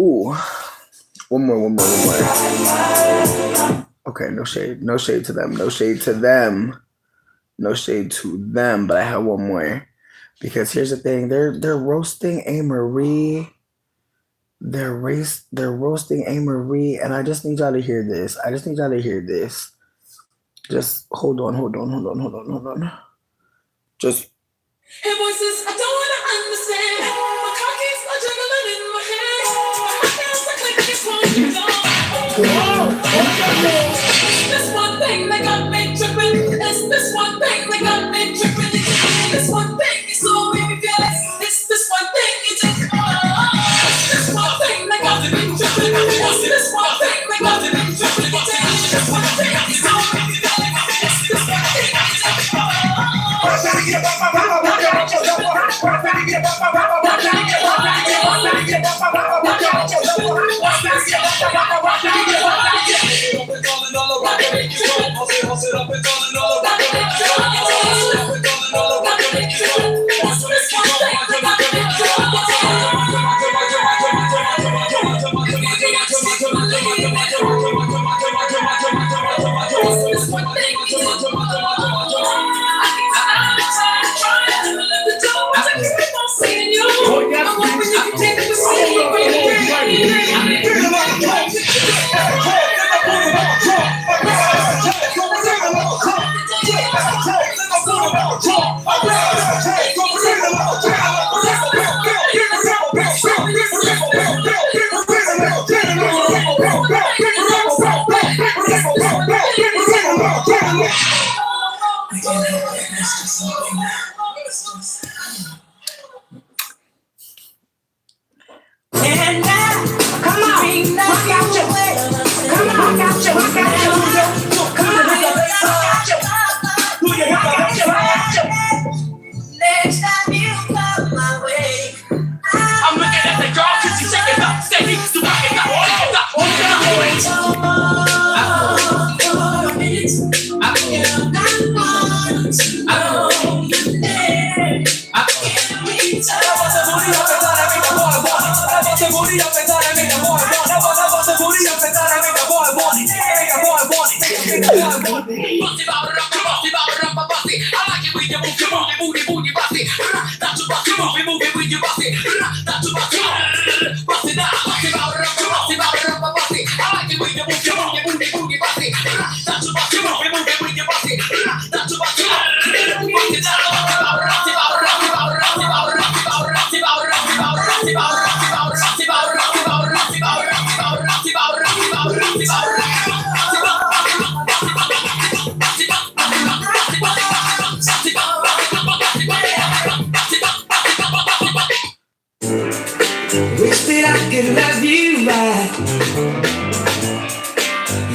Ooh, one more. Okay, no shade to them, no shade to them, but I have one more because here's the thing: they're roasting A. Marie. They're roasting A. Marie, and I just need y'all to hear this. Just hold on. Just. Hey voices, I don't wanna understand. My car keeps juggling in my head. My hands are clicking, it's won't This one thing that got me tripping. It's this one thing that got me tripping. This one thing you so made me feel it. It's this one thing you did. This one thing that got me tripping. This one thing that got me tripping. This one thing you so made me feel it. This one thing you did.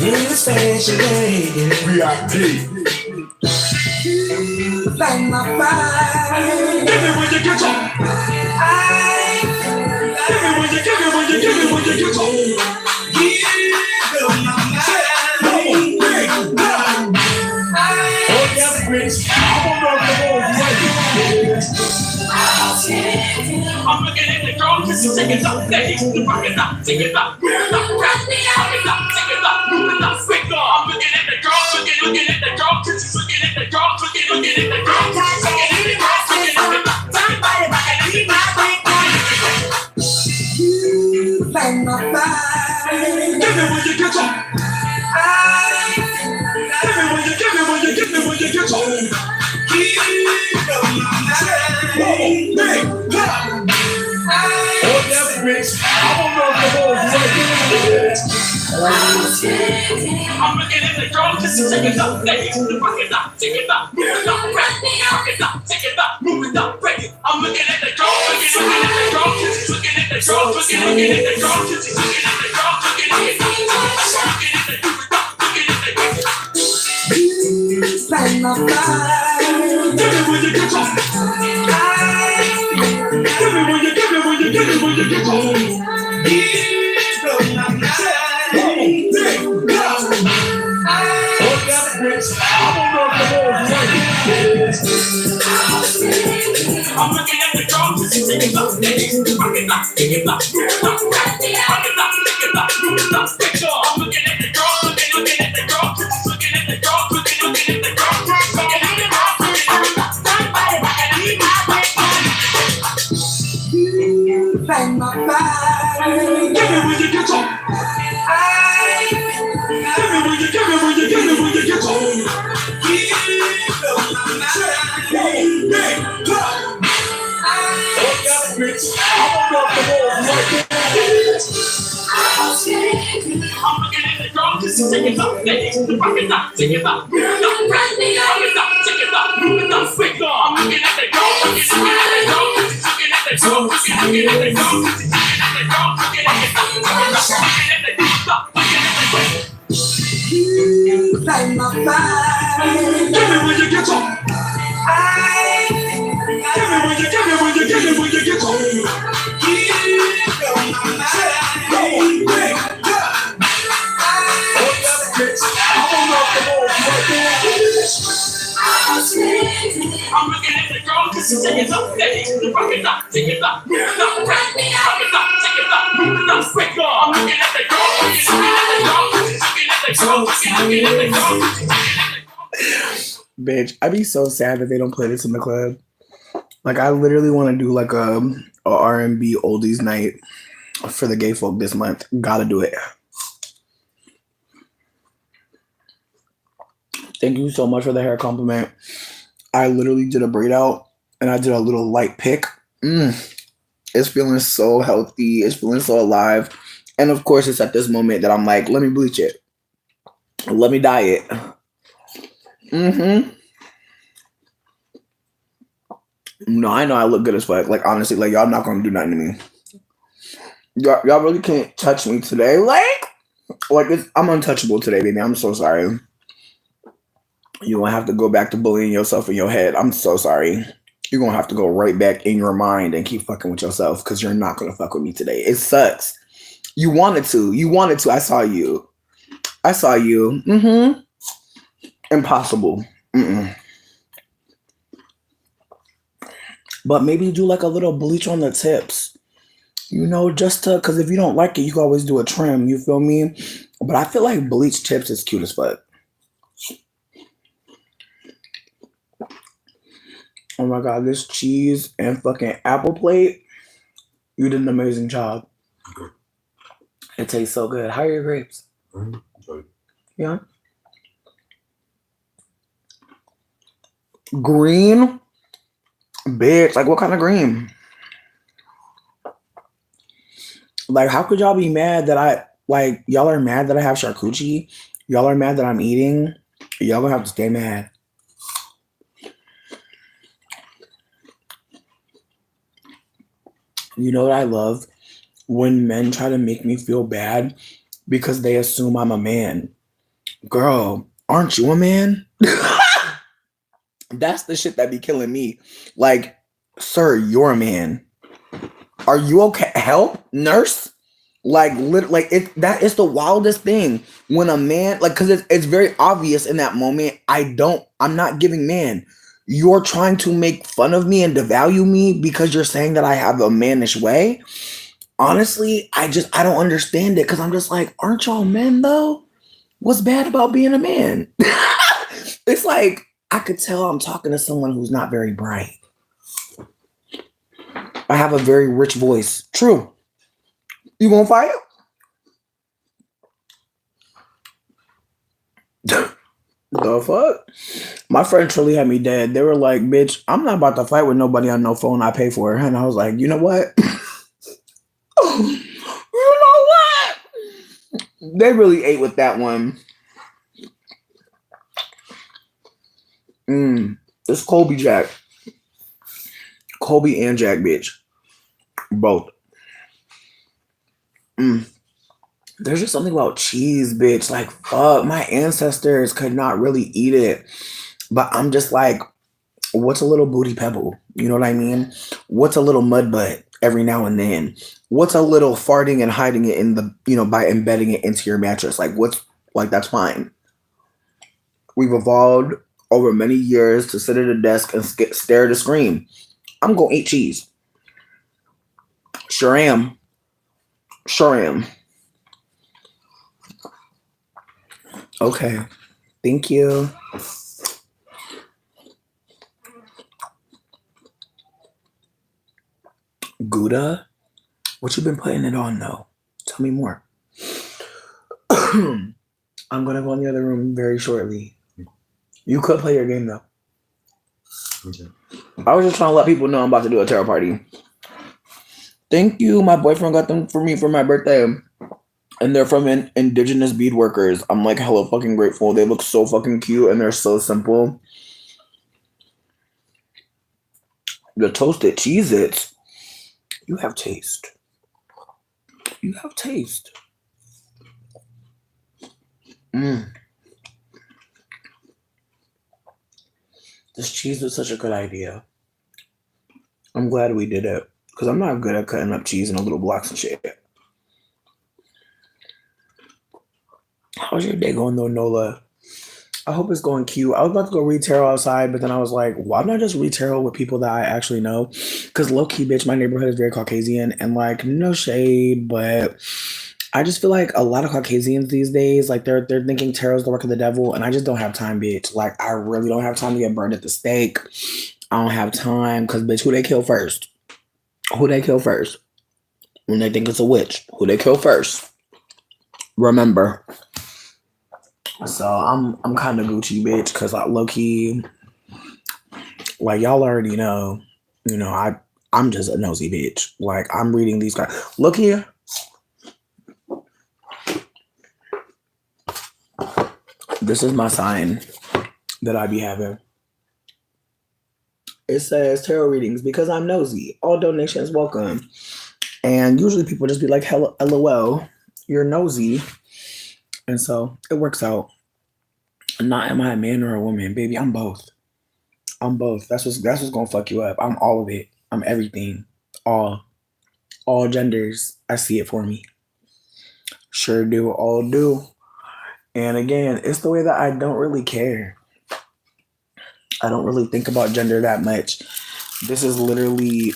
It's special lady. VIP. Light my fire. Give me when you get on. Give me when you get on. You blow my mind. Oh yes, bitch. I don't know if the boys ready. I'm looking at the girl, cause she's taking up, taking rock it up, take it up, move it up, rock it up, take it up, move it up, quick on. I'm looking at the girl, looking at the girl, cause she's looking at the girl, looking at the girl, looking at the girl, looking at the girl. Somebody back and leave my quick on. Light my fire. Give me when you get on. Give me when you get on. Oh yes, bitch. I don't know if the boys ready. I'm looking at the girl, cause she's taking up, taking rock it up, take it up, move it up, rock it up, take it up, move it up, break it. I'm looking at the girl, looking at the girl, cause she's looking at the girl, looking at the girl, cause she's looking at the girl, looking at the girl, looking at the girl, looking at the girl. Light my fire. Give me when you get on. Give me when you get on. You blow my mind. Oh yes, bitch. I don't know if the boys ready. I'm looking at the girl, cause she's taking up, rock it up, take it up, move it up, rock it up, take it up, move it up, quick on. I'm looking at the girl, looking at the girl, cause she's looking at the girl, looking at the girl, looking at the girl, looking at the girl. Somebody back and leave my quick on. Light my fire. Give me when you get on. Give me when you get on. You blow my mind. Oh yes, bitch. I don't know if the boys ready. I'm looking at the girl, cause she's taking up, rock it up, take it up, move it up, rock it up, take it up, move it up, quick on. I'm looking at the girl, looking at the girl, cause she's looking at the girl, looking at the girl, cause she's looking at the girl, looking at the girl, looking at the girl, looking at the girl. Light my fire. Give me when you get on. Give me when you get on. You blow my mind. Oh yes, bitch. I don't know if the boys ready. I'm looking at the girl, cause she's taking up, rock it up, take it up, move it up, rock it up, take it up, move it up, quick on. I'm looking at the girl, looking at the girl, cause she's looking at the girl, looking at the girl, looking at the girl. Bitch, I'd be so sad that they don't play this in the club. Like, I literally want to do like a R&B oldies night for the gay folk this month. Gotta do it. Thank you so much for the hair compliment. I literally did a braid out and I did a little light pick. It's feeling so healthy. It's feeling so alive. And of course, it's at this moment that I'm like, let me bleach it. Let me dye it. No, I know I look good as fuck. Like, honestly, like, y'all not gonna do nothing to me. Y'all really can't touch me today. Like I'm untouchable today, baby. I'm so sorry. You're gonna have to go back to bullying yourself in your head. I'm so sorry. You're gonna have to go right back in your mind and keep fucking with yourself because you're not gonna fuck with me today. It sucks. You wanted to. I saw you. Impossible. But maybe do like a little bleach on the tips. You know, just to, because if you don't like it, you can always do a trim. You feel me? But I feel like bleach tips is cute as fuck. Oh my God, this cheese and fucking apple plate. You did an amazing job. Okay. It tastes so good. How are your grapes? Okay. Yeah. Green? Bitch, like what kind of green? Like, how could y'all be mad that y'all are mad that I have charcuterie? Y'all are mad that I'm eating? Y'all gonna have to stay mad. You know what I love? When men try to make me feel bad because they assume I'm a man. girl, aren't you a man? That's the shit that be killing me. Like, sir, you're a man. Are you okay? Help, nurse. Like, that is the wildest thing when a man, like, because it's very obvious in that moment. I'm not giving man. You're trying to make fun of me and devalue me because you're saying that I have a mannish way. Honestly, I don't understand it because I'm just like, aren't y'all men though? What's bad about being a man? It's like I could tell I'm talking to someone who's not very bright. I have a very rich voice. True. You gonna fight? The fuck? My friend truly had me dead. They were like, bitch, I'm not about to fight with nobody on no phone I pay for. And I was like, you know what? You know what? They really ate with that one. It's Colby Jack. Colby and Jack, bitch. Both. There's just something about cheese, bitch. Like, fuck, my ancestors could not really eat it. But I'm just like, what's a little booty pebble? You know what I mean? What's a little mud butt every now and then? What's a little farting and hiding it in the, by embedding it into your mattress? Like, that's fine. We've evolved over many years to sit at a desk and stare at a screen. I'm going to eat cheese. Sure am. Okay. Thank you. Gouda? What you been putting it on though? Tell me more. I'm gonna go in the other room very shortly. You could play your game though. Okay. I was just trying to let people know I'm about to do a tarot party. Thank you. My boyfriend got them for me for my birthday. And they're from indigenous beadworkers. I'm like hella fucking grateful. They look so fucking cute and they're so simple. The toasted Cheez-Its. You have taste. You have taste. This cheese was such a good idea. I'm glad we did it. Because I'm not good at cutting up cheese into little blocks and shit. How's your day going though, Nola? I hope it's going cute. I was about to go read tarot outside, but then I was like, why not just read tarot with people that I actually know? Because low-key, bitch, my neighborhood is very Caucasian. And like, no shade, but I just feel like a lot of Caucasians these days, like they're thinking tarot's the work of the devil. And I just don't have time, bitch. Like, I really don't have time to get burned at the stake. I don't have time. Because, bitch, who they kill first? Who they kill first? When they think it's a witch. Who they kill first? Remember. So I'm kind of Gucci, bitch, because I low-key, like y'all already know, I'm just a nosy bitch. Like I'm reading these guys. Look here. This is my sign that I be having. It says tarot readings because I'm nosy. All donations welcome. And usually people just be like, hello, LOL, you're nosy. And so it works out. Not am I a man or a woman, baby? I'm both. That's what's gonna fuck you up. I'm all of it. I'm everything. All genders. I see it for me. Sure do. All do. And again, it's the way that I don't really care. I don't really think about gender that much. This is literally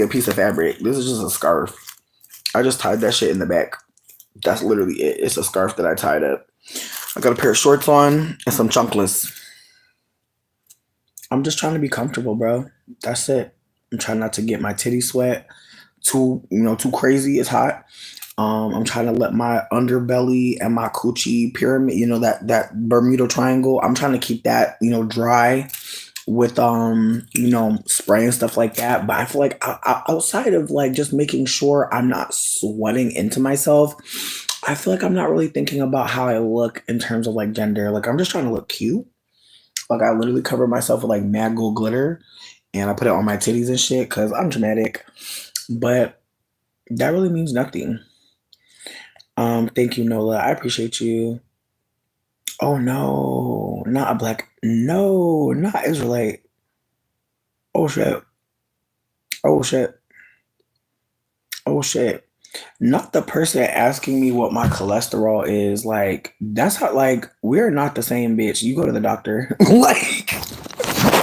a piece of fabric. This is just a scarf. I just tied that shit in the back. That's literally it. It's a scarf that I tied up. I got a pair of shorts on and some chunkless. I'm just trying to be comfortable, bro. That's it. I'm trying not to get my titty sweat too crazy. It's hot. I'm trying to let my underbelly and my coochie pyramid, that Bermuda triangle. I'm trying to keep that, dry with spray and stuff like that. But I feel like outside of like just making sure I'm not sweating into myself, I feel like I'm not really thinking about how I look in terms of like gender. Like I'm just trying to look cute. Like I literally cover myself with like mad gold glitter and I put it on my titties and shit because I'm dramatic. But that really means nothing. Thank you, Nola. I appreciate you. Oh no, not a black. No, not Israelite. Oh shit. Oh shit. Oh shit. Not the person asking me what my cholesterol is. Like, that's how, like, we're not the same bitch. You go to the doctor. Like,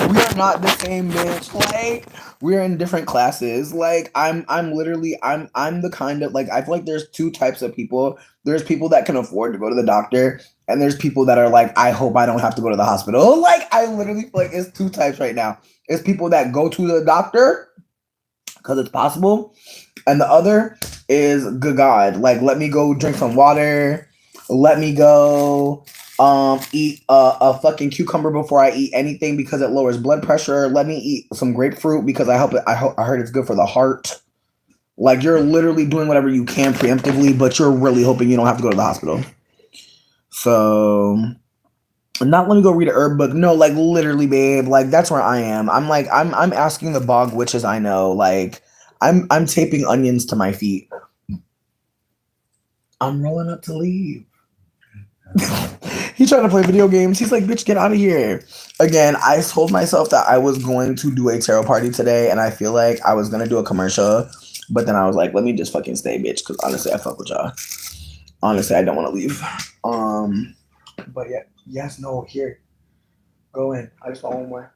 we are not the same bitch. Like, we're in different classes. Like, I'm literally, I'm the kind of, like, I feel like there's two types of people. There's people that can afford to go to the doctor, and there's people that are like, I hope I don't have to go to the hospital. Like, I literally feel like it's two types right now. It's people that go to the doctor because it's possible, and the other is good God, like, let me go drink some water, let me go eat a fucking cucumber before I eat anything because it lowers blood pressure. Let me eat some grapefruit because I heard it's good for the heart. Like, you're literally doing whatever you can preemptively, but you're really hoping you don't have to go to the hospital. So, not let me go read a herb book. No, like, literally, babe. Like, that's where I am. I'm like, I'm asking the bog witches I know. Like, I'm taping onions to my feet. I'm rolling up to leave. He's trying to play video games. He's like, bitch, get out of here. Again, I told myself that I was going to do a tarot party today, and I feel like I was gonna do a commercial, but then I was like, let me just fucking stay, bitch, because honestly, I fuck with y'all. Honestly, I don't want to leave. But yeah, yes, no, here. Go in. I just want one more.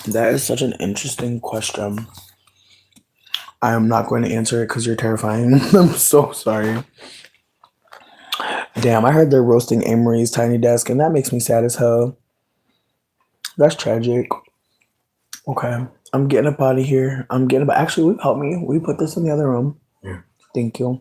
That is such an interesting question. I am not going to answer it because you're terrifying. I'm so sorry. Damn, I heard they're roasting Amory's tiny desk, and that makes me sad as hell. That's tragic. Okay, I'm getting up out of here. Actually, help me. We put this in the other room. Yeah. Thank you.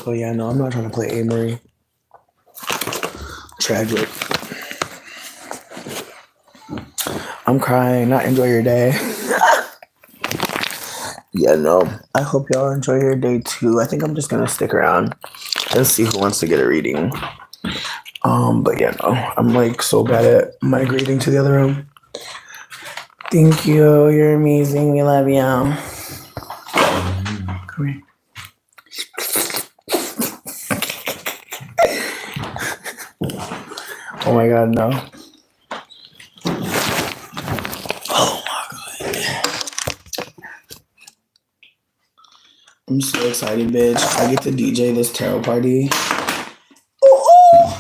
Oh yeah, no, I'm not trying to play Amory. Tragic. I'm crying. Not enjoy your day. Yeah, no. I hope y'all enjoy your day too. I think I'm just gonna stick around and see who wants to get a reading. But yeah, no. I'm like so bad at migrating to the other room. Thank you. You're amazing. We love you. Come here. Oh my god, no. Oh my god. I'm so excited, bitch. I get to DJ this tarot party. Ooh.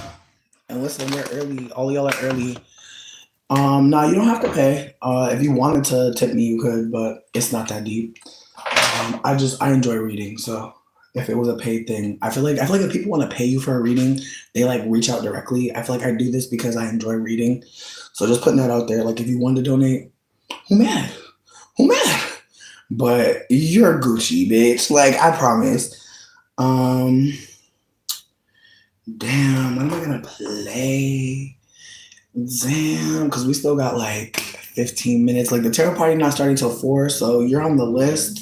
And listen, we're early. All y'all are early. Nah, you don't have to pay. If you wanted to tip me, you could, but it's not that deep. I enjoy reading, so if it was a paid thing, I feel like if people want to pay you for a reading, they like reach out directly. I feel like I do this because I enjoy reading. So just putting that out there, like if you want to donate, who mad? But you're Gucci, bitch. Like, I promise. Damn, when am I gonna play? Damn, because we still got like 15 minutes. Like, the tarot party not starting till 4, so you're on the list.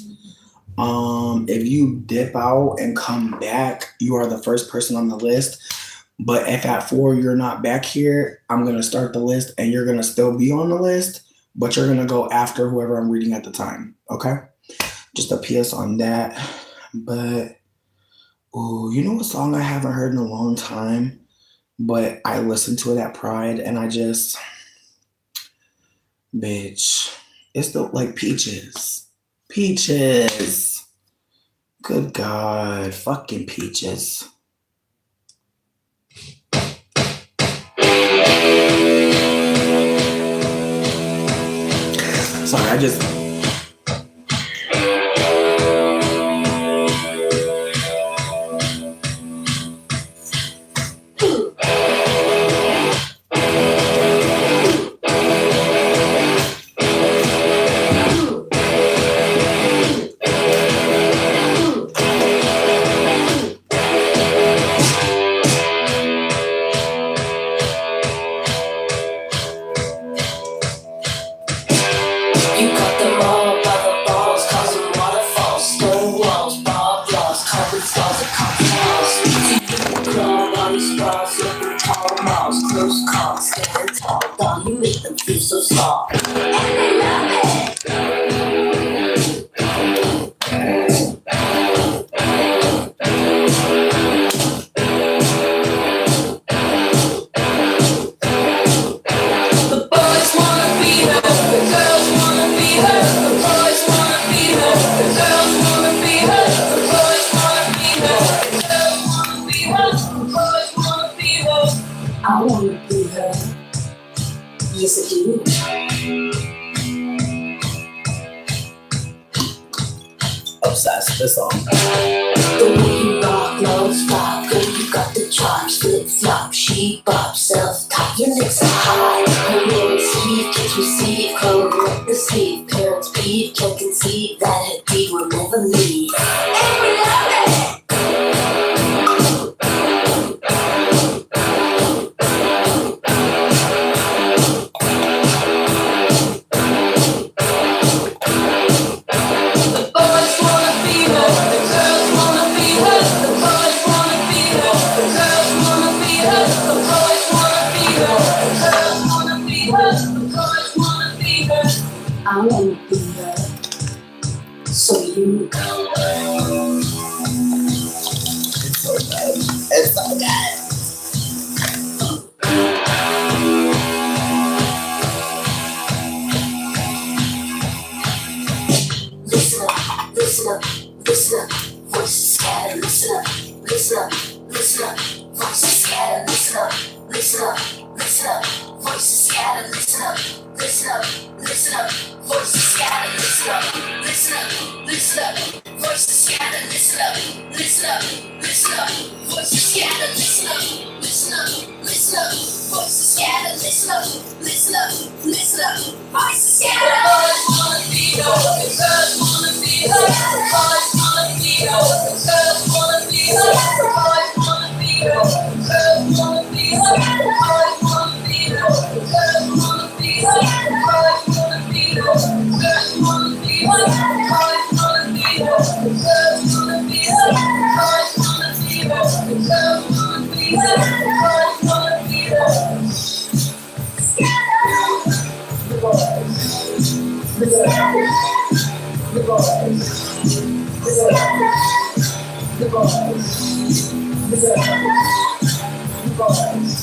If you dip out and come back, you are the first person on the list. But if at 4 you're not back here, I'm gonna start the list and you're gonna still be on the list, but you're gonna go after whoever I'm reading at the time. Okay? Just a PS on that. But you know a song I haven't heard in a long time, but I listened to it at Pride and I just, bitch, it's the like Peaches. Good God, fucking Peaches. Sorry, I just. You caught the make them feel so small. And they love it. The boys wanna be her, the girls wanna be her. The boys wanna be her, the girls wanna be her. The boys wanna be her, the girls wanna be her. The boys wanna be her. I wanna be her. Yes, I do. Obsessed with this song. The way you rock, low spot, girl, you got the chops, flip flop, she bop, self top, your lips are high. Her name is Steve, kids receive, clothes up the sleeve, parents peeve, can't conceive that a deed will never leave. And we love it. I wanna be her, so you. It's so good. It's so good. Listen up, listen up, listen up. Voices scattered, listen up, listen up, listen up. Voices scattered, listen up, listen up, listen up. Voices scattered, listen up, listen up, listen up. Voices scattered, listen up, listen up, listen up. Voices scattered, listen up, listen up, listen up. Voices scattered, listen up, listen up, listen up. Voices scattered, listen up, listen up, listen up. Voices scattered. The boys wanna be her, the girls wanna be her. The boys wanna be her, the girls wanna be her. The boys wanna be her, the girls wanna be her. The boys wanna be her, the girls wanna be her. The boys wanna be her, the girls wanna be her. The boys wanna be her, the girls wanna be her. The boys wanna be her, the girls wanna be her. The boys wanna be her. The boys. The boys. The boys. The boys. The boys.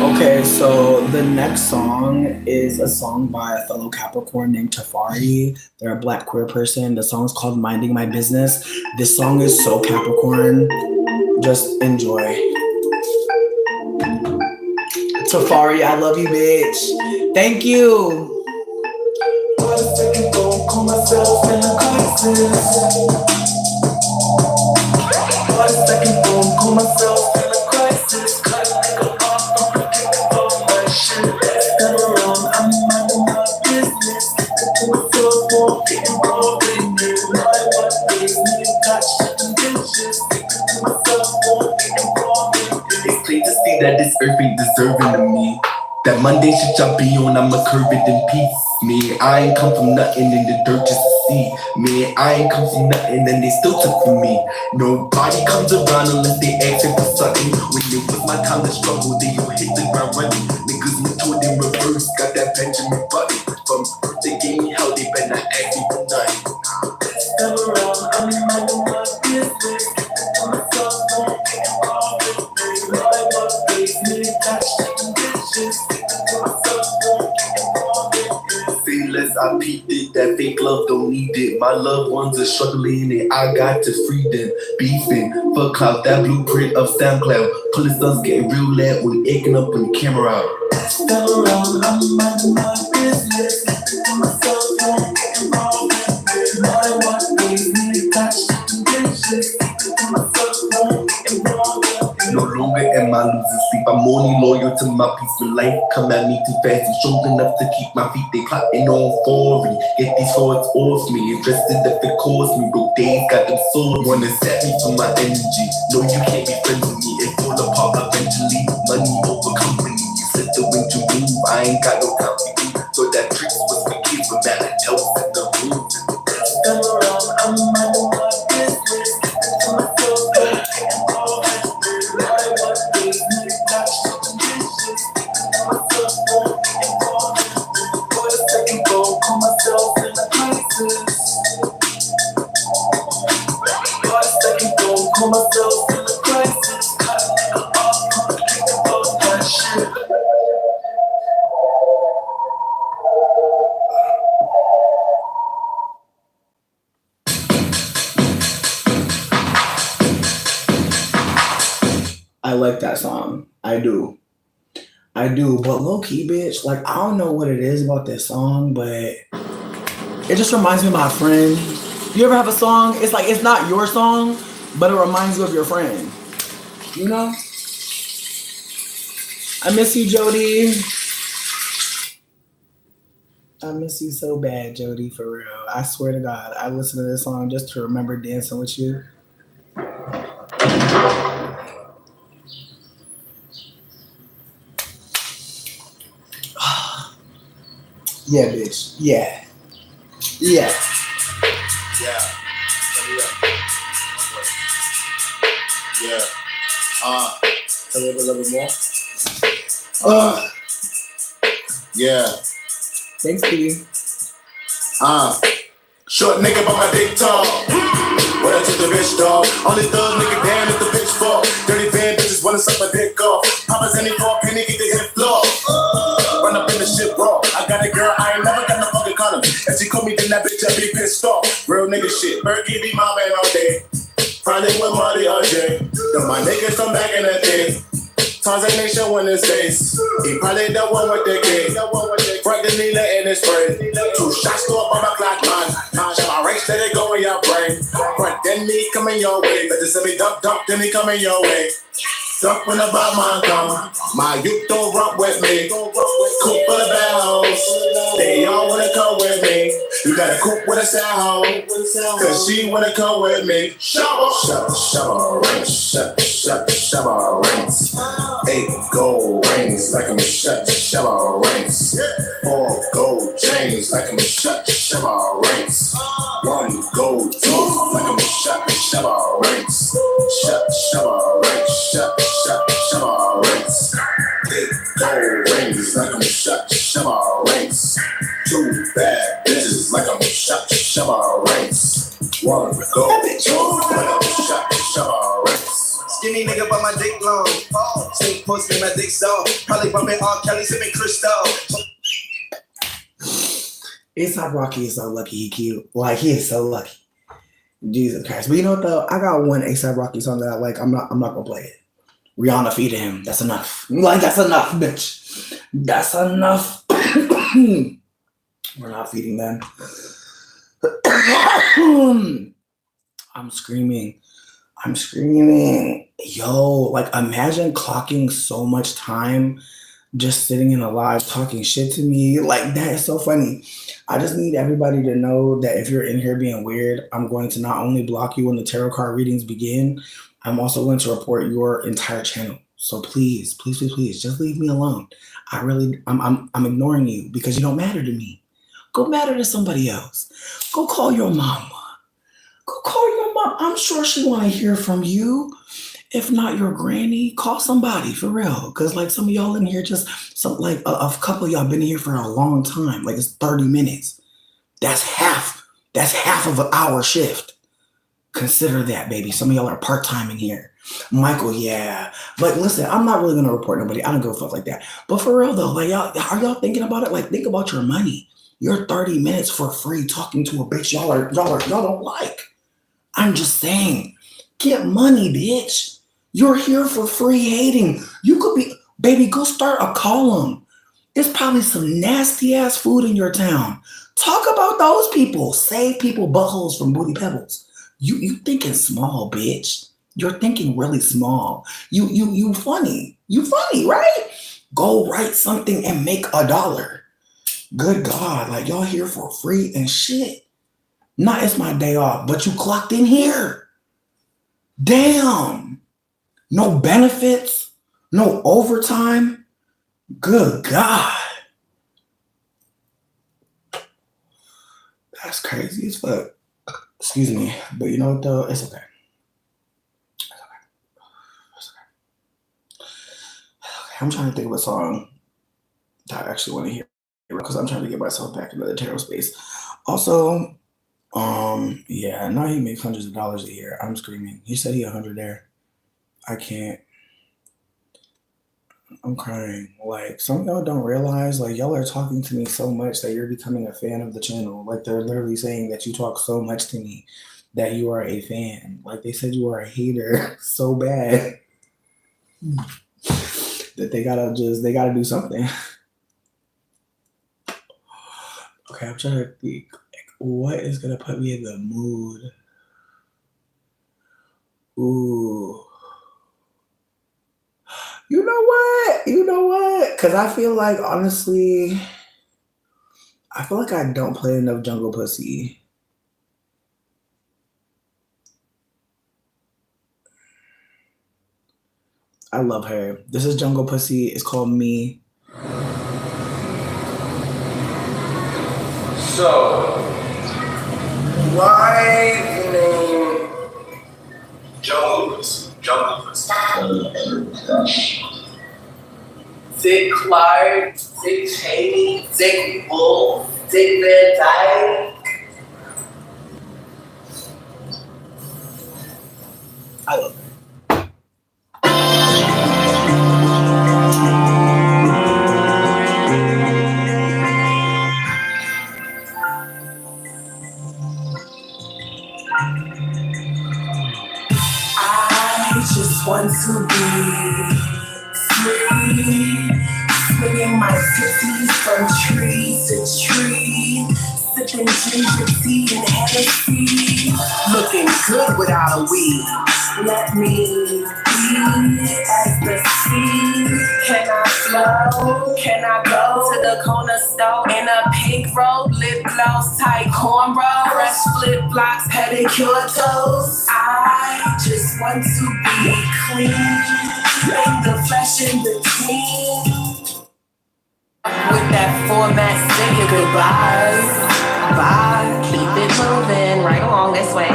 Okay, so the next song is a song by a fellow Capricorn named Tafari. They're a black queer person. The song's called Minding My Business. This song is so Capricorn. Just enjoy. Tafari, I love you, bitch. Thank you. For a second, don't call myself in a crisis. For a second, don't call myself in a crisis. Cut a nigga off, don't forget about my shit. Stand around, I'm minding my business. Sticking to myself, won't get involved in it. My what is me, got shit and bitches. Sticking to myself, won't get involved in it. It's plain to see that this earth ain't deserving of me. That Monday shit y'all be on, I'ma curb it in peace. Me, I ain't come from nothing in the dirt just to see. Me, I ain't come from nothing and they still took from me. Nobody comes around unless they asking for something. When it was my time to struggle, they all hit the ground running. Niggas matured in reverse, got that Benjamin Button. From birth they gave me hell, they better not ask me for nothing. Come around, I'm minding my business. To myself, won't get involved with me. My what face me, got shit and bitches. Say less, I peeped it. That fake love don't need it. My loved ones are struggling and I got to free them. Beefing, fuck clout, that blueprint of SoundCloud. Police sons getting real loud when aching up when the camera out. Stand around, I'm minding my business. To myself, won't get involved with me. My what pays me, got shit and bitches. To myself, won't get involved with me. No longer am I losing sleep. I'm only loyal to my peaceful life. Come at me too fast and strong enough to keep my feet. They clapping on for me. Get these swords off me. Interested if it calls me. Broke days got them swords. Wanna set me for my energy. No, you can't be friends with me. It fall apart eventually. Money over company. You said the way to move. I ain't got no time. I like that song. I do. I do. But low key, bitch, like I don't know what it is about this song, but it just reminds me of my friend. You ever have a song? It's like it's not your song, but it reminds you of your friend. You know? I miss you, Jody. I miss you so bad, Jody, for real. I swear to God, I listen to this song just to remember dancing with you. Yeah, bitch. Yeah. Yeah. Yeah. Yeah. Tell me a little bit more. Yeah. Thanks, Stevie. Short nigga but my dick tall. What I took the bitch dog. Only thug nigga damn if the bitch fall. Dirty band bitches wanna suck my dick off. Papa's any for a penny get the hit floor. Run up in the shit raw. I got a girl, I ain't never got no fucking condom. If she call me then that bitch I be pissed off. Real nigga shit. Berkey be my man all day. Friday with Marty RJ. Then my niggas from back in the day. Tarzan ain't showing his face. He probably the one with the kid. Frank the needle in his spray. 2 shots to up on my clock, man. Shot my race, let it go in your brain. Frank, then me coming your way. Better send me dump, then he coming your way. Dump when about my come. My youth don't rock with me. Coop for the bad hoes. They all wanna come with me. You gotta coop with a sad hoe. Cause she wanna come with me. Shabba rings. 8 gold rings like I'm shabba rings. 4 gold chains like I'm shabba rings. 1 gold tooth like I'm shabba rings. Shabba rings. Shabba rings. 8 gold rings like I'm shabba rings. 2 bad bitches like I'm shabba rings. 1 gold tooth like I'm shabba rings. Skinny nigga, but my dick long. Same post me, my dick soft. Probably bumping R. Kelly, sipping Crystal. A$AP Rocky is so lucky he cute. Like he is so lucky. Jesus Christ. But you know what though? I got one A$AP Rocky song that I like. I'm not gonna play it. Rihanna feeding him. That's enough. Like that's enough, bitch. That's enough. We're not feeding them. I'm screaming. Yo, like imagine clocking so much time just sitting in a live talking shit to me. Like that is so funny. I just need everybody to know that if you're in here being weird, I'm going to not only block you when the tarot card readings begin, I'm also going to report your entire channel. So please, just leave me alone. I'm ignoring you because you don't matter to me. Go matter to somebody else. Go call your mama. Go call your mom. I'm sure she want to hear from you. If not your granny, call somebody for real. Because like some of y'all in here, just some like a couple of y'all been here for a long time. Like it's 30 minutes. That's half of an hour shift. Consider that, baby. Some of y'all are part-time in here. Michael, yeah. But listen, I'm not really gonna report nobody. I don't go fuck like that. But for real though, like y'all, are y'all thinking about it? Like think about your money. You're 30 minutes for free talking to a bitch y'all don't like. I'm just saying, get money, bitch. You're here for free hating. You could be, baby, go start a column. There's probably some nasty ass food in your town. Talk about those people. Save people buttholes from Booty Pebbles. You thinking small, bitch. You're thinking really small. You funny. You funny, right? Go write something and make $1. Good God, like y'all here for free and shit. Not it's my day off, but you clocked in here. Damn. No benefits, no overtime. Good God. That's crazy as fuck. Excuse me, but you know what though? It's okay. I'm trying to think of a song that I actually want to hear because I'm trying to get myself back into the tarot space. Also, yeah, now he makes hundreds of dollars a year. I'm screaming. He said he 100 there. I can't. I'm crying. Like, some of y'all don't realize, like, y'all are talking to me so much that you're becoming a fan of the channel. Like, they're literally saying that you talk so much to me that you are a fan. Like, they said you are a hater so bad. that they gotta do something. Okay, I'm trying to think. Like, what is gonna put me in the mood? Ooh. You know what? Because I feel like, honestly, I feel like I don't play enough Jungle Pussy. I love her. This is Jungle Pussy. It's called Me. So, why the name Jungle Pussy? Dick Clark, Dick Cheney, Dick Wolf, Dick Van Dyke. I love her. I just want to be free, swinging my titties from tree to tree, sipping ginger tea and Hennessy, looking good without a weed. Let me be as the sea. Can I flow? Can I go to the corner store in a pink robe, lip gloss, tight cornrow, fresh flip flops, pedicure toes? I just want to be clean, in the flesh in between. With that format, say your goodbyes. Bye. Keep it moving right along this way.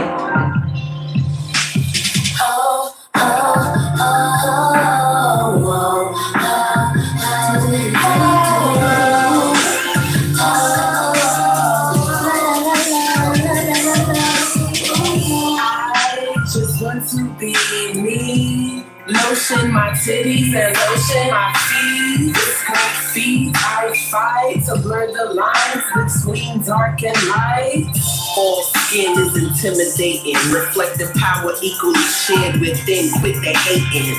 Just want to be me. Lotion my titties and lotion my feet. Discreet feet, I fight to blur the lines between dark and light. All skin is intimidating. Reflective power equally shared within. Quit the hating.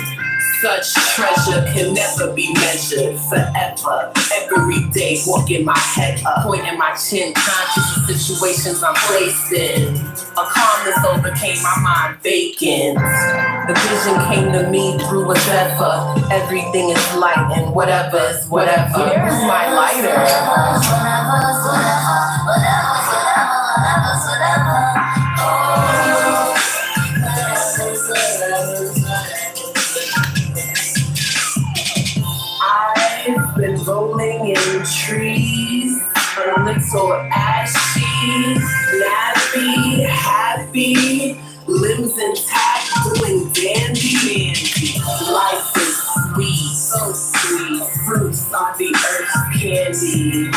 Such treasure can never be measured. Forever, every day, walking my head up, pointing my chin, conscious of situations I'm placed in. A calmness overcame my mind vacant. The vision came to me through a zephyr. Everything is light and whatever is whatever. Here's my lighter. I've been rolling in trees, a little ashy, nappy, happy, limbs intact, doing dandy. Life is sweet, so sweet. Fruits are the earth's candy.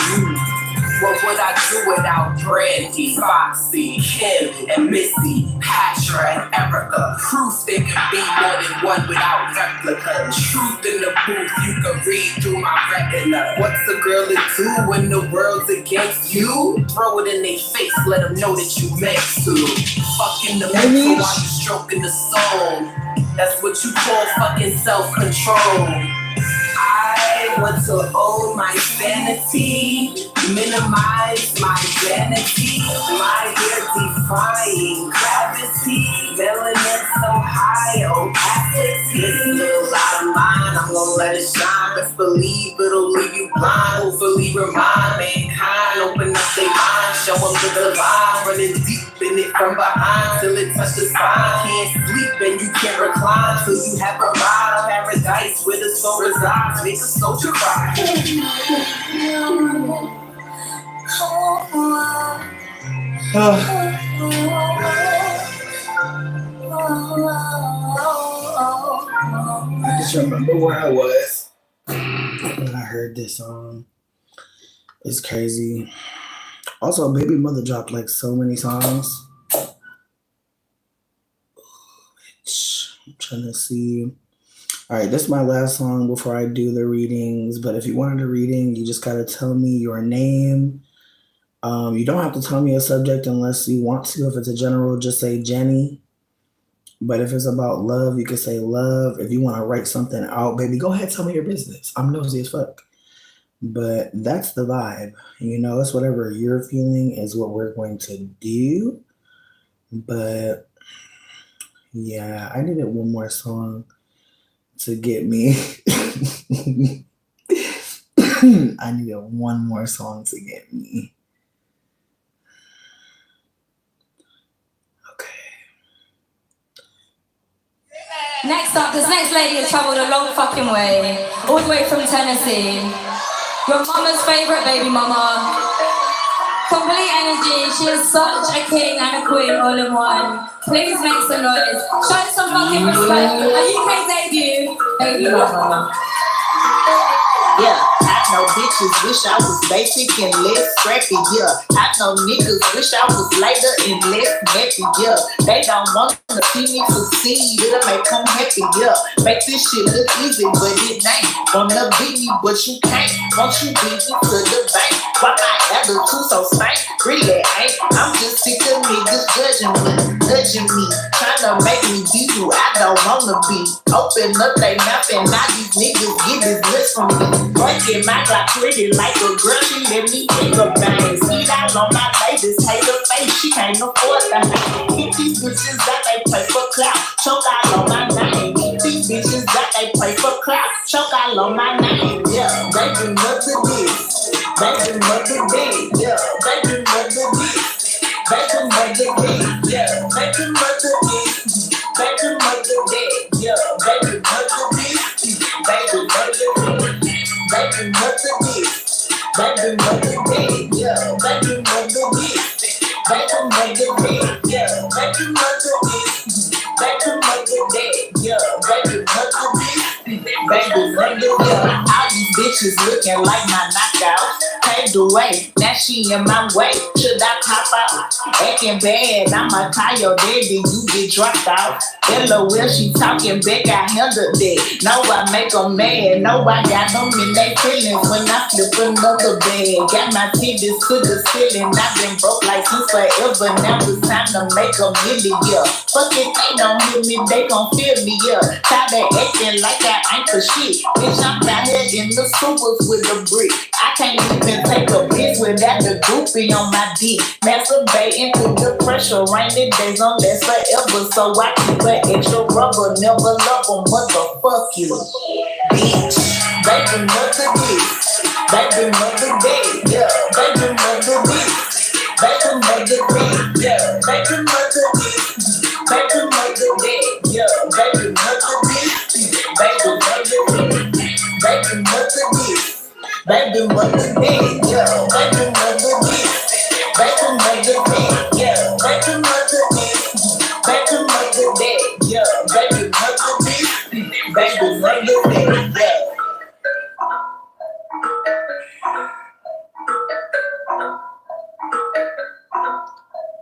What would I do without Brandy, Foxy, Kim, and Missy, Patra, and Erica? Proof there can be more than one without replica. Truth in the booth, you can read through my retina. What's a girl to do when the world's against you? Throw it in their face, let them know that you meant to. Fucking the mental while you stroking the soul. That's what you call fucking self-control. I want to own my sanity, minimize my vanity, my hair defying gravity, melanin so high, opacity. This little out of mine, I'm gonna let it shine. Best believe it'll leave you blind. Hopefully remind mankind, open up their mind, show them the divine, running deep in it from behind till it touch the spine. Can't sleep and you can't recline till you have arrived. Paradise where the soul resides, make a soldier cry. I just remember where I was when I heard this song. It's crazy. Also, Baby Mother dropped like so many songs. I'm trying to see. All right, this is my last song before I do the readings. But if you wanted a reading, you just gotta tell me your name. You don't have to tell me a subject unless you want to. If it's a general, just say Jenny. But if it's about love, you can say love. If you want to write something out, baby, go ahead, tell me your business. I'm nosy as fuck. But that's the vibe. It's whatever you're feeling is what we're going to do. But yeah, I needed one more song to get me. I needed one more song to get me. Next up, this next lady has travelled a long fucking way, all the way from Tennessee. Your mama's favourite baby mama. Complete energy, she is such a king and a queen all in one. Please make some noise, show some fucking respect. A UK debut, baby mama. Yeah, I know bitches wish I was basic and less scrappy, yeah. I know niggas wish I was lighter and less nappy, yeah. They don't want to see me succeed, it'll make them happy, yeah. Make this shit look easy, but it ain't. Wanna beat me, but you can't. Won't you beat me to the bank? Why my attitude so stank? Really ain't. I'm just sick of niggas judging me, trying to make me be who I don't wanna be. Open up they mouth and now these niggas get this list from me. Working my clock pretty like a girl, she let me pick up things. See that on my latest hater face, she can't afford the hate. Hit these bitches that they play for clout, choke all on my name. These bitches that they play for clout, choke all on my name. Yeah, they do nothing this, they do nothing this. Yeah, they do nothing this, they do nothing this. Yeah, they do nothing this, they do nothing this. Yeah, they do nothing this, they do nothing this. They do nothing this, they do nothing this, yeah. They do nothing this, they do nothing this, yeah. They do nothing this, they do nothing this, yeah. They do nothing this, they do nothing this, yeah. All these bitches looking like my knockout. Paved the way, now she in my way. Should I pop out? Acting bad, I'ma tie your daddy, you get dropped out. LOL, she talking back, I handled that. Know I make them mad, know I got them in their feelings when I flip another bag. Got my titties to the ceiling, I've been broke like since forever. Now it's time to make a million, yeah. Fuck it, they don't hear me, they gon' feel me, yeah. Tired of acting like I ain't for shit. Bitch, I'm out here in the supers with a brick. I can't even take a piss without the groupie on my dick. Masturbating through the pressure, rainy days don't last forever. So I keep an extra rubber, never love them, motherfuck you, bitch. They do nothing this, they do nothing that, yeah. They do nothing this, they do nothing that, yeah. They do nothing this, they do nothing that, yeah. They do nothing this, they do nothing that, they do nothing this. They do nothing big, yeah. They do nothing big. They do nothing big, yeah. They do nothing big. They do nothing big, yeah. They do nothing big. They do nothing big, yeah.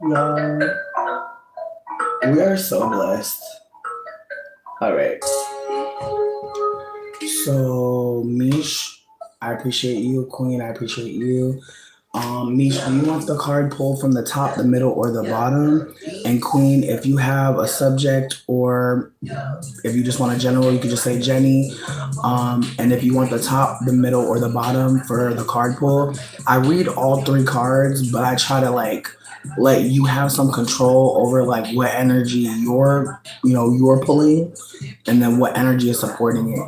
Y'all, we are so blessed. All right. So, Meech, I appreciate you. Queen, I appreciate you. Meech, do you want the card pulled from the top, the middle, or the bottom? And Queen, if you have a subject or if you just want a general, you can just say Jenny. And if you want the top, the middle, or the bottom for the card pull, I read all three cards, but I try to let you have some control over what energy you're pulling, and then what energy is supporting it.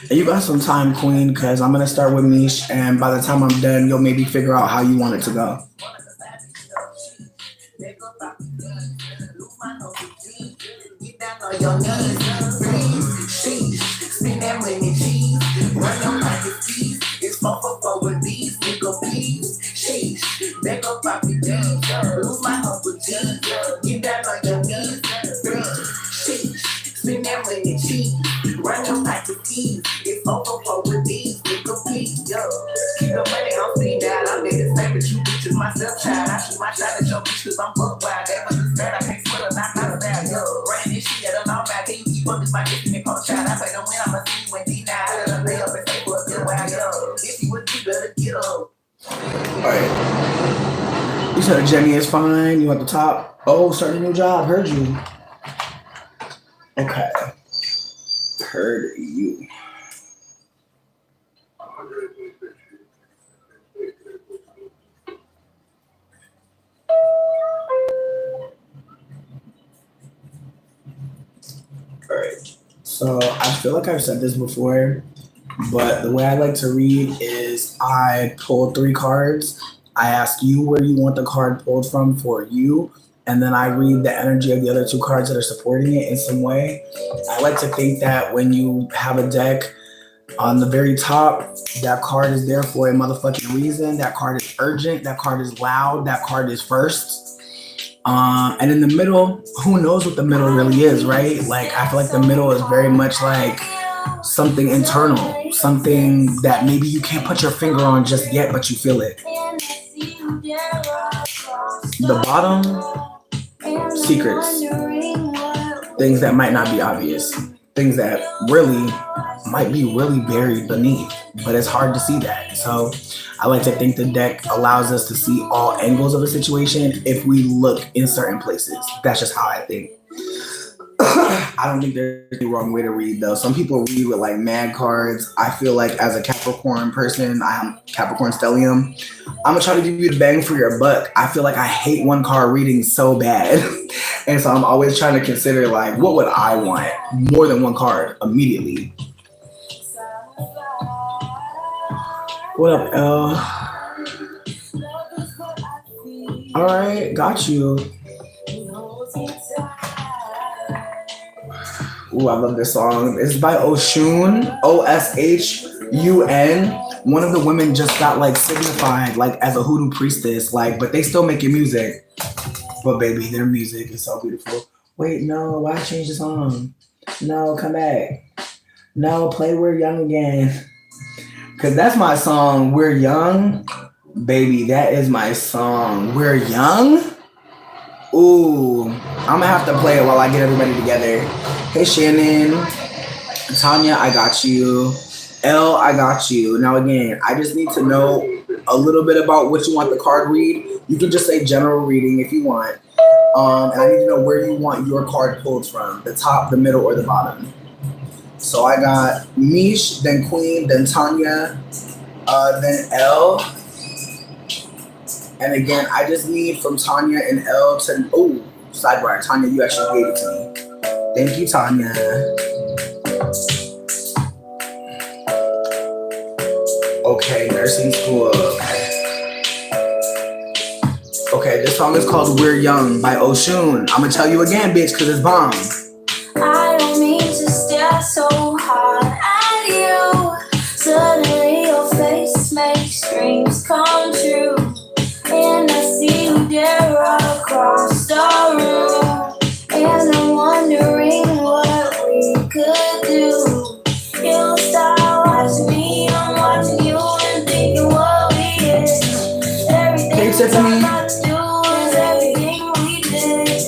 And you got some time, Queen, because I'm going to start with Meech, and by the time I'm done, you'll maybe figure out how you want it to go. Spend that money cheap. Run your pocket keys. It's overflow with these. We complete, yo. Keep the money on speed down. I'm there to say that you bitches myself, child. I shoot my shot at your bitch cause I'm fuck wild. That was the skirt. I can't sweat a knock out of that, yo. Running this shit at a long back. Can you keep up this You said Jenny is fine. You at the top. Oh, starting a new job. Heard you. Okay. Heard you. Alright. So I feel like I've said this before, but the way I like to read is I pull 3 cards. I ask you where you want the card pulled from for you, and then I read the energy of the other 2 cards that are supporting it in some way. I like to think that when you have a deck, on the very top, that card is there for a motherfucking reason. That card is urgent. That card is loud. That card is first. And in the middle, who knows what the middle really is, right? Like, I feel like the middle is very much like something internal, something that maybe you can't put your finger on just yet, but you feel it. The bottom, secrets, things that might not be obvious, things that really might be really buried beneath, but it's hard to see that. So I like to think the deck allows us to see all angles of a situation if we look in certain places. That's just how I think. I don't think there's any wrong way to read though. Some people read with like mad cards. I feel like as a Capricorn person, I'm Capricorn stellium, I'm gonna try to give you the bang for your buck. I feel like I hate one card reading so bad. And so I'm always trying to consider like, what would I want? More than one card immediately. What up, L? All right, got you. Ooh, I love this song. It's by Oshun, Oshun. One of the women just got like signified like as a hoodoo priestess, like, but they still making music. But baby, their music is so beautiful. Wait, no, why change the song? No, come back. No, play We're Young again. Cause that's my song, We're Young. Baby, that is my song. We're Young? Ooh, I'm gonna have to play it while I get everybody together. Hey Shannon, Tanya, I got you. L, I got you. Now again, I just need to know a little bit about what you want the card read. You can just say general reading if you want. And I need to know where you want your card pulled from, the top, the middle, or the bottom. So I got Meech, then Queen, then Tanya, then L. And again, I just need from Tanya and L to, oh, sidebar, Tanya, you actually gave it to me. Thank you, Tanya. Okay, nursing school. Okay, this song is called We're Young by Oshun. I'm gonna tell you again, bitch, because it's bomb. I don't mean to stare so hard at you. Suddenly your face makes dreams come true. And I see you there across the room. And I'm wondering what we could do. You start watching me, I'm watching you and thinking what we did. Everything we got to do is everything we did.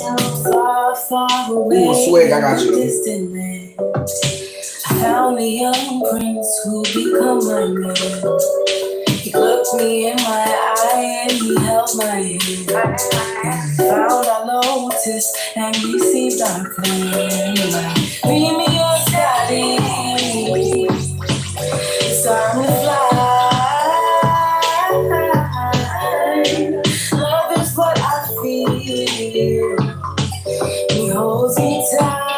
Far, far away. Ooh, swig, I got you. Distant land. I found a young prince who become my man. He looked me in my eye and he held my hand. And we found our lotus and received our plan. Read me your daddy. It's time to fly. Love is what I feel. He holds me tight.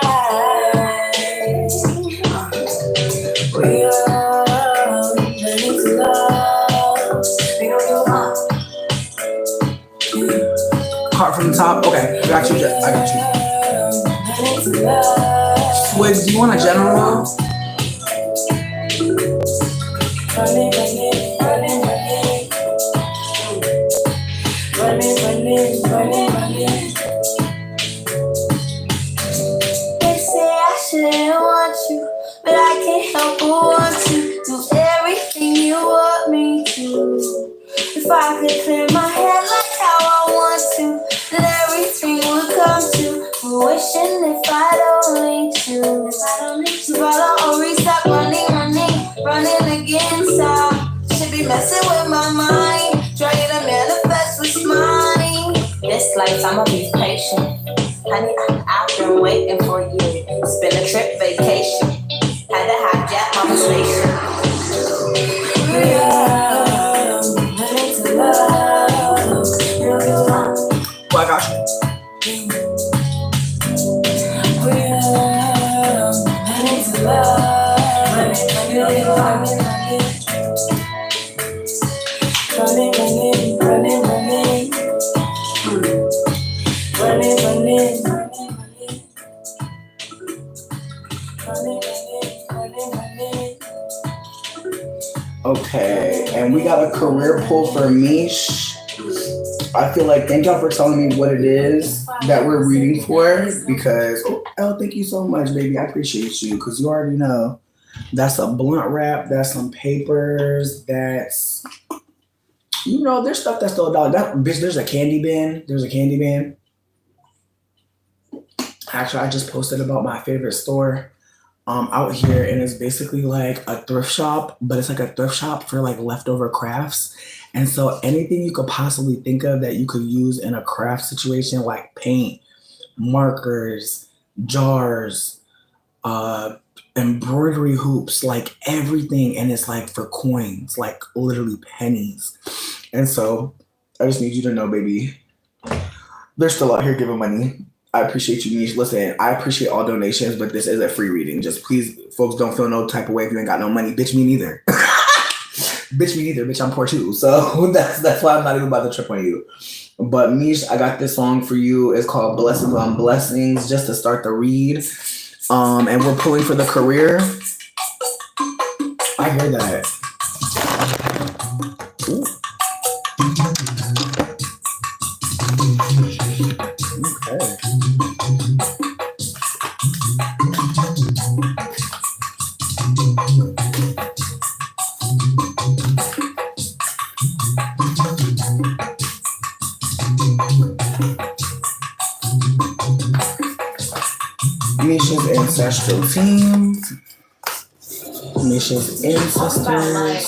We are learning to love. Card from the top? Okay, I got you. I got you. Swig, do you want a general? They say I shouldn't want you, but I can't help but want to do everything you want me to. If I could clear my head like how I want to, then everything would come to fruition if I'd only choose. But I'll always stop running again. So should be messing with my mind, trying to manifest what's mine. life, I'ma be patient. Honey, I've been waiting for you. Spend a trip vacation. Had to hijack my station. Well, I got you. Okay, and we got a career pull for Meech. I feel like thank y'all for telling me what it is that we're reading for because thank you so much, baby. I appreciate you because you already know that's a blunt wrap, that's some papers, that's there's stuff that's still $1. That bitch, there's a candy bin. There's a candy bin. Actually, I just posted about my favorite store out here, and it's basically like a thrift shop, but it's like a thrift shop for like leftover crafts. And so anything you could possibly think of that you could use in a craft situation, like paint, markers, jars, embroidery hoops, like everything, and it's like for coins, like literally pennies. And so I just need you to know, baby, they're still out here giving money. I appreciate you, Meech. Listen, I appreciate all donations, but this is a free reading. Just please, folks, don't feel no type of way if you ain't got no money. Bitch, me neither. Bitch, me neither. Bitch, I'm poor too. So that's why I'm not even about to trip on you. But Meech, I got this song for you. It's called Blessings on Blessings, just to start the read. And we're pulling for the career. I hear that. Ooh. Okay. Meech's ancestral teams. Meech's ancestors.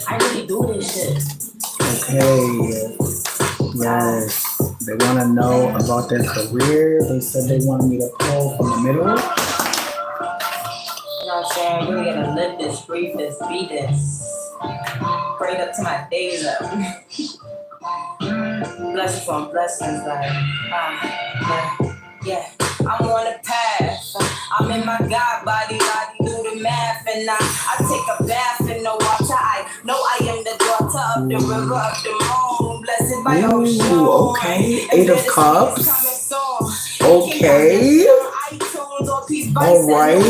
I really do this shit. Okay. Yes. They want to know about their career. They said they wanted me to call from the middle. You know what I'm saying? We're gonna live this, breathe this, be this. Prayed up to my days up. Blessings on blessings, like, yeah. I'm on a path. I'm in my God body, do the math, and I take a bath in the water. I know I am the daughter of the river of the moon, blessed by ocean. Ooh, okay. 8 of Cups. Okay. All right.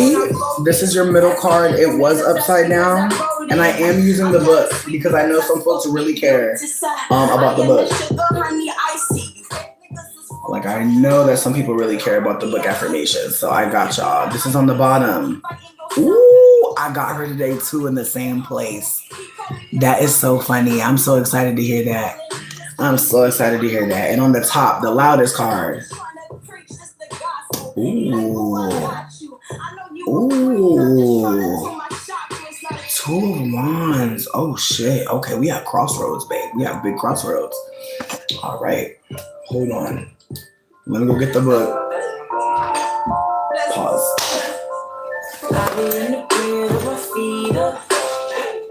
This is your middle card. It was upside down, and I am using the book because I know some folks really care about the book. Like, I know that some people really care about the book affirmations, so I got y'all. This is on the bottom. Ooh, I got her today too in the same place. That is so funny. I'm so excited to hear that. I'm so excited to hear that. And on the top, the loudest card. Ooh. Ooh. 2 of Wands. Oh, shit. Okay, we have crossroads, babe. We have big crossroads. All right. Hold on. Let me go get the book. Pause. I've been in the crib with my feet up.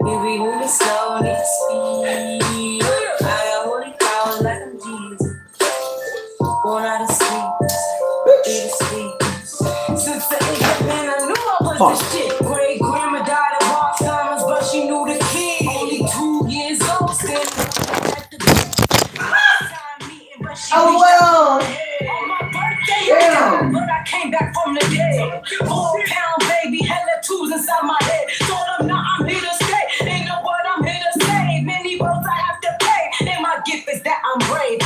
We be moving slow, need to speed up. I got holy powers like I'm Jesus. Born out of sleep, eat of sleep. Since the 8th man, I knew I was the shit. Great grandma died of Alzheimer's, but she knew the kid. Only 2 years old, still at the Oh, well. Damn. But I came back from the dead. 4-pound baby, hella 2s inside my head. Told them now I'm here to stay. They know what I'm here to say. Many roads I have to pay. And my gift is that I'm brave.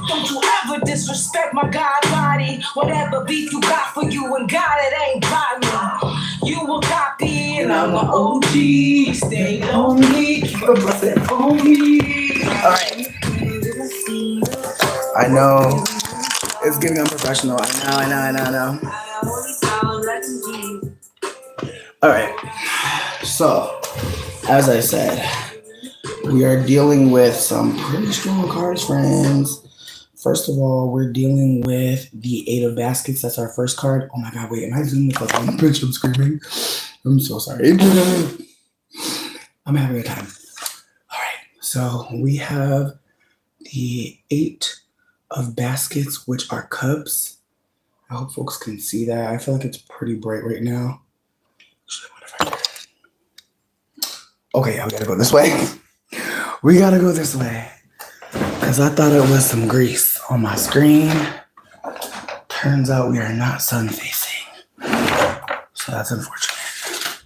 Don't you ever disrespect my God body. Whatever beef you got for you and God, it ain't by me. You a copy and I'm an OG. Stay on me, keep a blessing on me. Alright. I know. It's getting unprofessional. I know. Alright. So, as I said, We are dealing with some pretty strong cards, friends. First of all, we're dealing with the Eight of Baskets. That's our first card. Oh my God, wait, am I zooming the fuck on the bitch? I'm screaming. I'm so sorry. I'm having a time. All right, so we have the Eight of Baskets, which are cups. I hope folks can see that. I feel like it's pretty bright right now. Okay, yeah, we gotta go this way. We gotta go this way. Because I thought it was some grease on my screen. Turns out we are not sun facing. So that's unfortunate.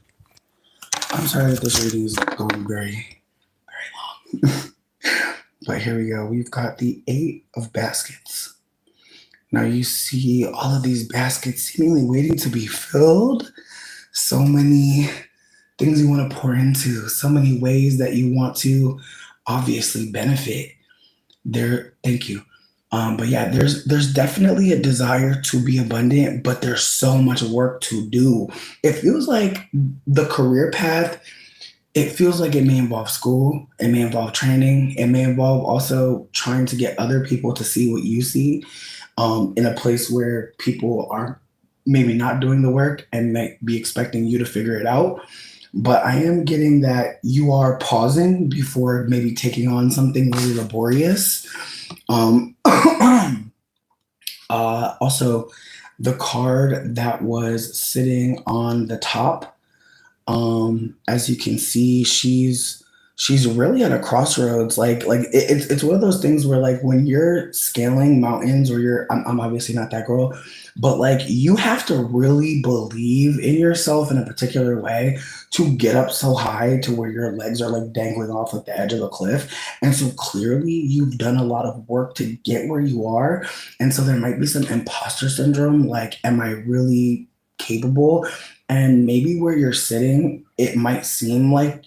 I'm sorry that this reading is going very, very long. But here we go. We've got the Eight of Baskets. Now you see all of these baskets seemingly waiting to be filled. So many things you want to pour into. So many ways that you want to obviously benefit. Thank you. But yeah, there's definitely a desire to be abundant, but there's so much work to do. It feels like the career path, it feels like it may involve school, it may involve training, it may involve also trying to get other people to see what you see, in a place where people are maybe not doing the work and might be expecting you to figure it out. But I am getting that you are pausing before maybe taking on something really laborious. Also, the card that was sitting on the top, as you can see, she's really at a crossroads. It's one of those things where like when you're scaling mountains, or I'm obviously not that girl, but like you have to really believe in yourself in a particular way to get up so high to where your legs are like dangling off like the edge of a cliff. And so clearly you've done a lot of work to get where you are. And so there might be some imposter syndrome, like, am I really capable? And maybe where you're sitting, it might seem like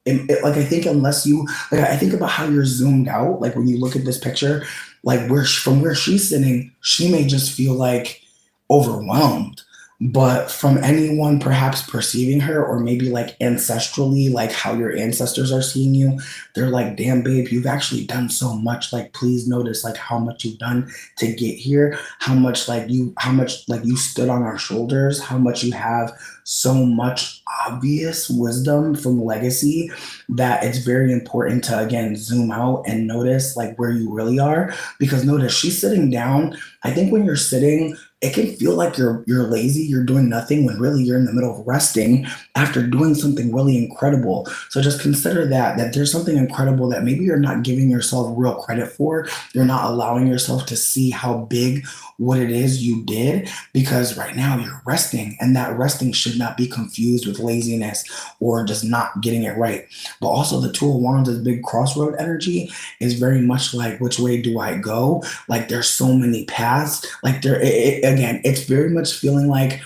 like I think unless you like I think about how you're zoomed out, like when you look at this picture, like from where she's sitting, she may just feel like overwhelmed. But from anyone perhaps perceiving her, or maybe like ancestrally, like how your ancestors are seeing you, they're like, damn babe, you've actually done so much. Like please notice like how much you've done to get here, how much you stood on our shoulders, how much you have so much obvious wisdom from legacy, that it's very important to again zoom out and notice like where you really are. Because notice she's sitting down. I think when you're sitting, it can feel like you're lazy, you're doing nothing, when really you're in the middle of resting after doing something really incredible. So just consider that there's something incredible that maybe you're not giving yourself real credit for. You're not allowing yourself to see how big what it is you did, because right now you're resting, and that resting should not be confused with laziness or just not getting it right. But also the Two of Wands' big crossroad energy is very much like, which way do I go? Like there's so many paths. Like again, it's very much feeling like,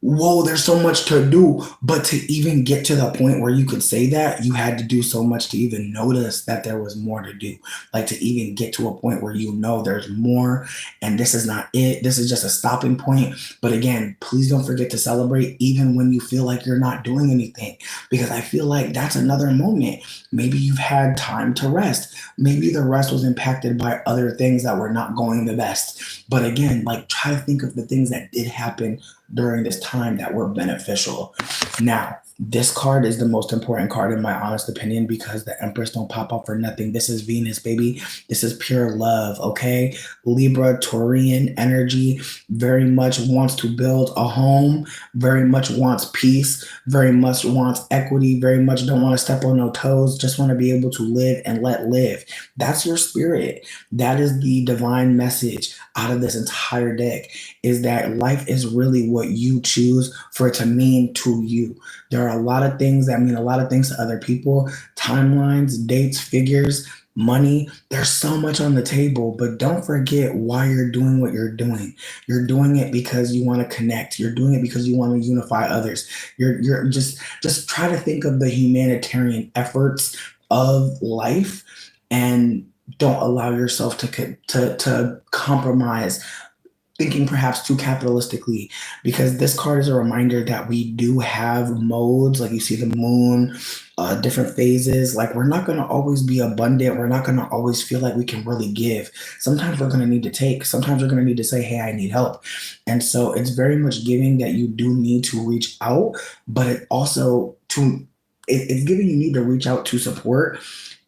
whoa, there's so much to do. But to even get to the point where you could say that, you had to do so much to even notice that there was more to do. Like to even get to a point where you know there's more, and this is not it. This is just a stopping point. But again, please don't forget to celebrate even when you feel like you're not doing anything, because I feel like that's another moment. Maybe you've had time to rest. Maybe the rest was impacted by other things that were not going the best. But again, like try to think of the things that did happen during this time that were beneficial. Now, this card is the most important card in my honest opinion, because the Empress don't pop up for nothing. This is Venus, baby. This is pure love, okay? Libra, Taurian energy, very much wants to build a home, very much wants peace, very much wants equity, very much don't want to step on no toes, just want to be able to live and let live. That's your spirit. That is the divine message out of this entire deck, is that life is really what you choose for it to mean to you. There are a lot of things that mean a lot of things to other people, timelines, dates, figures, money. There's so much on the table, but don't forget why you're doing what you're doing. You're doing it because you want to connect. You're doing it because you want to unify others. You're just try to think of the humanitarian efforts of life, and don't allow yourself to compromise thinking perhaps too capitalistically, because this card is a reminder that we do have modes, like you see the moon, different phases. Like we're not going to always be abundant. We're not going to always feel like we can really give. Sometimes we're going to need to take. Sometimes we're going to need to say, hey, I need help. And so it's very much giving that you do need to reach out, but it also it's giving you need to reach out to support,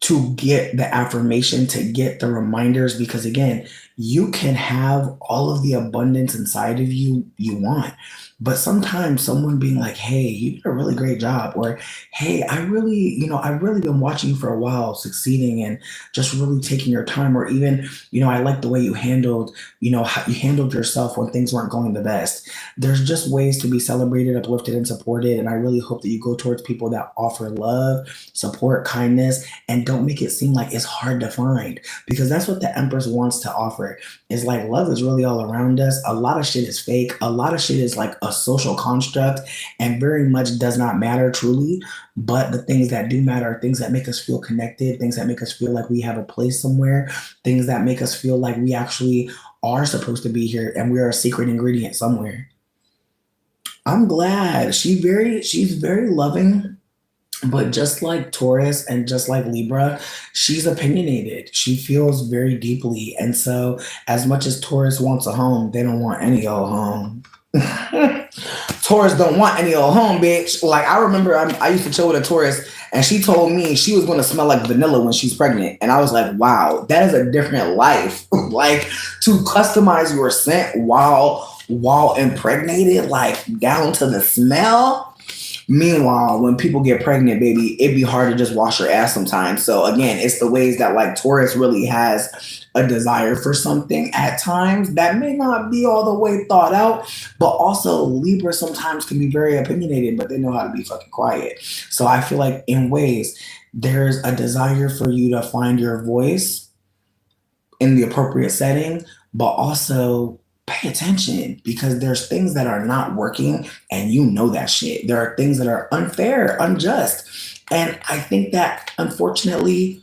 to get the affirmation, to get the reminders, because again, you can have all of the abundance inside of you want. But sometimes someone being like, hey, you did a really great job, or hey, I've really been watching you for a while succeeding and just really taking your time, or even, I like the way you handled, how you handled yourself when things weren't going the best. There's just ways to be celebrated, uplifted, and supported. And I really hope that you go towards people that offer love, support, kindness, and don't make it seem like it's hard to find, because that's what the Empress wants to offer. Is like love is really all around us. A lot of shit is fake. A lot of shit is like a social construct and very much does not matter truly. But the things that do matter are things that make us feel connected, things that make us feel like we have a place somewhere, things that make us feel like we actually are supposed to be here and we are a secret ingredient somewhere. I'm glad. She's very loving, but just like Taurus and just like Libra, she's opinionated. She feels very deeply. And so, as much as Taurus wants a home, they don't want any old home. Taurus don't want any old home, bitch. Like, I remember I used to chill with a Taurus, and she told me she was going to smell like vanilla when she's pregnant. And I was like, wow, that is a different life. Like, to customize your scent while impregnated, like down to the smell. Meanwhile, when people get pregnant, baby, it'd be hard to just wash your ass sometimes. So again, it's the ways that like Taurus really has a desire for something at times that may not be all the way thought out, but also Libra sometimes can be very opinionated, but they know how to be fucking quiet. So I feel like in ways, there's a desire for you to find your voice in the appropriate setting, but also pay attention, because there's things that are not working and you know that shit. There are things that are unfair, unjust. And I think that unfortunately,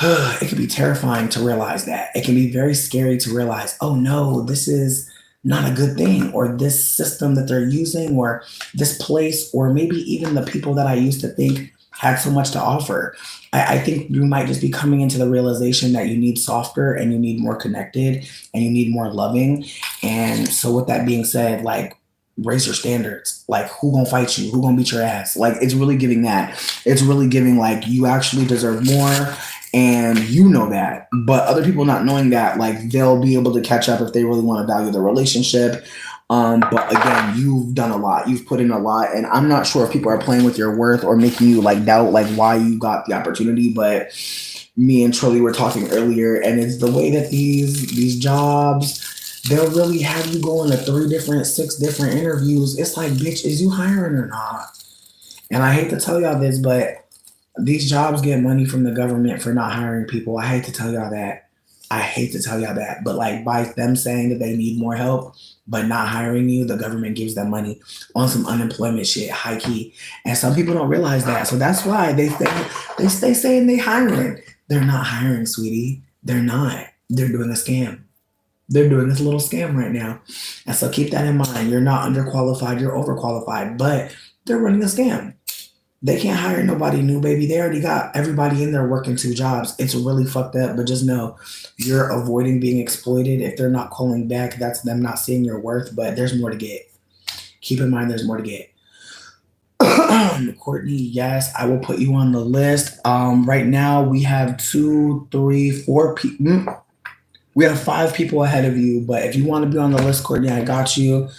it can be terrifying to realize that. It can be very scary to realize, oh no, this is not a good thing, or this system that they're using, or this place, or maybe even the people that I used to think had so much to offer. I think you might just be coming into the realization that you need softer and you need more connected and you need more loving. And so with that being said, like, raise your standards. Like, who gonna fight you? Who gonna beat your ass? Like, it's really giving that. It's really giving like you actually deserve more. And you know that, but other people not knowing that, like, they'll be able to catch up if they really want to value the relationship. But again, you've done a lot. You've put in a lot, and I'm not sure if people are playing with your worth or making you like doubt like why you got the opportunity. But me and Trilly were talking earlier, and it's the way that these jobs, they'll really have you going to 6 different interviews. It's like, bitch, is you hiring or not? And I hate to tell y'all this, but these jobs get money from the government for not hiring people. I hate to tell y'all that. But like, by them saying that they need more help, but not hiring you, the government gives them money on some unemployment shit, high key. And some people don't realize that. So that's why they stay saying they hiring. They're not hiring, sweetie. They're not. They're doing a scam. They're doing this little scam right now. And so keep that in mind. You're not underqualified, you're overqualified, but they're running a scam. They can't hire nobody new, baby. They already got everybody in there working 2 jobs. It's really fucked up, but just know you're avoiding being exploited. If they're not calling back, that's them not seeing your worth, but there's more to get. Keep in mind, there's more to get. Courtney, yes, I will put you on the list. Right now, we have 2, 3, 4 people. We have 5 people ahead of you, but if you want to be on the list, Courtney, I got you.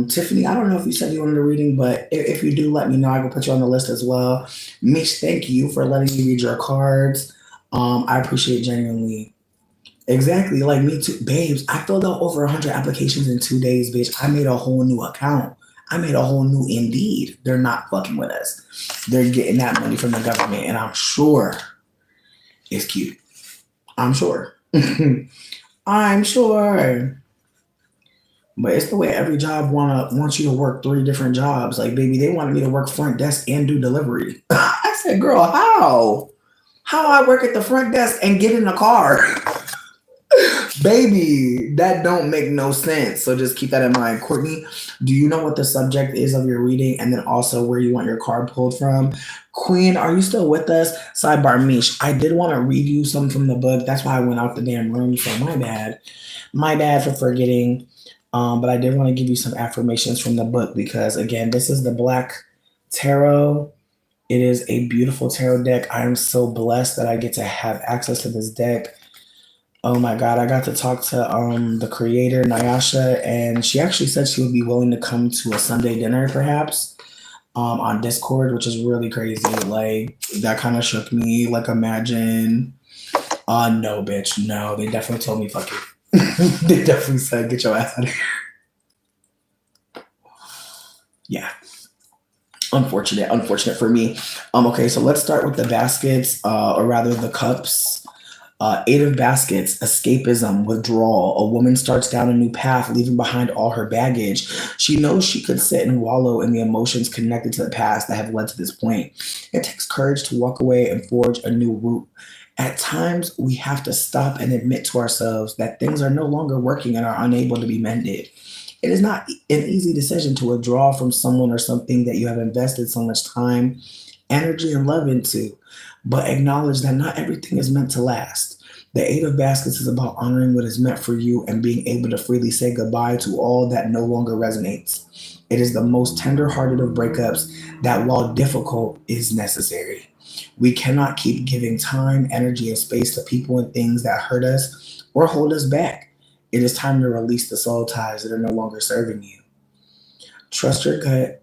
Tiffany, I don't know if you said you wanted a reading, but if you do, let me know. I can put you on the list as well. Meech, thank you for letting me read your cards. I appreciate it genuinely. Exactly, like me too. Babes, I filled out over 100 applications in 2 days, bitch. I made a whole new account. I made a whole new Indeed. They're not fucking with us. They're getting that money from the government, and I'm sure it's cute. I'm sure. I'm sure. But it's the way every job wants you to work 3 different jobs. Like, baby, they wanted me to work front desk and do delivery. I said, girl, how? How I work at the front desk and get in the car? Baby, that don't make no sense. So just keep that in mind. Courtney, do you know what the subject is of your reading and then also where you want your card pulled from? Queen, are you still with us? Sidebar Meech, I did want to read you some from the book. That's why I went out the damn room. So my bad. My bad for forgetting. But I did want to give you some affirmations from the book because again, this is the Black Tarot. It is a beautiful tarot deck. I am so blessed that I get to have access to this deck. Oh my God, I got to talk to the creator, Nyasha, and she actually said she would be willing to come to a Sunday dinner perhaps on Discord, which is really crazy. Like that kind of shook me. Like imagine, no bitch, no. They definitely told me fuck it. They definitely said get your ass out of here. Yeah. Unfortunate for me. Okay, so let's start with the baskets, or rather the cups. Eight of baskets, escapism, withdrawal. A woman starts down a new path, leaving behind all her baggage. She knows she could sit and wallow in the emotions connected to the past that have led to this point. It takes courage to walk away and forge a new route. At times, we have to stop and admit to ourselves that things are no longer working and are unable to be mended. It is not an easy decision to withdraw from someone or something that you have invested so much time, energy, and love into, but acknowledge that not everything is meant to last. The Eight of Baskets is about honoring what is meant for you and being able to freely say goodbye to all that no longer resonates. It is the most tender-hearted of breakups that, while difficult, is necessary. We cannot keep giving time, energy, and space to people and things that hurt us or hold us back. It is time to release the soul ties that are no longer serving you. Trust your gut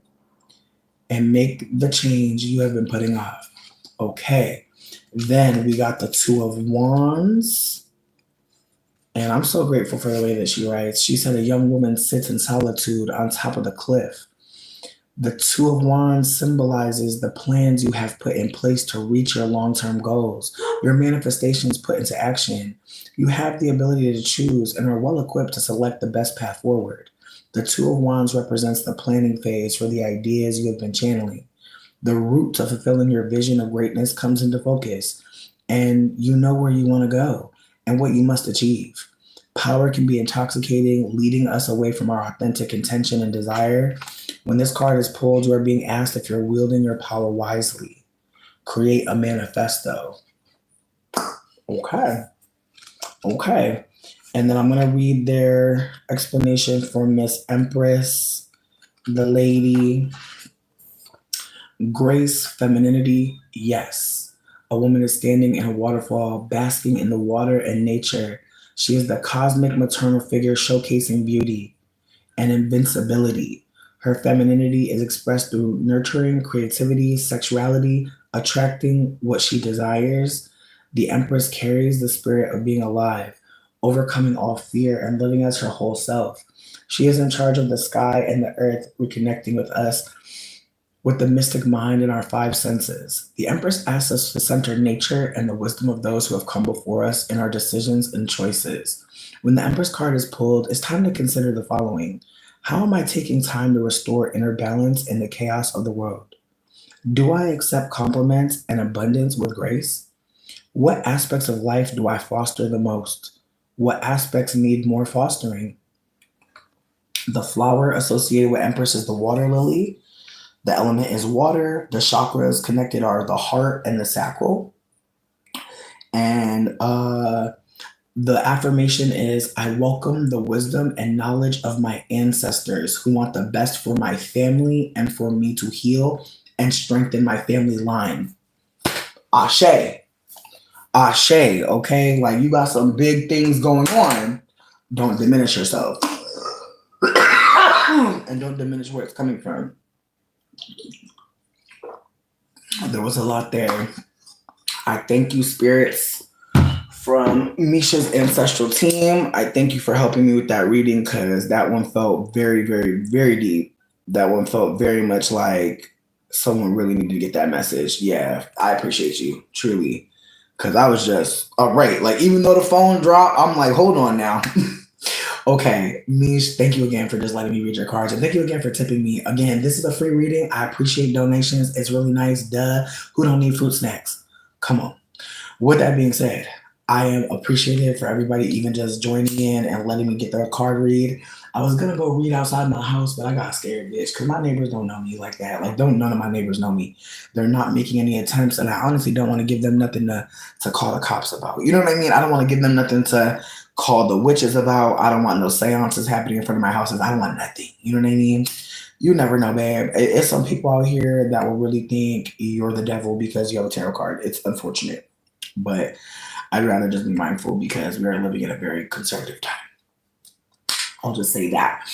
and make the change you have been putting off. Okay. Then we got the Two of Wands. And I'm so grateful for the way that she writes. She said a young woman sits in solitude on top of the cliff. The Two of Wands symbolizes the plans you have put in place to reach your long-term goals. Your manifestations put into action. You have the ability to choose and are well equipped to select the best path forward. The Two of Wands represents the planning phase for the ideas you have been channeling. The route to fulfilling your vision of greatness comes into focus, and you know where you want to go and what you must achieve. Power can be intoxicating, leading us away from our authentic intention and desire. When this card is pulled, you are being asked if you're wielding your power wisely. Create a manifesto. Okay. And then I'm going to read their explanation for Miss Empress, the lady. Grace, femininity, yes. A woman is standing in a waterfall, basking in the water and nature. She is the cosmic maternal figure showcasing beauty and invincibility. Her femininity is expressed through nurturing, creativity, sexuality, attracting what she desires. The Empress carries the spirit of being alive, overcoming all fear and living as her whole self. She is in charge of the sky and the earth, reconnecting with us with the mystic mind and our five senses. The Empress asks us to center nature and the wisdom of those who have come before us in our decisions and choices. When the Empress card is pulled, it's time to consider the following. How am I taking time to restore inner balance in the chaos of the world? Do I accept compliments and abundance with grace? What aspects of life do I foster the most? What aspects need more fostering? The flower associated with Empress is the water lily. The element is water. The chakras connected are the heart and the sacral. And the affirmation is, I welcome the wisdom and knowledge of my ancestors who want the best for my family and for me to heal and strengthen my family line. Ashe. Okay? Like you got some big things going on. Don't diminish yourself. And don't diminish where it's coming from. There was a lot there. I thank you, spirits from Misha's ancestral team. I thank you for helping me with that reading because that one felt very, very, very deep. That one felt very much like someone really needed to get that message. Yeah, I appreciate you, truly. Because I was just, all right. Like, even though the phone dropped, I'm like, hold on now. Okay, Meech, thank you again for just letting me read your cards. And thank you again for tipping me. Again, this is a free reading. I appreciate donations. It's really nice. Duh. Who don't need fruit snacks? Come on. With that being said, I am appreciative for everybody even just joining in and letting me get their card read. I was gonna go read outside my house, but I got scared, bitch, because my neighbors don't know me like that. Like, don't none of my neighbors know me. They're not making any attempts, and I honestly don't want to give them nothing to call the cops about. You know what I mean? I don't want to give them nothing to call the witches about. I don't want no seances happening in front of my houses. I don't want nothing. You know what I mean? You never know, babe. It's some people out here that will really think you're the devil because you have a tarot card. It's unfortunate, but I'd rather just be mindful because we are living in a very conservative time. I'll just say that.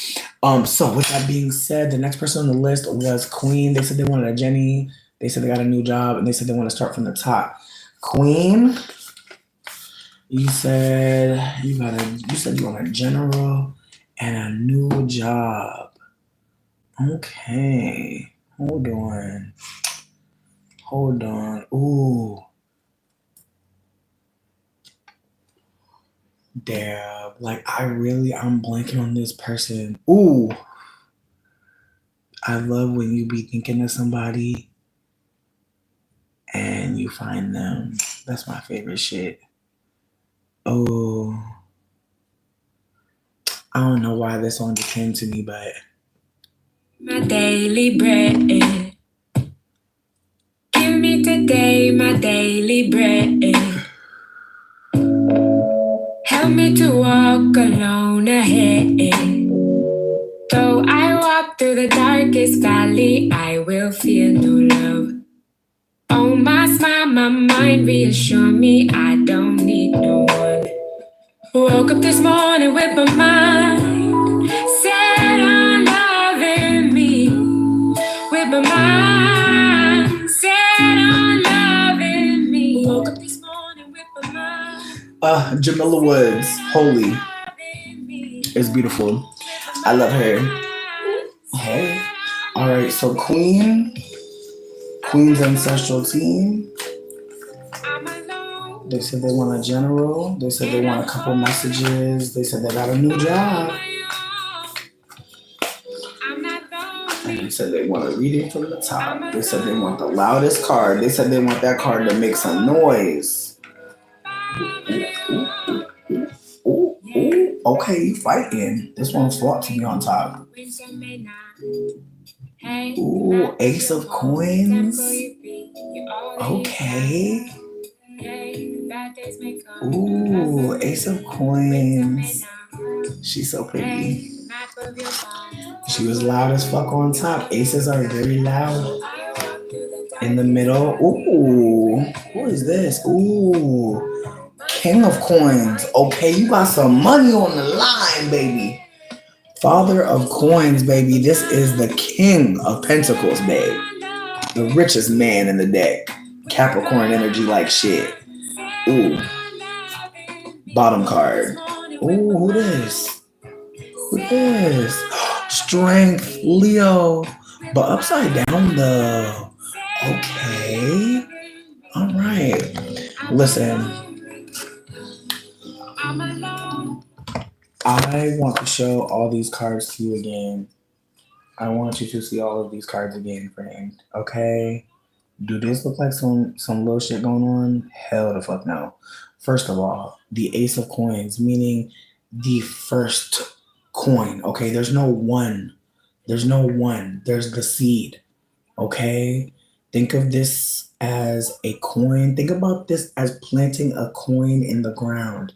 So with that being said, the next person on the list was Queen. They said they wanted a Jenny. They said they got a new job and they said they want to start from the top. Queen, you said you want a general and a new job. Okay. Hold on. Ooh. Damn. Like I'm blanking on this person. Ooh. I love when you be thinking of somebody and you find them. That's my favorite shit. Oh. I don't know why this song just came to me, but My daily bread. Give me today my daily bread. Help me to walk alone ahead. Though I walk through the darkest valley, I will fear no love. Oh, my smile, my mind reassure me I don't need no one. Woke up this morning with my mind set on loving me. With my mind set on loving me. Woke up this morning with my mind. Jamila Woods, Holy, is beautiful. I love her. Hey. Alright, so Queen's Ancestral Team. They said they want a general. They said they want a couple messages. They said they got a new job. And they said they want a reading from the top. They said they want the loudest card. They said they want that card to make some noise. Ooh. Okay, you fighting. This one's fought to be on top. Ooh, Ace of Coins. Okay. Ooh, Ace of Coins. She's so pretty. She was loud as fuck on top. Aces are very loud. In the middle. Ooh, who is this? Ooh, King of Coins. Okay, you got some money on the line, baby. Father of Coins, baby. This is the King of Pentacles, babe. The richest man in the deck. Capricorn energy like shit. Ooh. Bottom card. Ooh, who this? Strength, Leo. But upside down though. Okay. All right. Listen. I want to show all these cards to you again. I want you to see all of these cards again, friend. Okay? Do this look like some little shit going on? Hell the fuck no. First of all, the Ace of Coins, meaning the first coin. Okay, there's no one. There's the seed. Okay? Think of this as a coin. Think about this as planting a coin in the ground.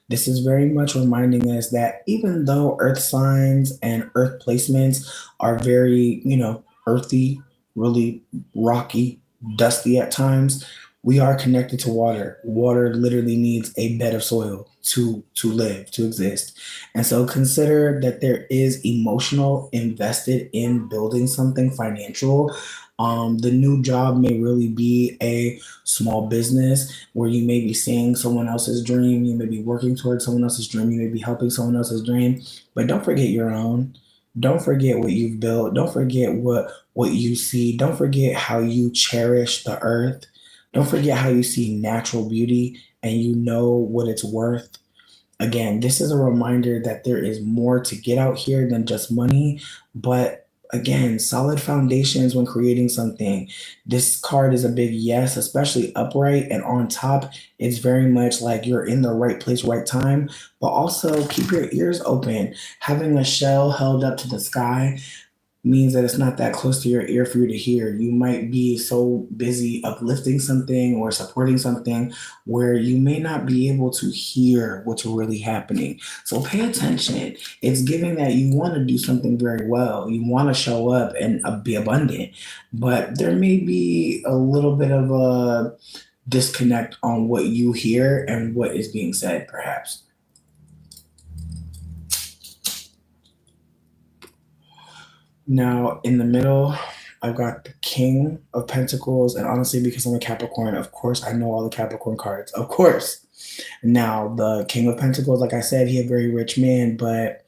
This is very much reminding us that even though earth signs and earth placements are very, earthy, really rocky, dusty at times, we are connected to water. Water literally needs a bed of soil to live, to exist. And so consider that there is emotional invested in building something financial. The new job may really be a small business where you may be seeing someone else's dream, you may be working towards someone else's dream, you may be helping someone else's dream, but don't forget your own. Don't forget what you've built. Don't forget what you see. Don't forget how you cherish the earth. Don't forget how you see natural beauty and you know what it's worth. Again, this is a reminder that there is more to get out here than just money, but again, solid foundations when creating something. This card is a big yes, especially upright and on top. It's very much like you're in the right place, right time, but also keep your ears open. Having a shell held up to the sky means that it's not that close to your ear for you to hear. You might be so busy uplifting something or supporting something where you may not be able to hear what's really happening. So pay attention. It's giving that you want to do something very well. You want to show up and be abundant, but there may be a little bit of a disconnect on what you hear and what is being said, perhaps. Now, in the middle, I've got the King of Pentacles, and honestly, because I'm a Capricorn, of course, I know all the Capricorn cards. Of course. Now, the King of Pentacles, like I said, he a very rich man, but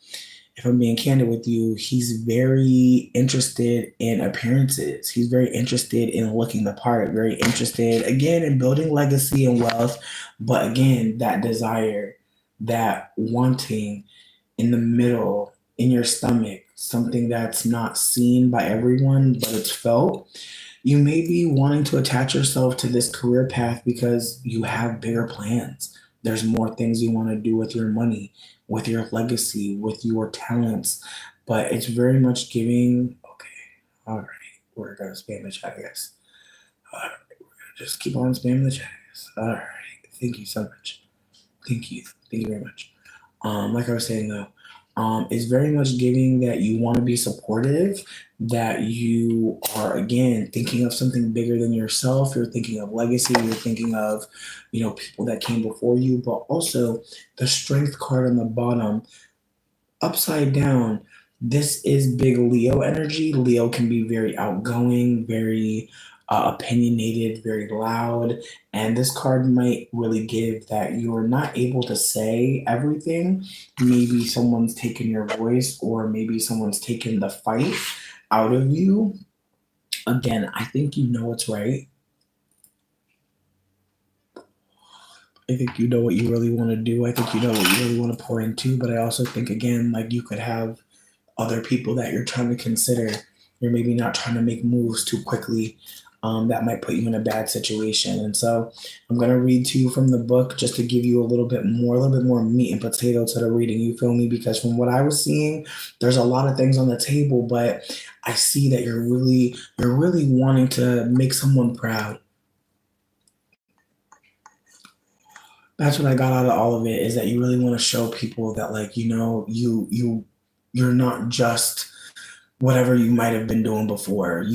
if I'm being candid with you, he's very interested in appearances. He's very interested in looking the part, very interested, again, in building legacy and wealth, but again, that desire, that wanting in the middle, in your stomach, something that's not seen by everyone, but it's felt. You may be wanting to attach yourself to this career path because you have bigger plans. There's more things you want to do with your money, with your legacy, with your talents, but it's very much giving. Okay, all right, we're gonna spam the chat, I guess. All right, we're gonna just keep on spamming the chat, I guess. All right, thank you so much. Thank you very much. Like I was saying though, it's very much giving that you want to be supportive, that you are again thinking of something bigger than yourself. You're thinking of legacy. You're thinking of, people that came before you, but also the strength card on the bottom, upside down. This is big Leo energy. Leo can be very outgoing, very opinionated, very loud. And this card might really give that you're not able to say everything. Maybe someone's taken your voice, or maybe someone's taken the fight out of you. Again, I think you know what's right. I think you know what you really want to do. I think you know what you really want to pour into. But I also think, again, like you could have other people that you're trying to consider. You're maybe not trying to make moves too quickly. That might put you in a bad situation. And so I'm going to read to you from the book just to give you a little bit more meat and potato to the reading. You feel me? Because from what I was seeing, there's a lot of things on the table, but I see that you're really wanting to make someone proud. That's what I got out of all of it, is that you really want to show people that, like, you're not just whatever you might have been doing before.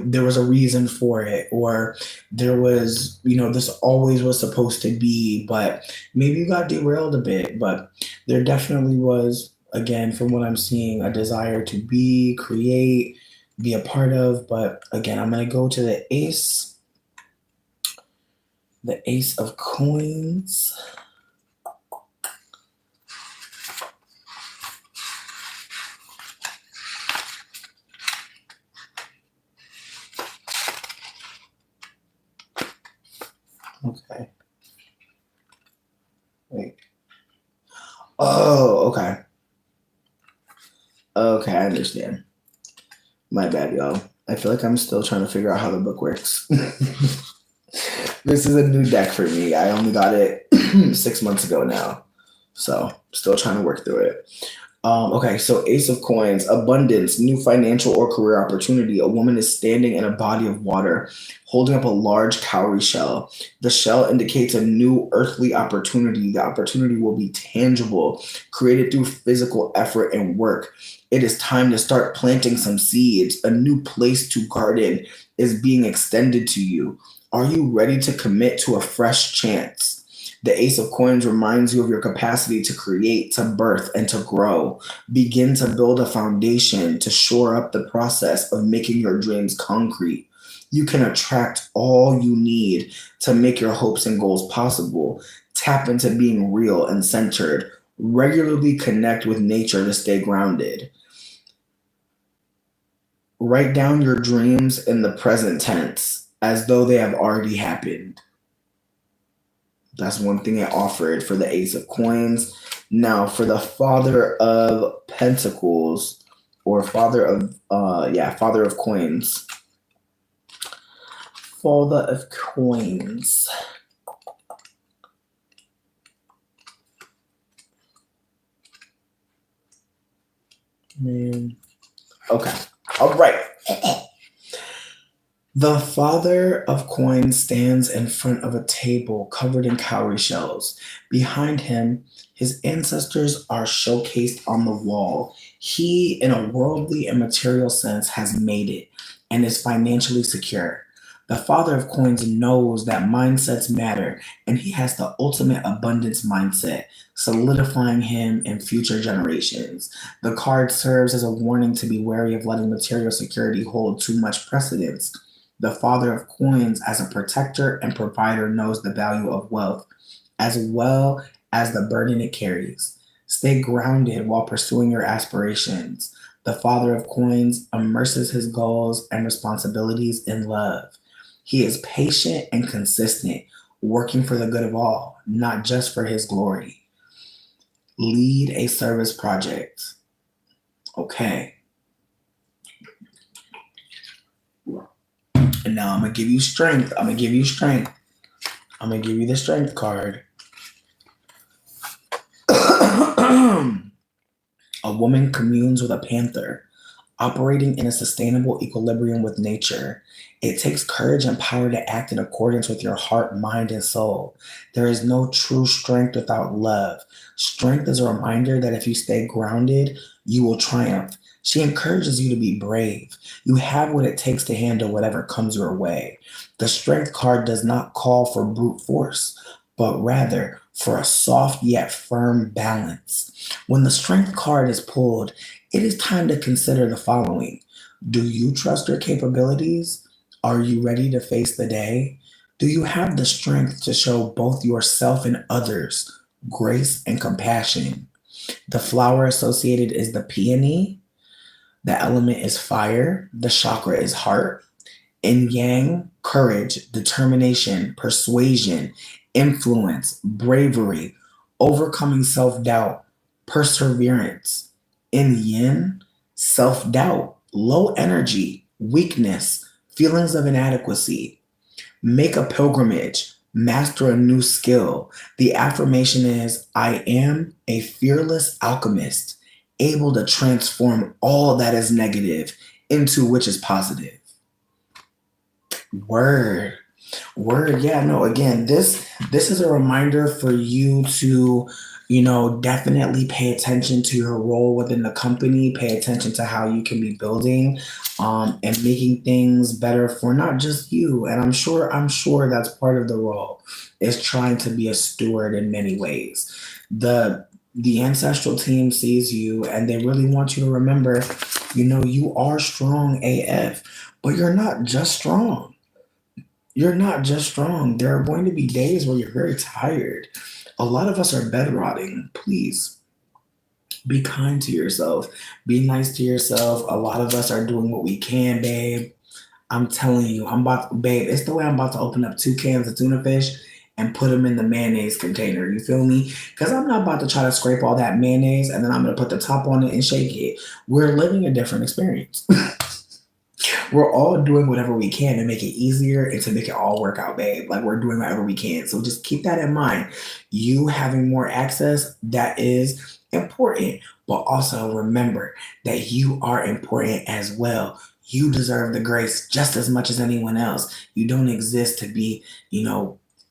There was a reason for it, or there was, this always was supposed to be, but maybe you got derailed a bit. But there definitely was, again, from what I'm seeing, a desire to create, be a part of. But again, I'm going to go to the Ace of Coins. Okay. Wait. Oh, okay. Okay, I understand. My bad, y'all. I feel like I'm still trying to figure out how the book works. This is a new deck for me. I only got it 6 months ago now. So, still trying to work through it. Okay, so Ace of Coins, abundance, new financial or career opportunity. A woman is standing in a body of water, holding up a large cowrie shell. The shell indicates a new earthly opportunity. The opportunity will be tangible, created through physical effort and work. It is time to start planting some seeds. A new place to garden is being extended to you. Are you ready to commit to a fresh chance? The Ace of Coins reminds you of your capacity to create, to birth, and to grow. Begin to build a foundation to shore up the process of making your dreams concrete. You can attract all you need to make your hopes and goals possible. Tap into being real and centered. Regularly connect with nature to stay grounded. Write down your dreams in the present tense as though they have already happened. That's one thing it offered for the Ace of Coins. Now, for the Father of Pentacles, or father of father of coins. Father of coins. Man. Okay. All right. The father of coins stands in front of a table covered in cowrie shells. Behind him, his ancestors are showcased on the wall. He, in a worldly and material sense, has made it and is financially secure. The father of coins knows that mindsets matter, and he has the ultimate abundance mindset, solidifying him in future generations. The card serves as a warning to be wary of letting material security hold too much precedence. The father of coins, as a protector and provider, knows the value of wealth as well as the burden it carries. Stay grounded while pursuing your aspirations. The father of coins immerses his goals and responsibilities in love. He is patient and consistent, working for the good of all, not just for his glory. Lead a service project. Okay. And now I'm gonna give you strength. I'm gonna give you strength. I'm gonna give you the strength card. A woman communes with a panther, operating in a sustainable equilibrium with nature. It takes courage and power to act in accordance with your heart, mind, and soul. There is no true strength without love. Strength is a reminder that if you stay grounded, you will triumph. She encourages you to be brave. You have what it takes to handle whatever comes your way. The strength card does not call for brute force, but rather for a soft yet firm balance. When the strength card is pulled, it is time to consider the following. Do you trust your capabilities? Are you ready to face the day? Do you have the strength to show both yourself and others grace and compassion? The flower associated is the peony. The element is fire. The chakra is heart. In yang, courage, determination, persuasion, influence, bravery, overcoming self doubt, perseverance. In yin, self doubt, low energy, weakness, feelings of inadequacy. Make a pilgrimage, master a new skill. The affirmation is I am a fearless alchemist, able to transform all that is negative into which is positive. Word. Word. Yeah, no, again, this is a reminder for you to, definitely pay attention to your role within the company, pay attention to how you can be building and making things better for not just you. And I'm sure that's part of the role is trying to be a steward in many ways. The ancestral team sees you and they really want you to remember, you are strong AF, but you're not just strong. You're not just strong. There are going to be days where you're very tired. A lot of us are bed rotting. Please be kind to yourself. Be nice to yourself. A lot of us are doing what we can, babe. I'm telling you, babe, it's the way I'm about to open up 2 cans of tuna fish and put them in the mayonnaise container. You feel me? Because I'm not about to try to scrape all that mayonnaise and then I'm going to put the top on it and shake it. We're living a different experience. We're all doing whatever we can to make it easier and to make it all work out, babe. Like we're doing whatever we can. So just keep that in mind. You having more access, that is important. But also remember that you are important as well. You deserve the grace just as much as anyone else. You don't exist to be,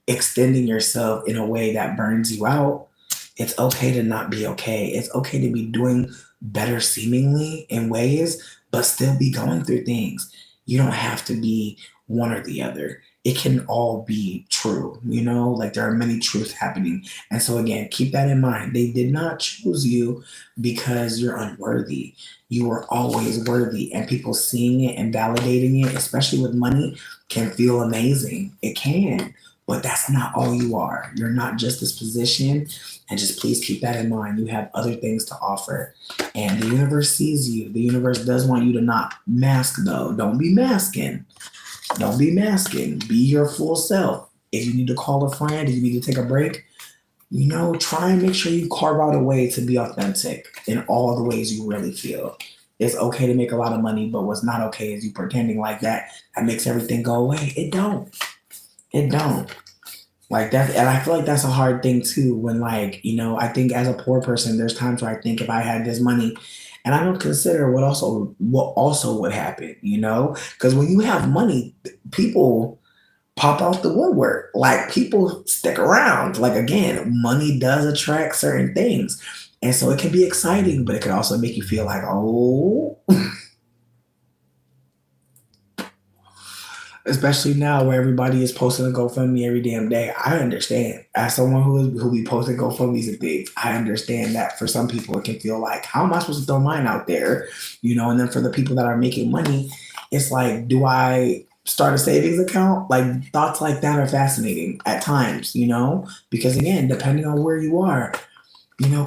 extending yourself in a way that burns you out. It's okay to not be okay. It's okay to be doing better seemingly in ways, but still be going through things. You don't have to be one or the other. It can all be true, like there are many truths happening. And so, again, keep that in mind. They did not choose you because you're unworthy. You were always worthy, and people seeing it and validating it, especially with money, can feel amazing. It can, but that's not all you are. You're not just this position. And just please keep that in mind. You have other things to offer. And the universe sees you. The universe does want you to not mask, though. Don't be masking. Don't be masking. Be your full self. If you need to call a friend, if you need to take a break, try and make sure you carve out a way to be authentic in all the ways you really feel. it's okay to make a lot of money, but what's not okay is you pretending like that makes everything go away. It don't. It don't. Like that, and I feel like that's a hard thing too. When like I think as a poor person, there's times where I think if I had this money, and I don't consider what also would happen. Because when you have money, people pop out the woodwork. Like people stick around. Like again, money does attract certain things, and so it can be exciting, but it can also make you feel like, oh. Especially now where everybody is posting a GoFundMe every damn day. I understand. As someone who be posting GoFundMes and things, I understand that for some people it can feel like, how am I supposed to throw mine out there? And then for the people that are making money, it's like, do I start a savings account? Like thoughts like that are fascinating at times, because again, depending on where you are,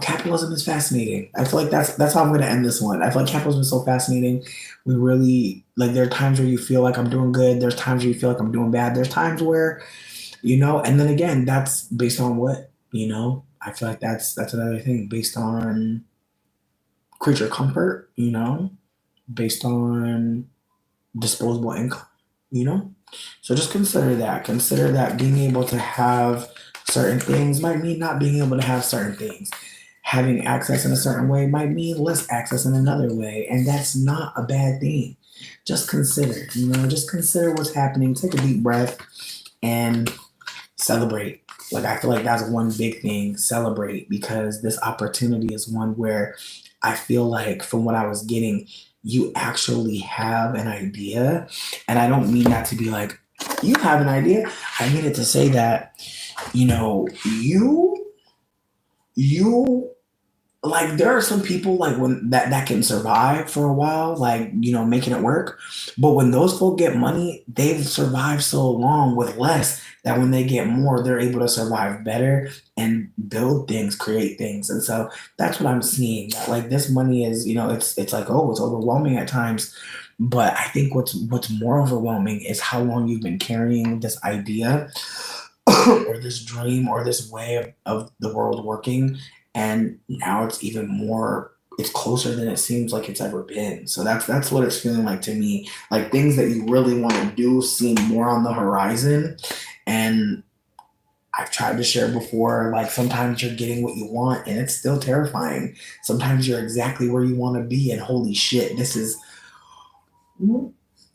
capitalism is fascinating. I feel like that's how I'm gonna end this one. I feel like capitalism is so fascinating. We really like there are times where you feel like I'm doing good, there's times where you feel like I'm doing bad, there's times where, and then again, that's based on what, I feel like that's another thing, based on creature comfort, based on disposable income, So just consider that. Consider that being able to have certain things might mean not being able to have certain things. Having access in a certain way might mean less access in another way. And that's not a bad thing. Just consider, just consider what's happening. Take a deep breath and celebrate. Like, I feel like that's one big thing. Celebrate, because this opportunity is one where I feel like from what I was getting, you actually have an idea. And I don't mean that to be like, you have an idea. I mean it to say that, you like there are some people like when that can survive for a while, like making it work, but when those folk get money, they've survived so long with less that when they get more, they're able to survive better and build things, create things. And so that's what I'm seeing, that like this money is, it's like, oh, it's overwhelming at times, but I think what's more overwhelming is how long you've been carrying this idea or this dream or this way of the world working, and now it's even more, it's closer than it seems like it's ever been. So that's what it's feeling like to me. Like things that you really want to do seem more on the horizon. And I've tried to share before, like sometimes you're getting what you want and it's still terrifying. Sometimes you're exactly where you want to be and holy shit, this is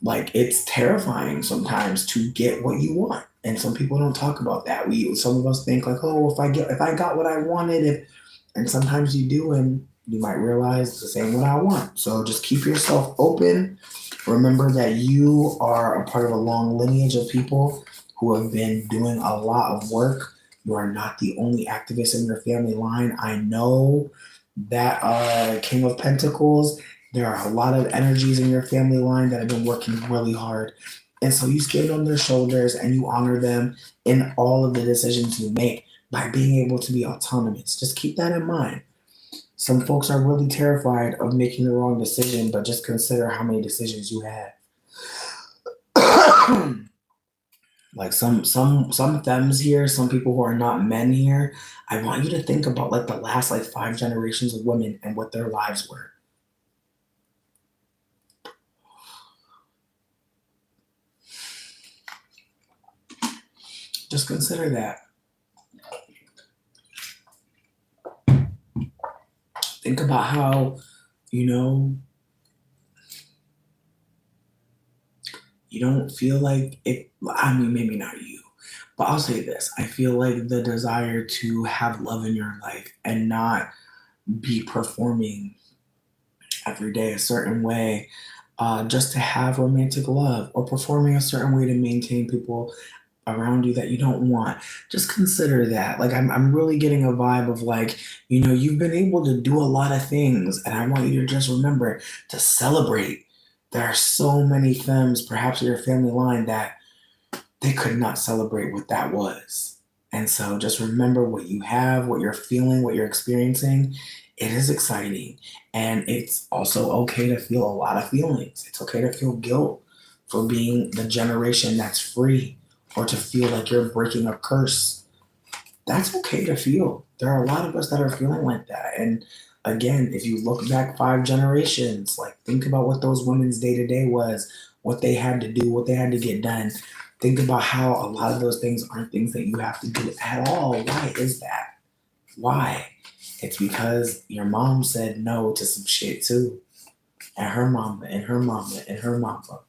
like, it's terrifying sometimes to get what you want. And some people don't talk about that. Some of us think like, oh, if I got what I wanted, and sometimes you do, and you might realize this ain't what I want. So just keep yourself open. Remember that you are a part of a long lineage of people who have been doing a lot of work. You are not the only activist in your family line. I know that King of Pentacles, there are a lot of energies in your family line that have been working really hard. And so you stand on their shoulders and you honor them in all of the decisions you make by being able to be autonomous. Just keep that in mind. Some folks are really terrified of making the wrong decision, but just consider how many decisions you have. Like some femmes here, some people who are not men here, I want you to think about like the last like 5 generations of women and what their lives were. Just consider that. Think about how, you don't feel like it. I mean, maybe not you, but I'll say this. I feel like the desire to have love in your life and not be performing every day a certain way, just to have romantic love, or performing a certain way to maintain people around you that you don't want. Just consider that. Like I'm really getting a vibe of like, you've been able to do a lot of things, and I want you to just remember to celebrate. There are so many femmes, perhaps in your family line, that they could not celebrate what that was. And so just remember what you have, what you're feeling, what you're experiencing. It is exciting. And it's also okay to feel a lot of feelings. It's okay to feel guilt for being the generation that's free, or to feel like you're breaking a curse. That's okay to feel. There are a lot of us that are feeling like that. And again, if you look back 5 generations, like think about what those women's day to day was, what they had to do, what they had to get done. Think about how a lot of those things aren't things that you have to do at all. Why is that? Why? It's because your mom said no to some shit too. And her mama, and her mama, and her mama.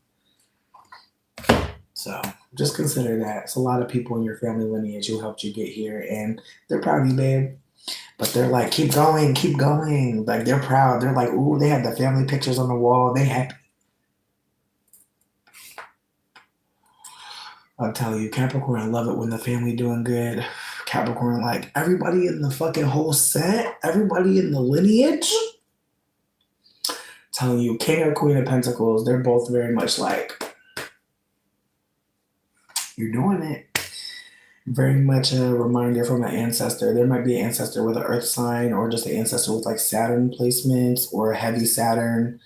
So just consider that. It's a lot of people in your family lineage who helped you get here, and they're proud of you, babe. But they're like, keep going, keep going. Like they're proud. They're like, ooh, they have the family pictures on the wall. They happy. I'll tell you, Capricorn love it when the family doing good. Capricorn, like everybody in the fucking whole set, everybody in the lineage. Telling you, King or Queen of Pentacles, they're both very much like, you're doing it. Very much a reminder from an ancestor. There might be an ancestor with an earth sign or just an ancestor with like Saturn placements or a heavy Saturn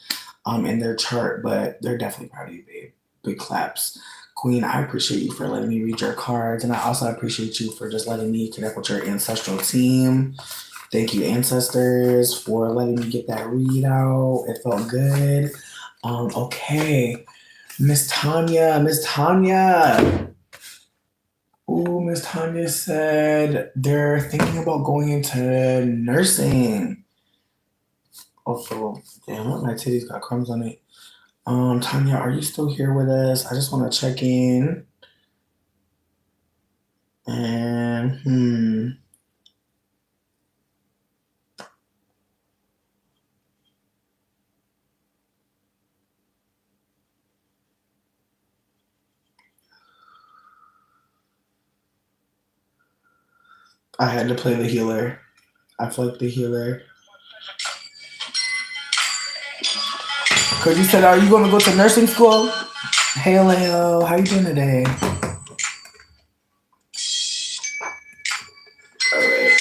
in their chart, but they're definitely proud of you, babe. Big claps. Queen, I appreciate you for letting me read your cards, and I also appreciate you for just letting me connect with your ancestral team. Thank you, ancestors, for letting me get that read out. It felt good. Okay. Miss Tanya. Ooh, Miss Tanya said they're thinking about going into nursing. Also, damn, look, my titties got crumbs on it. Tanya, are you still here with us? I just want to check in. And I had to play the healer. I flipped the healer. Cause you said, are you gonna go to nursing school? Hey Leo, how you doing today? Alright.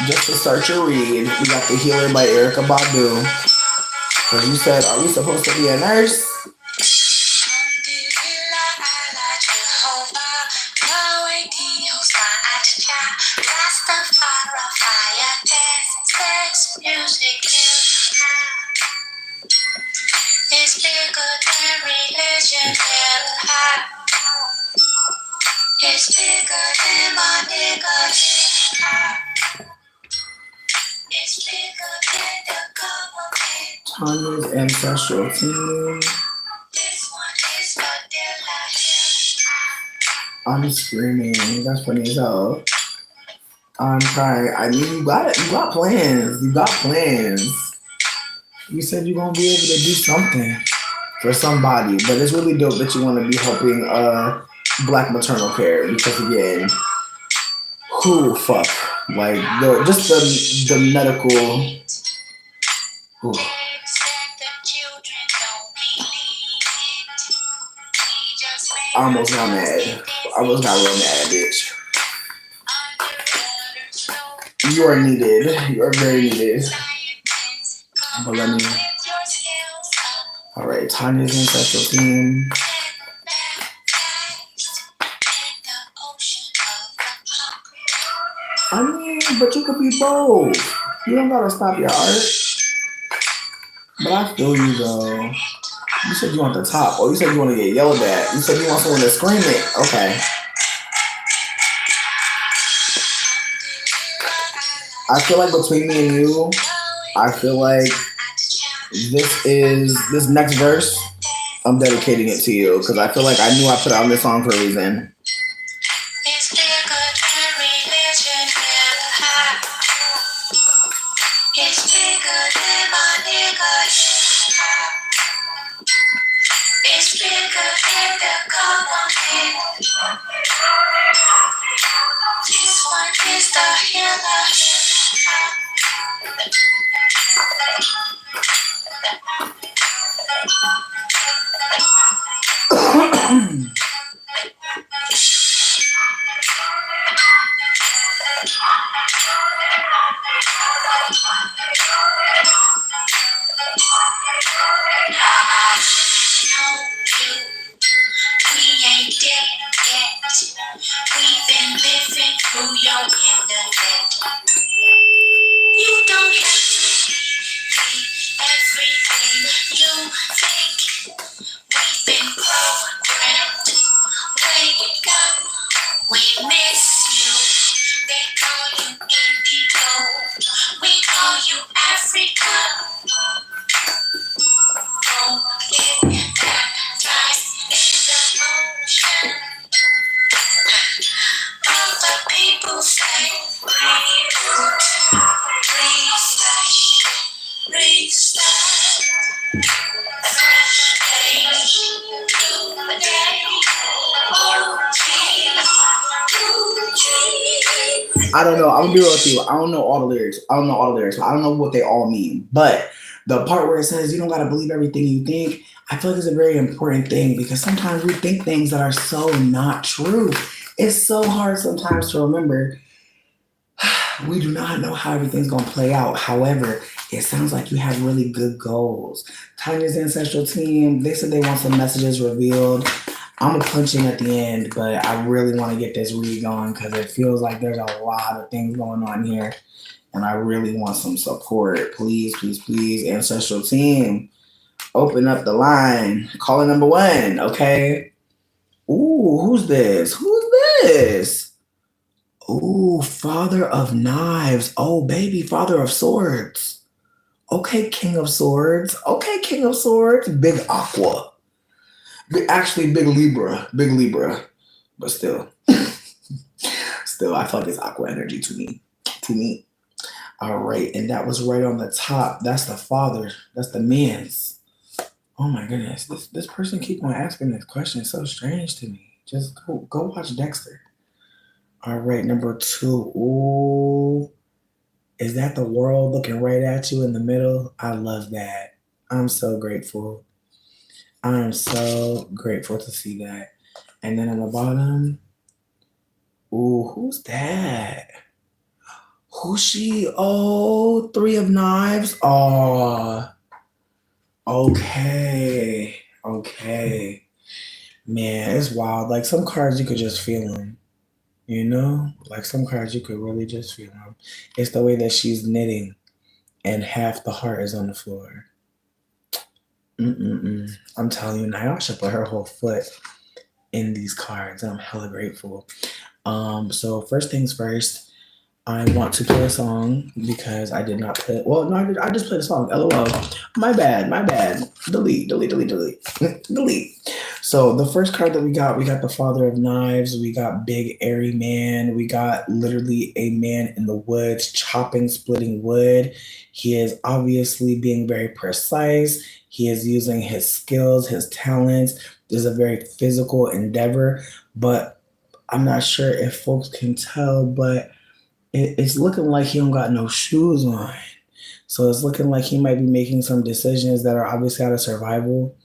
Just to start your read, we got the healer by Erica Badu. Cause you said, are we supposed to be a nurse? It's bigger than religion, hip-hop. It's bigger than my nigga, hip-hop. It's bigger than the government. Tanya's ancestral team. This one is for Dilla, hip-hop. I'm screaming. That's funny as hell. I'm trying. I mean, you got it. You got plans. You said you're gonna be able to do something for somebody, but it's really dope that you want to be helping Black maternal care because again, who fuck like the medical. Ooh. I almost got mad. I almost got real mad, bitch. You are needed. You are very needed. But let me. All right, Tanya's ancestral team. I mean, but you could be both. You don't gotta stop your art. But I feel you though. You said you want the top. Oh, you said you want to get yelled at. You said you want someone to scream it. Okay. I feel like between me and you, I feel like this next verse, I'm dedicating it to you because I feel like I knew I put out this song for a reason. It's bigger than religion, hip-hop. It's bigger than my nigga, hip-hop. It's bigger than the government. This one is the healer, hip-hop. We ain't dead yet. We've been living through your internet. You don't have I don't know. I'm gonna be real with you. I don't know all the lyrics. I don't know all the lyrics. I don't know what they all mean. But the part where it says you don't gotta believe everything you think, I feel like it's a very important thing because sometimes we think things that are so not true. It's so hard sometimes to remember. We do not know how everything's gonna play out. However, it sounds like you have really good goals. Tanya's ancestral team, they said they want some messages revealed. I'm gonna punch in at the end, but I really want to get this read going because it feels like there's a lot of things going on here, and I really want some support. Please, please, please, ancestral team, open up the line. Caller number one, okay? Ooh, who's this? Who's this? Ooh, Father of Knives. Oh, baby, Father of Swords. Okay, King of Swords. Okay, King of Swords. Big Aqua. Actually, Big Libra. Big Libra. But still. Still, I feel like it's Aqua energy to me. To me. All right, and that was right on the top. That's the father. That's the man's. Oh my goodness. This person keep on asking this question. It's so strange to me. Just go watch Dexter. All right, number two. Ooh. Is that the world looking right at you in the middle? I love that. I'm so grateful. I'm so grateful to see that. And then on the bottom, ooh, who's that? Who's she? Oh, Three of Knives. Oh, okay. Okay. Man, it's wild. Like some cards you could just feel them. You know? Like some cards you could really just feel them. It's the way that she's knitting and half the heart is on the floor. I'm telling you, Natasha should put her whole foot in these cards, and I'm hella grateful. So first things first, I want to play a song because I did not play. Well, no, I just played a song. LOL. My bad. Delete. Delete. So the first card that we got the Father of Knives. We got Big Airy Man. We got literally a man in the woods chopping, splitting wood. He is obviously being very precise. He is using his skills, his talents. There's a very physical endeavor, but I'm not sure if folks can tell, but it's looking like he don't got no shoes on. So it's looking like he might be making some decisions that are obviously out of survival.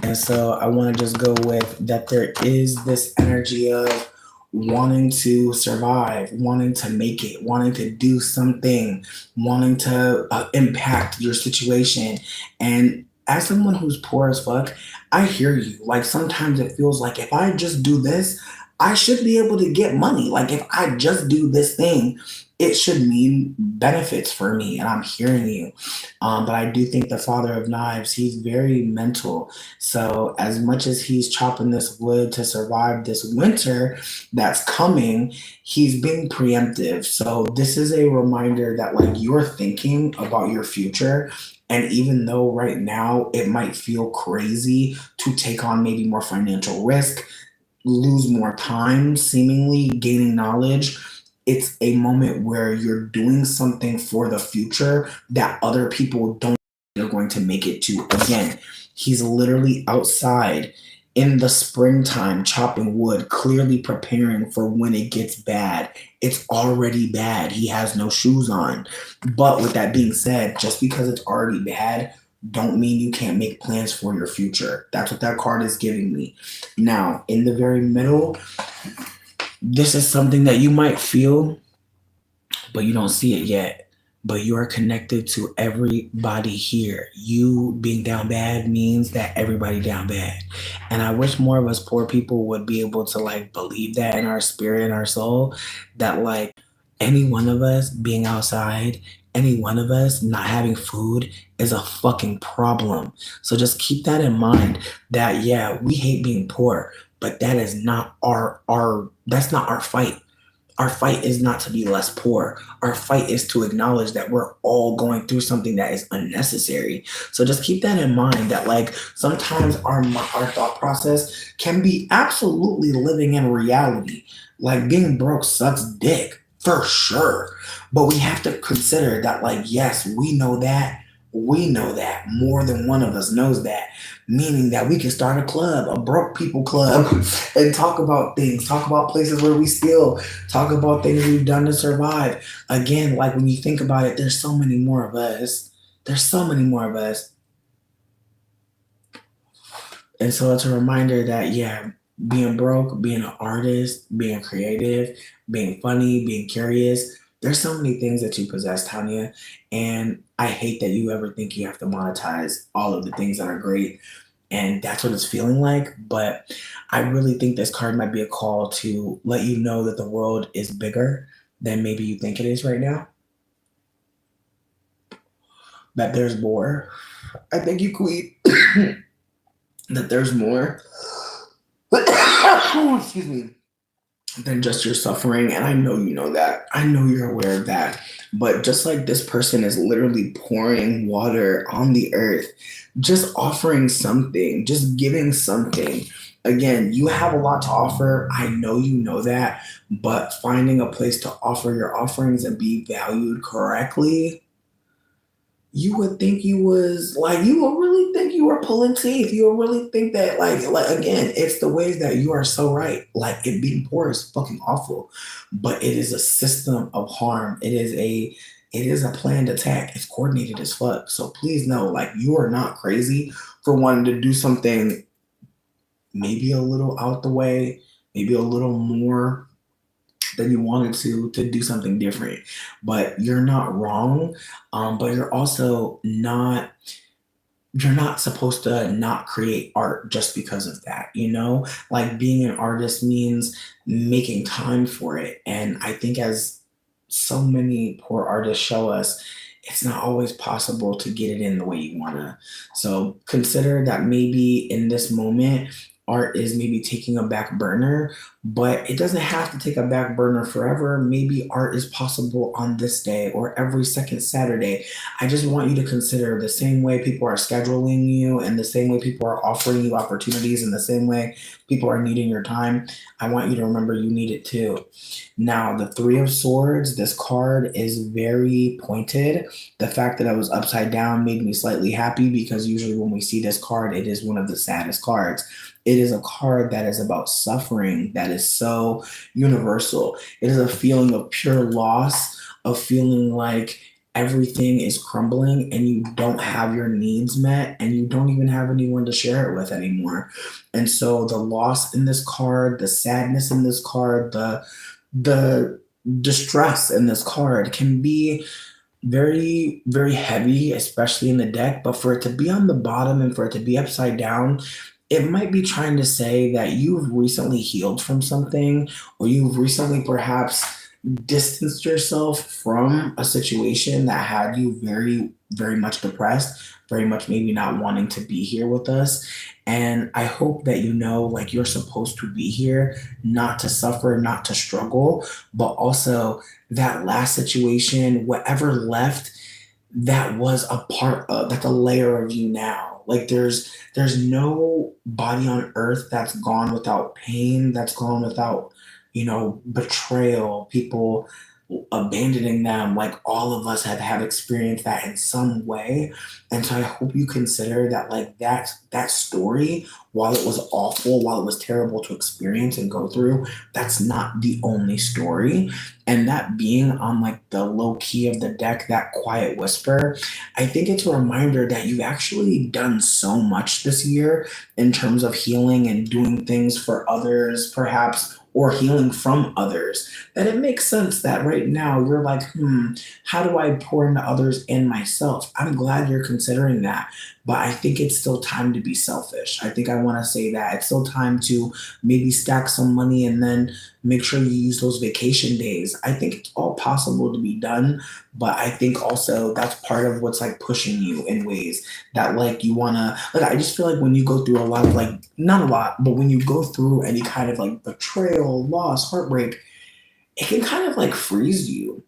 And so I want to just go with that there is this energy of wanting to survive, wanting to make it, wanting to do something, wanting to impact your situation. And as someone who's poor as fuck, I hear you. Like sometimes it feels like if I just do this, I should be able to get money. Like if I just do this thing, it should mean benefits for me. And I'm hearing you. But I do think the Father of Knives, he's very mental. So as much as he's chopping this wood to survive this winter that's coming, he's being preemptive. So this is a reminder that like you're thinking about your future. And even though right now it might feel crazy to take on maybe more financial risk, lose more time, seemingly gaining knowledge, it's a moment where you're doing something for the future that other people don't think are going to make it to. Again, he's literally outside in the springtime chopping wood, clearly preparing for when it gets bad. It's already bad. He has no shoes on. But with that being said, just because it's already bad, don't mean you can't make plans for your future. That's what that card is giving me. Now, in the very middle, this is something that you might feel, but you don't see it yet. But you are connected to everybody here. You being down bad means that everybody down bad. And I wish more of us poor people would be able to like believe that in our spirit and our soul, that like any one of us being outside, any one of us not having food is a fucking problem. So just keep that in mind that yeah, we hate being poor, but that is not that's not our fight. Our fight is not to be less poor. Our fight is to acknowledge that we're all going through something that is unnecessary. So just keep that in mind that like sometimes our thought process can be absolutely living in reality. Like being broke sucks dick for sure. But we have to consider that like, yes, we know that, We know that. More than one of us knows that. Meaning that we can start a club, a broke people club, and talk about things, talk about places where we steal, talk about things we've done to survive. Again, like when you think about it, there's so many more of us. There's so many more of us. And so it's a reminder that, yeah, being broke, being an artist, being creative, being funny, being curious, there's so many things that you possess, Tanya. And I hate that you ever think you have to monetize all of the things that are great. And that's what it's feeling like. But I really think this card might be a call to let you know that the world is bigger than maybe you think it is right now, that there's more. I thank you, Queen, that there's more. Excuse me. Than just your suffering. And I know you know that. I know you're aware of that. But just like this person is literally pouring water on the earth, just offering something, just giving something. Again, you have a lot to offer. I know you know that. But finding a place to offer your offerings and be valued correctly, you would think you was like, you would really think you were pulling teeth. You would really think that like again, it's the ways that you are so right. Like it being poor is fucking awful, but it is a system of harm. It is a planned attack. It's coordinated as fuck. So please know, like, you are not crazy for wanting to do something maybe a little out the way, maybe a little more than you wanted to do something different. But you're not wrong. But you're not supposed to not create art just because of that, like being an artist means making time for it. And I think, as so many poor artists show us, it's not always possible to get it in the way you want to. So consider that maybe in this moment, art is maybe taking a back burner, but it doesn't have to take a back burner forever. Maybe art is possible on this day or every second Saturday. I just want you to consider, the same way people are scheduling you and the same way people are offering you opportunities and the same way people are needing your time. I want you to remember you need it too. Now, the Three of Swords, this card is very pointed. The fact that I was upside down made me slightly happy, because usually when we see this card, it is one of the saddest cards. It is a card that is about suffering that is so universal. It is a feeling of pure loss, of feeling like everything is crumbling and you don't have your needs met and you don't even have anyone to share it with anymore. And so the loss in this card, the sadness in this card, the distress in this card can be very, very heavy, especially in the deck. But for it to be on the bottom and for it to be upside down, it might be trying to say that you've recently healed from something, or you've recently perhaps distanced yourself from a situation that had you very, very much depressed, very much maybe not wanting to be here with us. And I hope that like, you're supposed to be here, not to suffer, not to struggle, but also that last situation, whatever left, that was a part of, that's a layer of you now. Like there's no body on earth that's gone without pain, that's gone without, betrayal, people abandoning them. Like, all of us have had experienced that in some way. And so I hope you consider that, like, that story, while it was awful, while it was terrible to experience and go through, that's not the only story. And that being on, like, the low key of the deck, that quiet whisper, I think it's a reminder that you've actually done so much this year in terms of healing and doing things for others, perhaps, or healing from others, that it makes sense that right now you're like, how do I pour into others and myself? I'm glad you're considering that, but I think it's still time to be selfish. I think I want to say that it's still time to maybe stack some money and then make sure you use those vacation days. I think it's all possible to be done, but I think also that's part of what's, like, pushing you in ways that, like, you want to, like, I just feel like when you go through a lot of, like, not a lot, but when you go through any kind of, like, betrayal, loss, heartbreak, it can kind of, like, freeze you.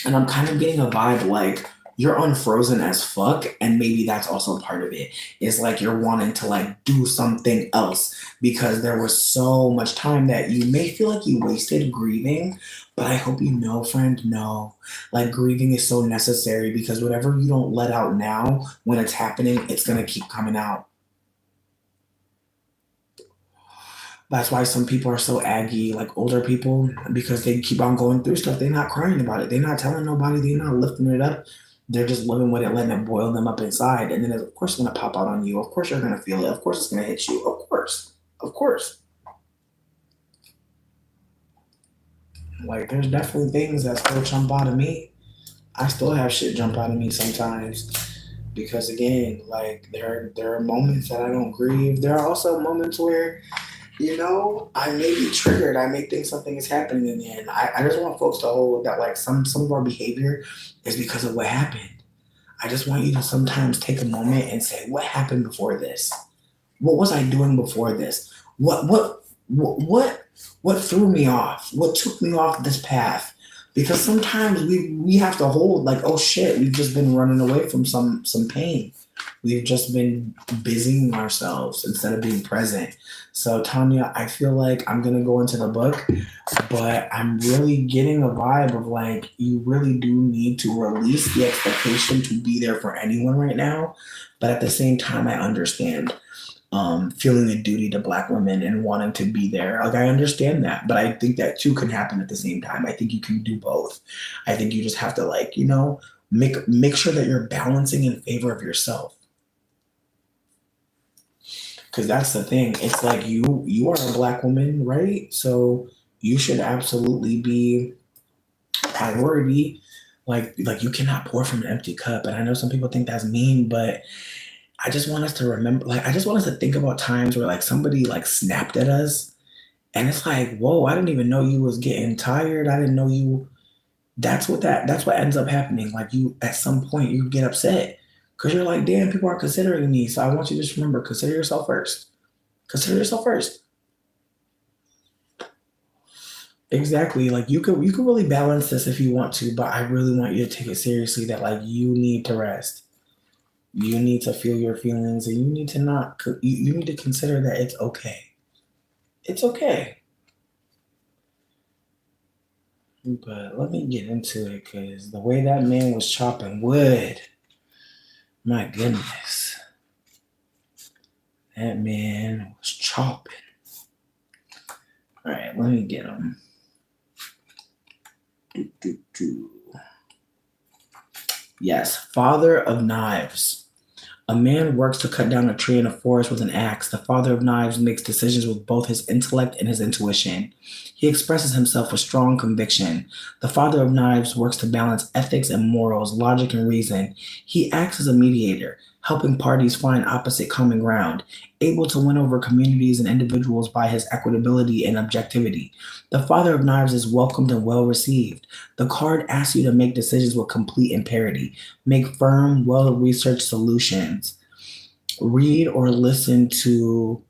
And I'm kind of getting a vibe like you're unfrozen as fuck, and maybe that's also part of it. It's like you're wanting to like do something else because there was so much time that you may feel like you wasted grieving, but I hope you know, friend, no. Like grieving is so necessary because whatever you don't let out now, when it's happening, it's gonna keep coming out. That's why some people are so aggy, like older people, because they keep on going through stuff. They're not crying about it. They're not telling nobody. They're not lifting it up. They're just living with it, letting it boil them up inside. And then, of course, it's going to pop out on you. Of course, you're going to feel it. Of course, it's going to hit you. Of course. Of course. Like, there's definitely things that still jump out of me. I still have shit jump out of me sometimes. Because, again, like, there are moments that I don't grieve. There are also moments where I may be triggered. I may think something is happening in the end. I just want folks to hold that like some of our behavior is because of what happened. I just want you to sometimes take a moment and say, what happened before this? What was I doing before this? What threw me off? What took me off this path? Because sometimes we have to hold like, oh shit, we've just been running away from some pain. We've just been busying ourselves instead of being present. So Tanya, I feel like I'm gonna go into the book, but I'm really getting a vibe of like you really do need to release the expectation to be there for anyone right now. But at the same time, I understand feeling a duty to Black women and wanting to be there. Like I understand that, but I think that too can happen at the same time. I think you can do both. I think you just have to like make sure that you're balancing in favor of yourself. Because that's the thing. It's like you are a Black woman, right? So you should absolutely be priority. Like you cannot pour from an empty cup. And I know some people think that's mean, but I just want us to remember, like, I just want us to think about times where like somebody like snapped at us and it's like, whoa, I didn't even know you was getting tired. I didn't know you. That's what ends up happening. Like you, at some point you get upset because you're like, damn, people aren't considering me. So I want you to just remember, consider yourself first. Consider yourself first. Exactly. Like you could really balance this if you want to, but I really want you to take it seriously that like you need to rest. You need to feel your feelings and you need to not you need to consider that it's okay. It's okay. But let me get into it because the way that man was chopping wood, my goodness. That man was chopping. All right, let me get him. Yes, father of knives. A man works to cut down a tree in a forest with an axe. The father of knives makes decisions with both his intellect and his intuition. He expresses himself with strong conviction. The father of knives works to balance ethics and morals, logic and reason. He acts as a mediator, helping parties find opposite common ground, able to win over communities and individuals by his equitability and objectivity. The father of knives is welcomed and well received. The card asks you to make decisions with complete imparity. Make firm, well-researched solutions. Read or listen to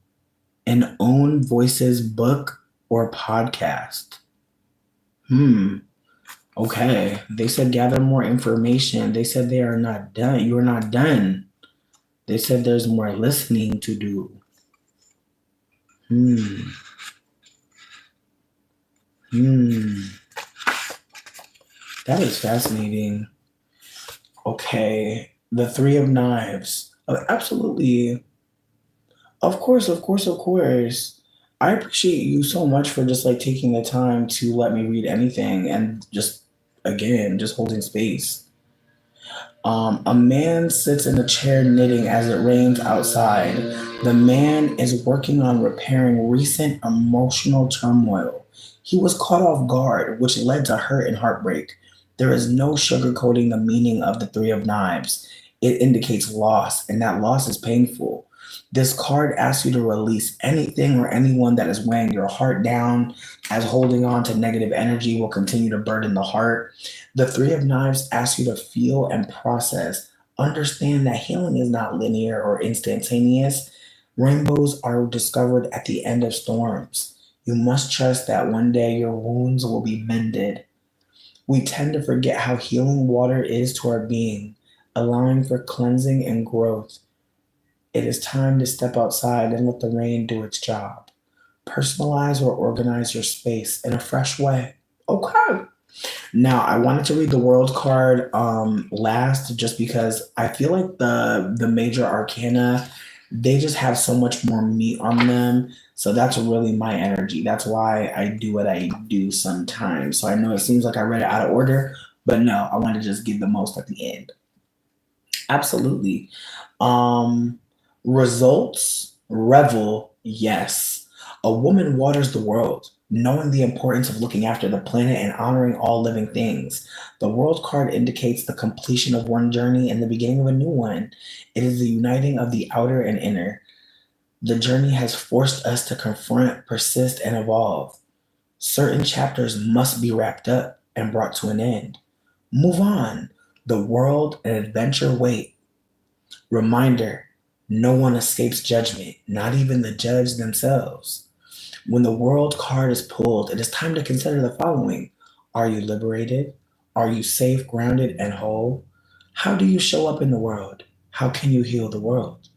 an own voices book or podcast. Okay. They said gather more information. They said they are not done. You're not done. They said there's more listening to do. That is fascinating. Okay. The Three of Knives. Absolutely. Of course, of course, of course. I appreciate you so much for just like taking the time to let me read anything and just again, just holding space. A man sits in a chair knitting as it rains outside. The man is working on repairing recent emotional turmoil. He was caught off guard, which led to hurt and heartbreak. There is no sugarcoating the meaning of the Three of Knives. It indicates loss, and that loss is painful. This card asks you to release anything or anyone that is weighing your heart down, as holding on to negative energy will continue to burden the heart. The Three of Knives asks you to feel and process. Understand that healing is not linear or instantaneous. Rainbows are discovered at the end of storms. You must trust that one day your wounds will be mended. We tend to forget how healing water is to our being. allowing for cleansing and growth. It is time to step outside and let the rain do its job. Personalize or organize your space in a fresh way. Okay. Now, I wanted to read the world card last just because I feel like the major arcana, they just have so much more meat on them. So that's really my energy. That's why I do what I do sometimes. So I know it seems like I read it out of order, but no, I want to just give the most at the end. Absolutely. Um, Results, revel, yes. A woman waters the world, knowing the importance of looking after the planet and honoring all living things. The world card indicates the completion of one journey and the beginning of a new one. It is the uniting of the outer and inner. The journey has forced us to confront, persist, and evolve. Certain chapters must be wrapped up and brought to an end. Move on. The world and adventure wait. Reminder, no one escapes judgment, not even the judge themselves. When the world card is pulled, it is time to consider the following. Are you liberated? Are you safe, grounded, and whole? How do you show up in the world? How can you heal the world?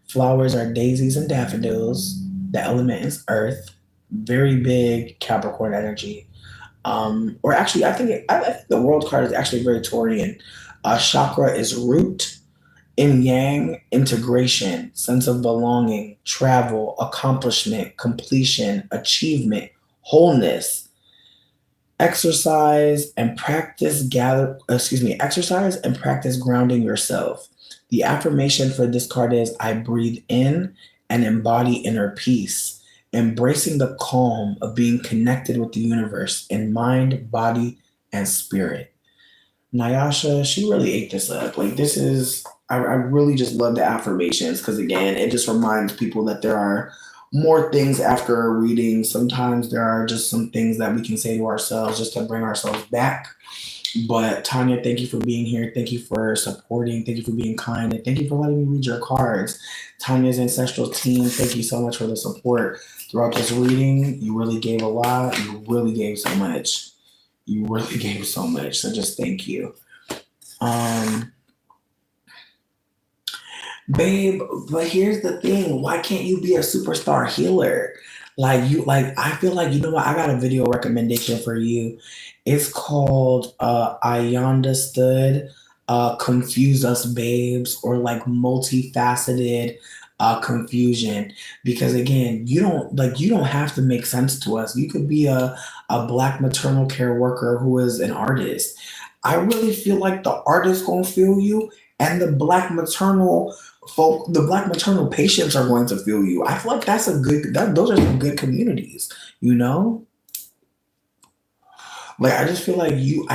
Flowers are daisies and daffodils. The element is earth. Very big Capricorn energy. Or actually, I think the world card is actually very Taurian. Chakra is root. In yang, integration, sense of belonging, travel, accomplishment, completion, achievement, wholeness. Exercise and practice grounding yourself. The affirmation for this card is I breathe in and embody inner peace, embracing the calm of being connected with the universe in mind, body, and spirit. Nyasha, she really ate this up. Like this is I really just love the affirmations because again, it just reminds people that there are more things after a reading. Sometimes there are just some things that we can say to ourselves just to bring ourselves back. But Tanya, thank you for being here. Thank you for supporting. Thank you for being kind. And thank you for letting me read your cards. Tanya's ancestral team, thank you so much for the support throughout this reading. You really gave a lot. You really gave so much. You really gave so much. So just thank you. Um, Babe, but here's the thing. Why can't you be a superstar healer? I feel like you know what? I got a video recommendation for you. It's called I Understood Confuse Us Babes or like multifaceted confusion. Because again, you don't have to make sense to us. You could be a black maternal care worker who is an artist. I really feel like the artist gonna feel you and the black maternal patients are going to feel you. I feel like those are some good communities, you know? Like I feel like you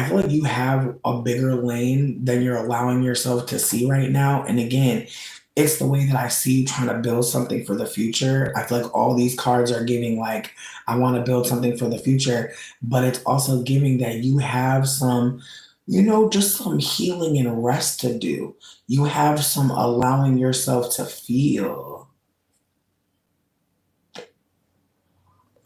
have a bigger lane than you're allowing yourself to see right now. And again, it's the way that I see you trying to build something for the future. I feel like all these cards are giving like I want to build something for the future, but it's also giving that you have some, just some healing and rest to do. You have some allowing yourself to feel.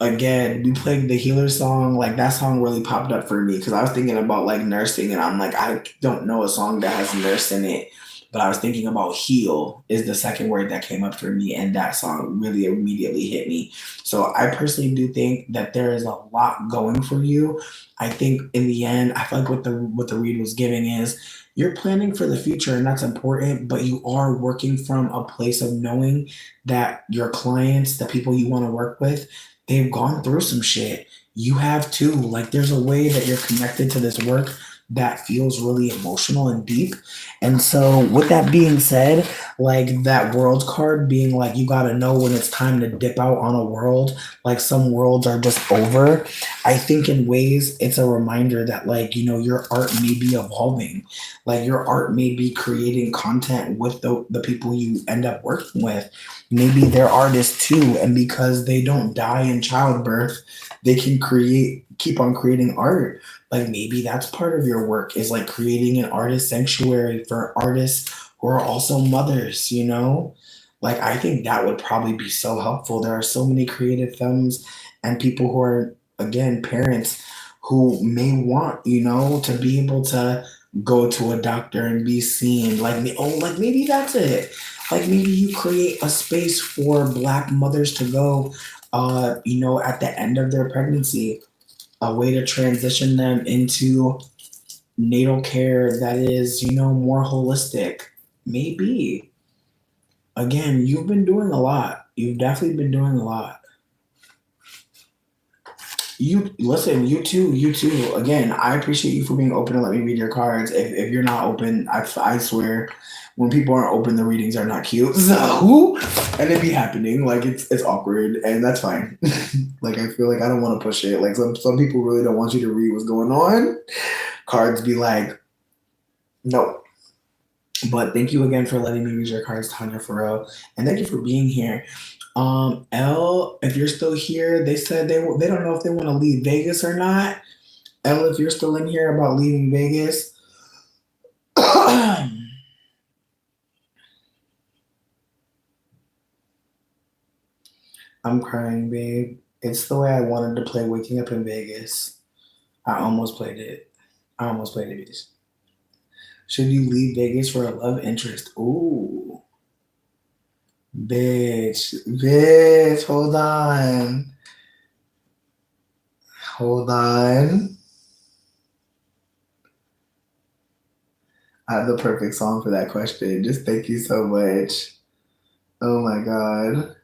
Again, we played the healer song. Like that song really popped up for me because I was thinking about like nursing, and I'm like, I don't know a song that has nurse in it, but I was thinking about heal is the second word that came up for me, and that song really immediately hit me. So I personally do think that there is a lot going for you. I think in the end, I feel like what the read was giving is you're planning for the future, and that's important, but you are working from a place of knowing that your clients, the people you want to work with, they've gone through some shit. You have too. Like there's a way that you're connected to this work that feels really emotional and deep. And so with that being said, like that world card being like you got to know when it's time to dip out on a world, like some worlds are just over. I think in ways it's a reminder that like, your art may be evolving. Like your art may be creating content with the people you end up working with. Maybe they're artists too, and because they don't die in childbirth, they can keep on creating art. Like maybe that's part of your work is like creating an artist sanctuary for artists who are also mothers. Like I think that would probably be so helpful. There are so many creative femmes and people who are again parents who may want, to be able to go to a doctor and be seen. Like, like maybe that's it. Like maybe you create a space for Black mothers to go, at the end of their pregnancy, a way to transition them into natal care that is, more holistic. Maybe. Again, you've been doing a lot. You've definitely been doing a lot. You listen, you too. Again, I appreciate you for being open and let me read your cards. If you're not open, I swear, when people aren't open, the readings are not cute. So, and it be happening. Like it's awkward, and that's fine. Like I feel like I don't want to push it. Like some people really don't want you to read what's going on. Cards be like, no. But thank you again for letting me read your cards, Tanya, for real, and thank you for being here. L, if you're still here, they said they don't know if they want to leave Vegas or not. L, if you're still in here about leaving Vegas, I'm crying, babe. It's the way I wanted to play Waking Up in Vegas. I almost played it. Should you leave Vegas for a love interest? Ooh. Bitch, hold on. I have the perfect song for that question. Just thank you so much. Oh my God.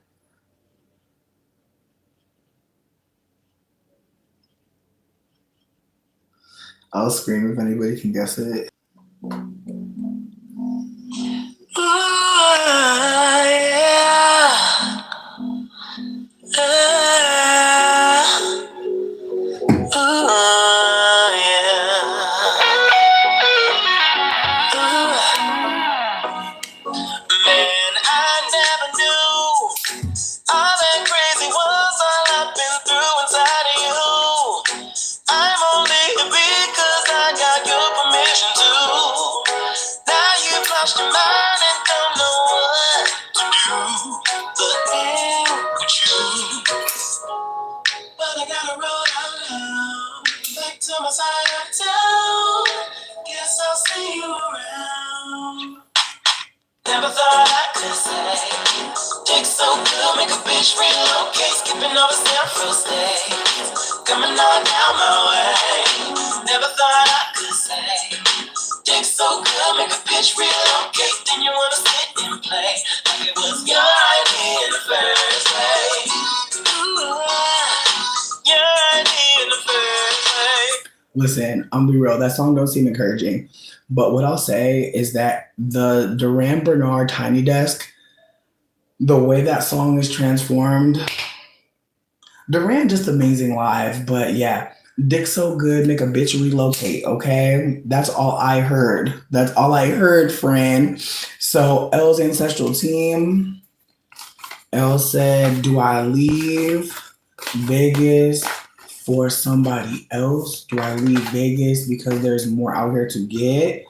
I'll scream if anybody can guess it. Never thought I could say, dick so good, make a bitch relocate, skipping over Central States, coming on down my way. Never thought I could say, dick so good, make a bitch relocate, then you wanna sit and play, like it was your idea in the first place. Ooh, your idea in the first place. Listen, I'm be real, that song don't seem encouraging. But what I'll say is that the Duran Bernard Tiny Desk, the way that song is transformed, Duran just amazing live. But yeah, dick so good, make a bitch relocate. Okay, that's all I heard. Friend. So L's ancestral team. L said, "Do I leave Vegas for somebody else? Do I leave Vegas because there's more out here to get?"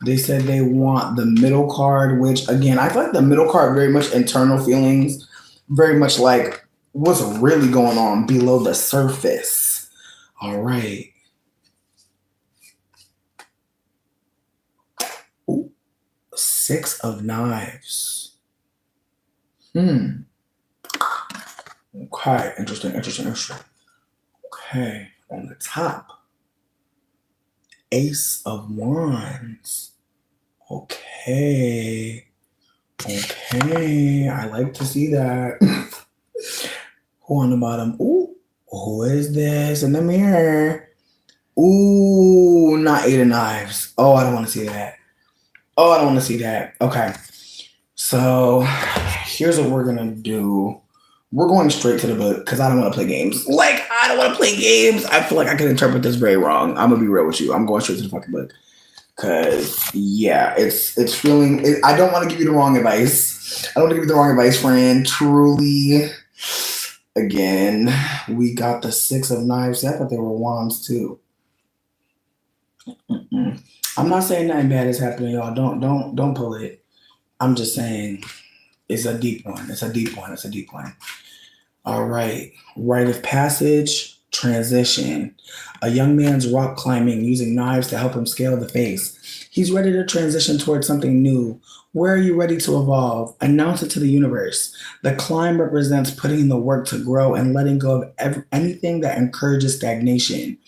They said they want the middle card, which again, I feel like the middle card very much internal feelings, very much like what's really going on below the surface. All right. Ooh, 6 of Knives. Okay, interesting. Okay, on the top, Ace of Wands. Okay, I like to see that. Who on the bottom? Ooh, who is this in the mirror? Ooh, not 8 of Knives. Oh, I don't want to see that. Okay, so here's what we're gonna do. We're going straight to the book because I don't want to play games. I feel like I can interpret this very wrong. I'm gonna be real with you. I'm going straight to the fucking book because yeah, it's feeling. I don't want to give you the wrong advice. Friend. Truly, again, we got the 6 of Knives. I thought they were wands too. I'm not saying nothing bad is happening, y'all. Don't pull it. I'm just saying it's a deep one. All right. Rite of passage, transition. A young man's rock climbing using knives to help him scale the face. He's ready to transition towards something new. Where are you ready to evolve? Announce it to the universe. The climb represents putting in the work to grow and letting go of anything that encourages stagnation.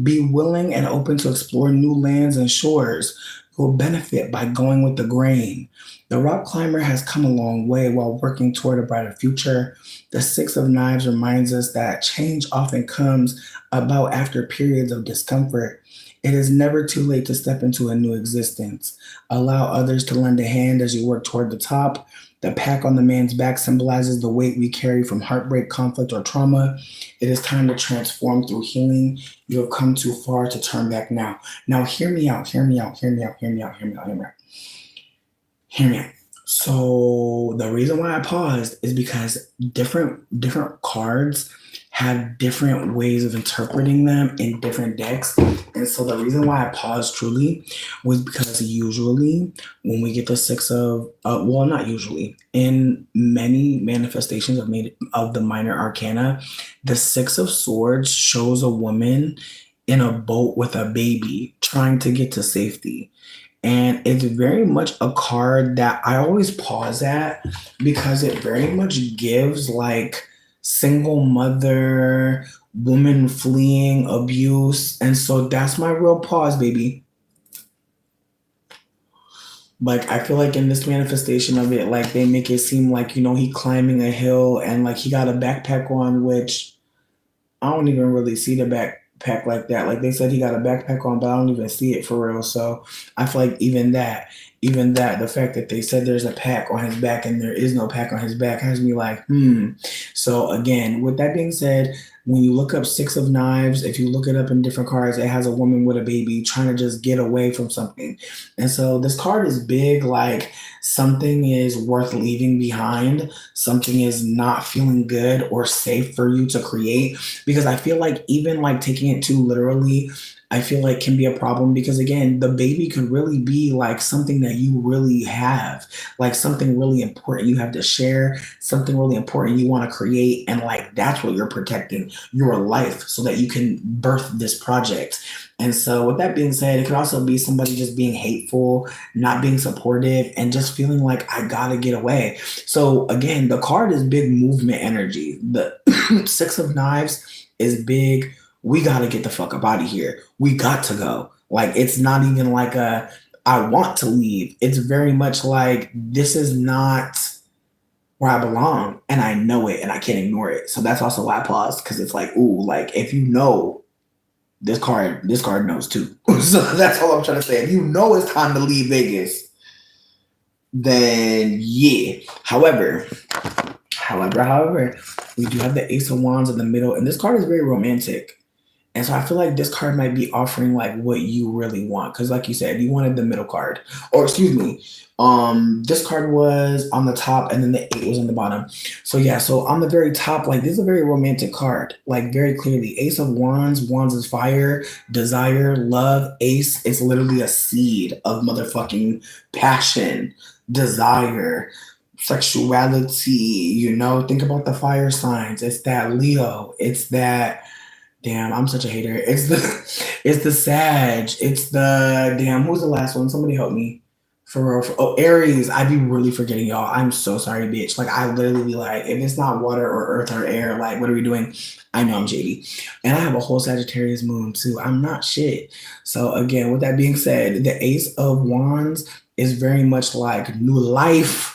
Be willing and open to explore new lands and shores. You will benefit by going with the grain. The rock climber has come a long way while working toward a brighter future. The Six of Knives reminds us that change often comes about after periods of discomfort. It is never too late to step into a new existence. Allow others to lend a hand as you work toward the top. The pack on the man's back symbolizes the weight we carry from heartbreak, conflict, or trauma. It is time to transform through healing. You have come too far to turn back now. Now, hear me out, hear me out, hear me out, hear me out, hear me out, hear me out. Hear me out. So the reason why I paused is because different cards have different ways of interpreting them in different decks. And so the reason why I paused truly was because usually when we get the six of, well, not usually, in many manifestations of the minor arcana, the Six of Swords shows a woman in a boat with a baby trying to get to safety. And it's very much a card that I always pause at because it very much gives like single mother, woman fleeing abuse. And so that's my real pause, baby. Like, I feel like in this manifestation of it, like they make it seem like, you know, he climbing a hill and like he got a backpack on, which I don't even really see the backpack like that. Like they said he got a backpack on, but I don't even see it for real. So I feel like even that, the fact that they said there's a pack on his back and there is no pack on his back has me like, So again, with that being said, when you look up Six of Knives, if you look it up in different cards, it has a woman with a baby trying to just get away from something. And so this card is big, like something is worth leaving behind. Something is not feeling good or safe for you to create. Because I feel like even like taking it too literally, I feel like can be a problem because again, the baby could really be like something that you really have, like something really important you have to share, something really important you want to create. And like, that's what you're protecting your life so that you can birth this project. And so with that being said, it could also be somebody just being hateful, not being supportive, and just feeling like I gotta get away. So again, the card is big movement energy. The Six of Knives is big. We got to get the fuck up out of here. We got to go. Like, it's not even like I want to leave. It's very much like, this is not where I belong. And I know it and I can't ignore it. So that's also why I paused. Because it's like, ooh, like, if you know, this card knows too. So that's all I'm trying to say. If you know it's time to leave Vegas, then yeah. However, we do have the Ace of Wands in the middle. And this card is very romantic. And so I feel like this card might be offering like what you really want. Because like you said, you wanted the middle card. Or excuse me, this card was on the top and then the 8 was on the bottom. So yeah, so on the very top, like this is a very romantic card. Like very clearly, Ace of Wands. Wands is fire, desire, love. Ace, it's literally a seed of motherfucking passion, desire, sexuality, you know? Think about the fire signs. It's that Leo. It's that... Damn, I'm such a hater. It's the Sag. It's the damn. Who's the last one? Somebody help me. For real. Oh, Aries. I be really forgetting y'all. I'm so sorry, bitch. Like I literally be like, if it's not water or earth or air, like what are we doing? I know I'm JD, and I have a whole Sagittarius moon too. I'm not shit. So again, with that being said, the Ace of Wands is very much like new life.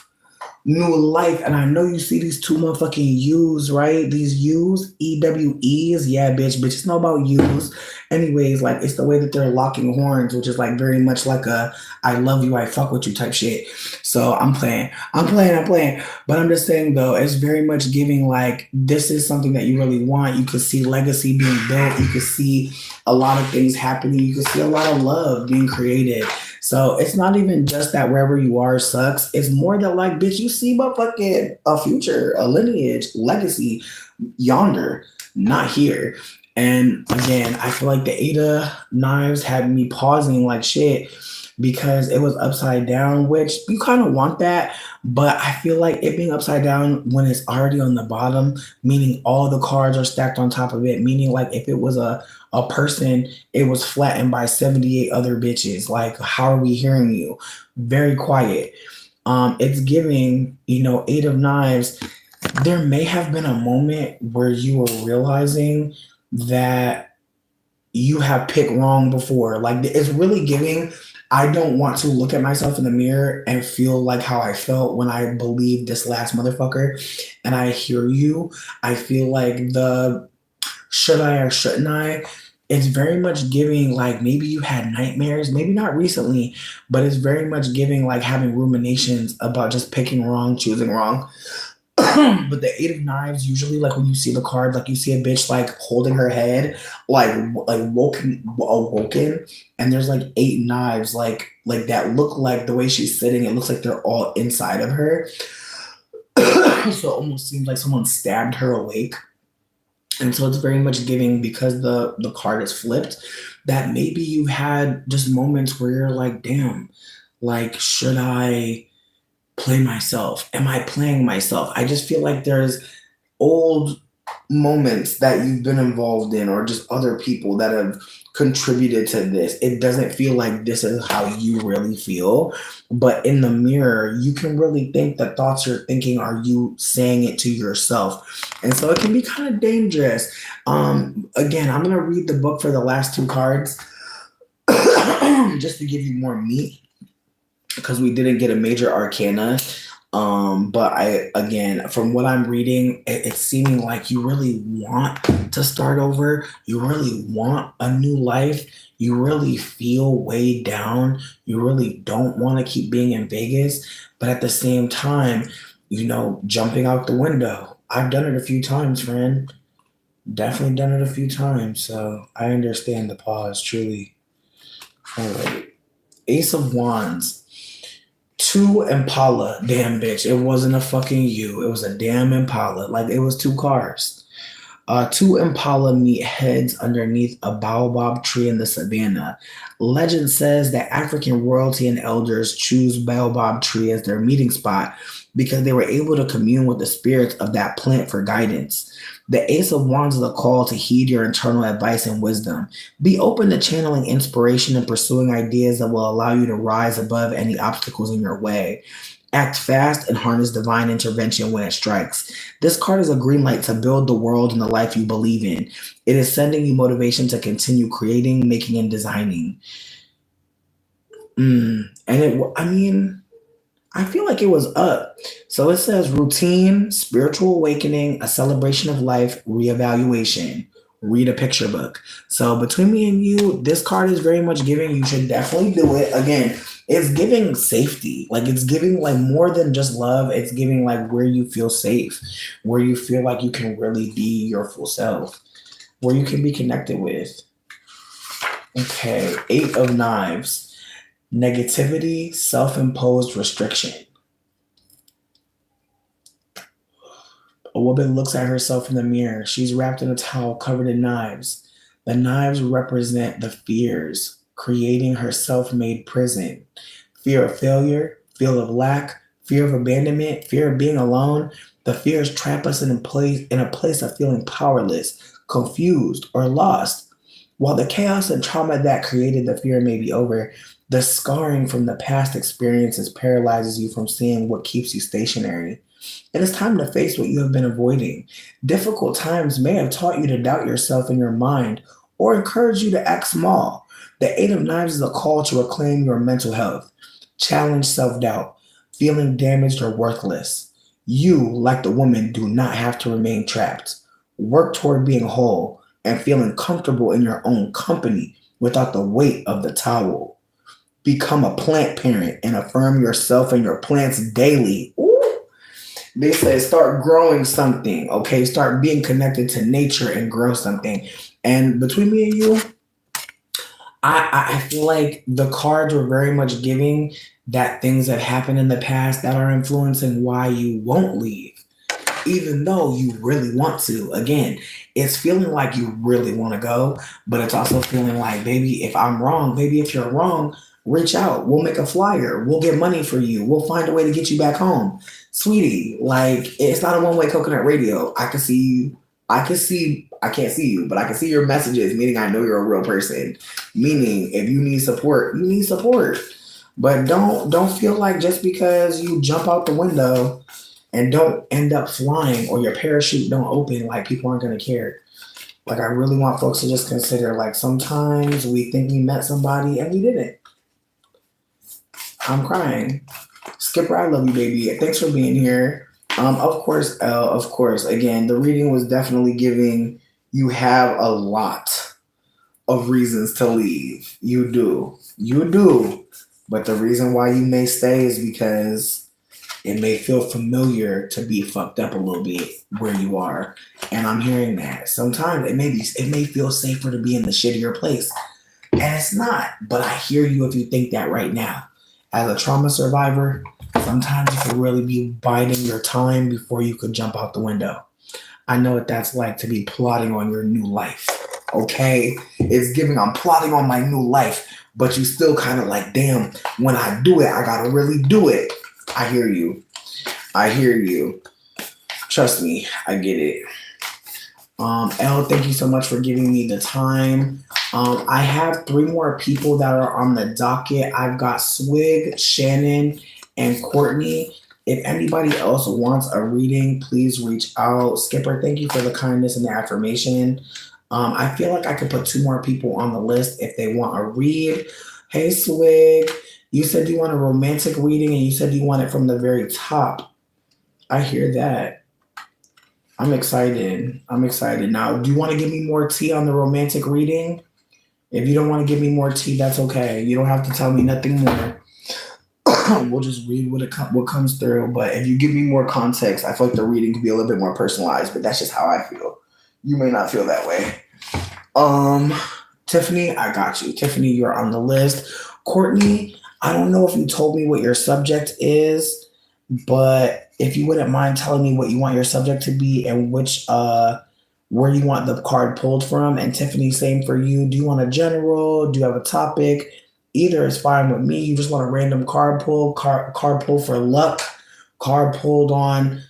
And I know you see these two motherfucking U's, right? These U's, EWE's. Yeah, bitches know about U's. Anyways, like it's the way that they're locking horns, which is like very much like a I love you, I fuck with you type shit. So I'm playing. But I'm just saying though, it's very much giving like this is something that you really want. You could see legacy being built. You could see a lot of things happening. You could see a lot of love being created. So it's not even just that wherever you are sucks. It's more that like, bitch, you see motherfucking a future, a lineage, legacy yonder, not here. And again, I feel like the 8 of Knives had me pausing like shit. because it was upside down, which you kind of want that, but I feel like it being upside down when it's already on the bottom, meaning all the cards are stacked on top of it, meaning like if it was a person, it was flattened by 78 other bitches. Like, how are we hearing you? Very quiet. It's giving, Eight of Knives. There may have been a moment where you were realizing that you have picked wrong before. Like, it's really giving. I don't want to look at myself in the mirror and feel like how I felt when I believed this last motherfucker. And I hear you. I feel like the should I or shouldn't I? It's very much giving like maybe you had nightmares, maybe not recently, but it's very much giving like having ruminations about just picking wrong, choosing wrong. But the Eight of Knives, usually, like when you see the card, like you see a bitch like holding her head, like awoken, and there's like eight knives, like that look like the way she's sitting. It looks like they're all inside of her, so it almost seems like someone stabbed her awake. And so it's very much giving because the card is flipped that maybe you had just moments where you're like, damn, like should I play myself? Am I playing myself? I just feel like there's old moments that you've been involved in or just other people that have contributed to this. It doesn't feel like this is how you really feel, but in the mirror, you can really think the thoughts you're thinking are you saying it to yourself. And so it can be kind of dangerous. Again, I'm going to read the book for the last two cards just to give you more meat because we didn't get a major arcana. But again, from what I'm reading, it's seeming like you really want to start over. You really want a new life. You really feel weighed down. You really don't want to keep being in Vegas. But at the same time, jumping out the window. I've done it a few times, friend. Definitely done it a few times. So I understand the pause, truly. All right. Ace of Wands. Two Impala, damn bitch. It wasn't a fucking you. It was a damn Impala. Like it was two cars. Two Impala meet heads underneath a baobab tree in the savannah. Legend says that African royalty and elders choose baobab tree as their meeting spot because they were able to commune with the spirits of that plant for guidance. The Ace of Wands is a call to heed your internal advice and wisdom. Be open to channeling inspiration and pursuing ideas that will allow you to rise above any obstacles in your way. Act fast and harness divine intervention when it strikes. This card is a green light to build the world and the life you believe in. It is sending you motivation to continue creating, making, and designing. I feel like it was up. So it says routine, spiritual awakening, a celebration of life, reevaluation. Read a picture book. So between me and you, this card is very much giving you should definitely do it. Again, it's giving safety. Like it's giving like more than just love. It's giving like where you feel safe, where you feel like you can really be your full self, where you can be connected with. Okay, Eight of Knives. Negativity, self-imposed restriction. A woman looks at herself in the mirror. She's wrapped in a towel covered in knives. The knives represent the fears, creating her self-made prison. Fear of failure, fear of lack, fear of abandonment, fear of being alone. The fears trap us in a place of feeling powerless, confused, or lost. While the chaos and trauma that created the fear may be over, the scarring from the past experiences paralyzes you from seeing what keeps you stationary. It is time to face what you have been avoiding. Difficult times may have taught you to doubt yourself in your mind or encourage you to act small. The Eight of Knives is a call to reclaim your mental health. Challenge self-doubt, feeling damaged or worthless. You, like the woman, do not have to remain trapped. Work toward being whole and feeling comfortable in your own company without the weight of the towel. Become a plant parent and affirm yourself and your plants daily. Ooh. They say start growing something, okay? Start being connected to nature and grow something. And between me and you, I feel like the cards were very much giving that things that happened in the past that are influencing why you won't leave, even though you really want to. Again, it's feeling like you really want to go, but it's also feeling like, baby, if I'm wrong, maybe if you're wrong, Reach out. We'll make a flyer. We'll get money for you. We'll find a way to get you back home. Sweetie, like it's not a one-way coconut radio. I can see you. I can't see you, but I can see your messages, meaning I know you're a real person. Meaning if you need support, you need support. But don't feel like just because you jump out the window and don't end up flying or your parachute don't open, like people aren't gonna care. Like I really want folks to just consider like sometimes we think we met somebody and we didn't. I'm crying. Skipper, I love you, baby. Thanks for being here. Of course, L, of course. Again, the reading was definitely giving you have a lot of reasons to leave. You do. You do. But the reason why you may stay is because it may feel familiar to be fucked up a little bit where you are. And I'm hearing that. Sometimes it may feel safer to be in the shittier place. And it's not. But I hear you if you think that right now. As a trauma survivor, sometimes you can really be biding your time before you could jump out the window. I know what that's like to be plotting on your new life. Okay? It's giving, I'm plotting on my new life, but you still kind of like, damn, when I do it, I gotta really do it. I hear you. I hear you. Trust me, I get it. L, thank you so much for giving me the time. I have 3 more people that are on the docket. I've got Swig, Shannon, and Courtney. If anybody else wants a reading, please reach out. Skipper, thank you for the kindness and the affirmation. I feel like I could put 2 more people on the list if they want a read. Hey, Swig, you said you want a romantic reading and you said you want it from the very top. I hear that. I'm excited. I'm excited. Now, do you want to give me more tea on the romantic reading? If you don't want to give me more tea, that's okay. You don't have to tell me nothing more. We'll just read what comes through. But if you give me more context, I feel like the reading could be a little bit more personalized. But that's just how I feel. You may not feel that way. Tiffany, I got you. Tiffany, you're on the list. Courtney, I don't know if you told me what your subject is, but if you wouldn't mind telling me what you want your subject to be and which where you want the card pulled from. And Tiffany, same for you. Do you want a general? Do you have a topic? Either is fine with me. You just want a random card pull for luck, card pulled on,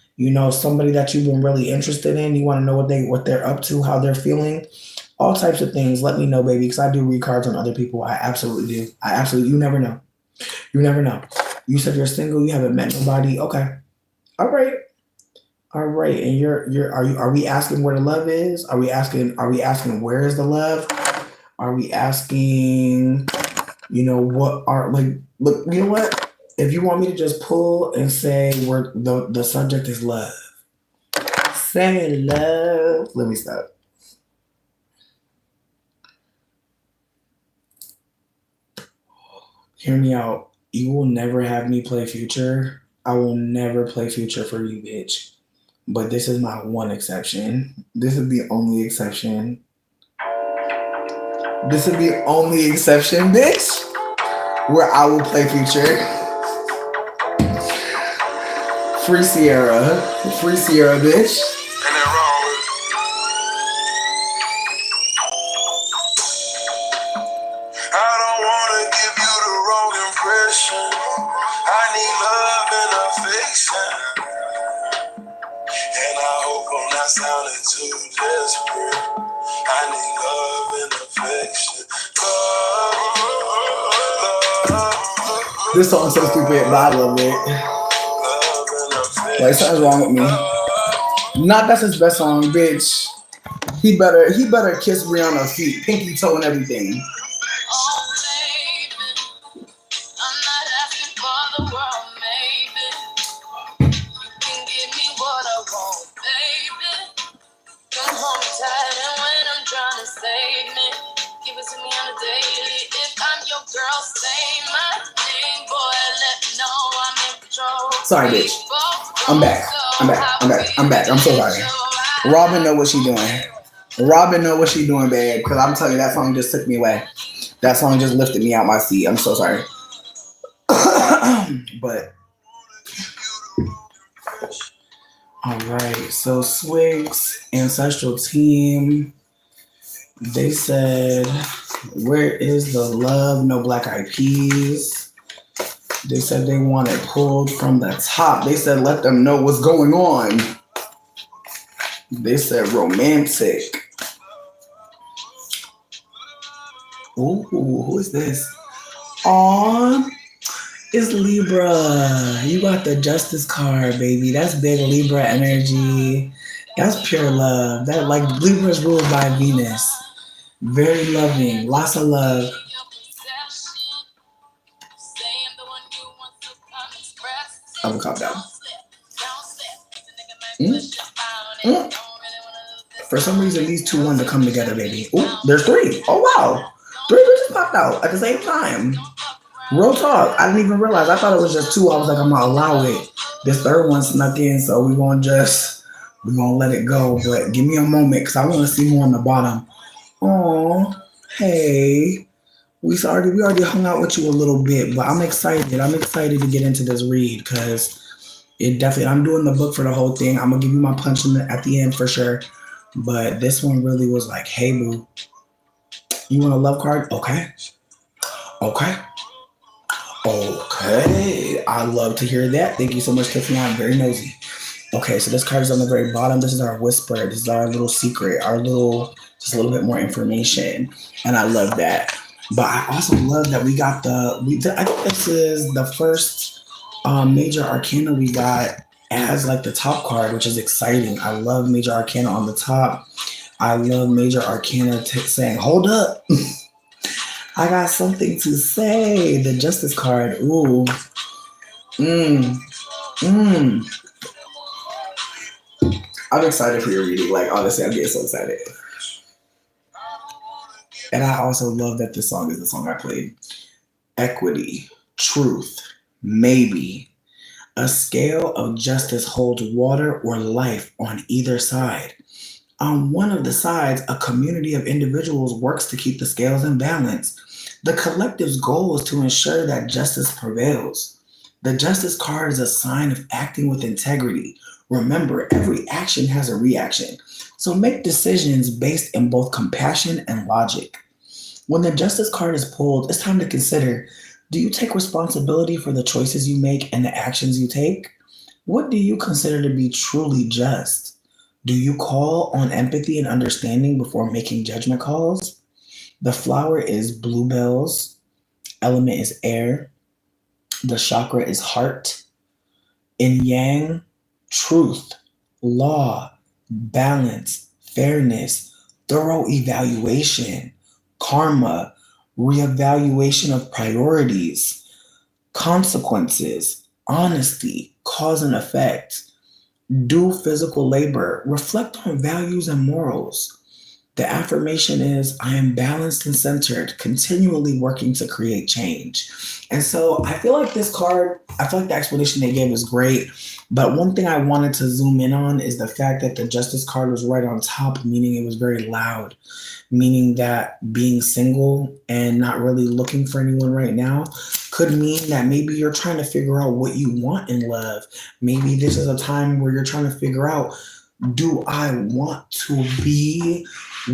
somebody that you've been really interested in. You want to know what they're up to, how they're feeling, all types of things. Let me know, baby, because I do read cards on other people. I absolutely do. You never know. You never know. You said you're single. You haven't met nobody. Okay. All right. All right. And are we asking where the love is? Are we asking where is the love? Are we asking, what are like, look, you know what? If you want me to just pull and say where the subject is love. Say love. Let me stop. Hear me out. You will never have me play Future. I will never play Future for you, bitch. But this is my one exception. This is the only exception. This is the only exception, bitch, where I will play Future. Free Sierra. Free Sierra, bitch. Sounding too desperate. I need love and affection. Love. This song's so stupid, but I love it. Like something's wrong with me. Not that's his best song, bitch. He better kiss Rihanna's feet, pinky toe and everything. Sorry, bitch. I'm back. I'm so sorry. Robin know what she doing. Babe. Because I'm telling you, that song just took me away. That song just lifted me out my seat. I'm so sorry. But all right. So Swig's ancestral team. They said, where is the love? No Black Eyed Peas. They said they want it pulled from the top. They said let them know what's going on. They said romantic. Ooh, who is this? Aw, it's Libra. You got the Justice card, baby. That's big Libra energy. That's pure love. That like Libra's ruled by Venus. Very loving. Lots of love. I will calm down. Mm. Mm. For some reason, these two wanted to come together, baby. Ooh, there's three. Oh, wow. Three bitches popped out at the same time. Real talk. I didn't even realize. I thought it was just two. I was like, I'm going to allow it. This third one snuck in, so we're going to let it go. But give me a moment because I want to see more on the bottom. Oh, hey. We already hung out with you a little bit, but I'm excited. I'm excited to get into this read because it definitely. I'm doing the book for the whole thing. I'm gonna give you my punch at the end for sure. But this one really was like, hey boo, you want a love card? Okay, okay, okay. I love to hear that. Thank you so much, Tiffany. I'm very nosy. Okay, so this card is on the very bottom. This is our whisper. This is our little secret. Just a little bit more information, and I love that. But I also love that we got I think this is the first major arcana we got as like the top card, which is exciting. I love major arcana on the top. I love major arcana saying, hold up. I got something to say. The justice card. Ooh. Mm. Mm. I'm excited for your reading. Like, honestly, I'm getting so excited. And I also love that this song is the song I played. Equity, truth, maybe. A scale of justice holds water or life on either side. On one of the sides, a community of individuals works to keep the scales in balance. The collective's goal is to ensure that justice prevails. The justice card is a sign of acting with integrity. Remember, every action has a reaction. So make decisions based in both compassion and logic. When the justice card is pulled, it's time to consider, do you take responsibility for the choices you make and the actions you take? What do you consider to be truly just? Do you call on empathy and understanding before making judgment calls? The flower is bluebells. Element is air. The chakra is heart. In yang, truth, law, balance, fairness, thorough evaluation, karma, reevaluation of priorities, consequences, honesty, cause and effect, do physical labor, reflect on values and morals. The affirmation is, I am balanced and centered, continually working to create change. And so I feel like this card, I feel like the explanation they gave was great. But one thing I wanted to zoom in on is the fact that the justice card was right on top, meaning it was very loud, meaning that being single and not really looking for anyone right now could mean that maybe you're trying to figure out what you want in love. Maybe this is a time where you're trying to figure out, do I want to be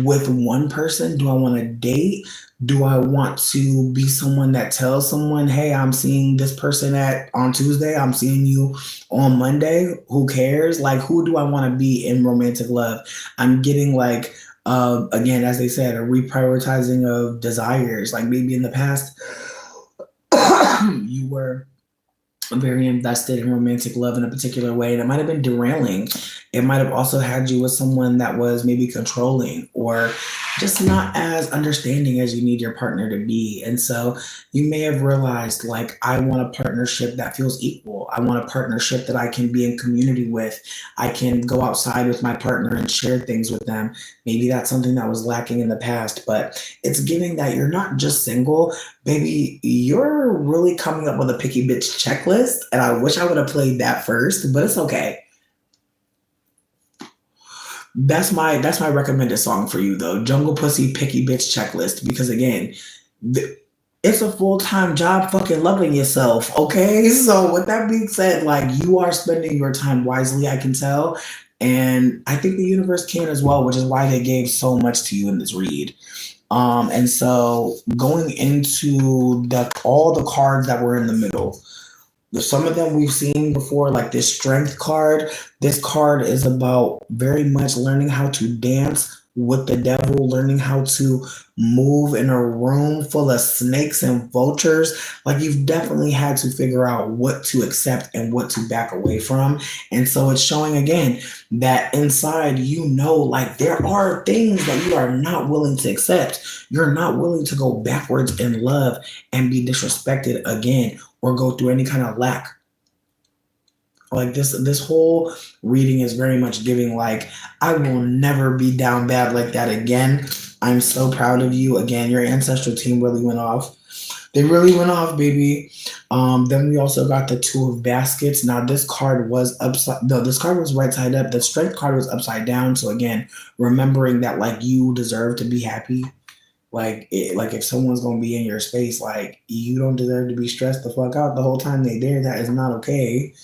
with one person? Do I want to date? Do I want to be someone that tells someone, hey, I'm seeing this person on Tuesday. I'm seeing you on Monday. Who cares? Like, who do I want to be in romantic love? I'm getting like, again, as they said, a reprioritizing of desires. Like maybe in the past, you were very invested in romantic love in a particular way, and it might have been derailing. It might have also had you with someone that was maybe controlling or just not as understanding as you need your partner to be. And so you may have realized, like, I want a partnership that feels equal. I want a partnership that I can be in community with. I can go outside with my partner and share things with them. Maybe that's something that was lacking in the past, but it's giving that you're not just single, baby, you're really coming up with a picky bitch checklist. And I wish I would have played that first, but it's okay. That's my recommended song for you though. Jungle Pussy Picky Bitch Checklist. Because again, it's a full-time job fucking loving yourself. Okay. So with that being said, like, you are spending your time wisely, I can tell. And I think the universe can as well, which is why they gave so much to you in this read. And so going into all the cards that were in the middle, some of them we've seen before, like this strength card. This card is about very much learning how to dance with the devil, learning how to move in a room full of snakes and vultures. Like you've definitely had to figure out what to accept and what to back away from. And so it's showing again that inside, like there are things that you are not willing to accept. You're not willing to go backwards in love and be disrespected again or go through any kind of lack. Like this whole reading is very much giving like, I will never be down bad like that again. I'm so proud of you. Again, your ancestral team really went off. They really went off, baby. Then we also got the Two of Baskets. Now this card was upside. No, this card was right side up. The Strength card was upside down. So again, remembering that like you deserve to be happy. Like if someone's gonna be in your space, like you don't deserve to be stressed the fuck out the whole time they there. That is not okay.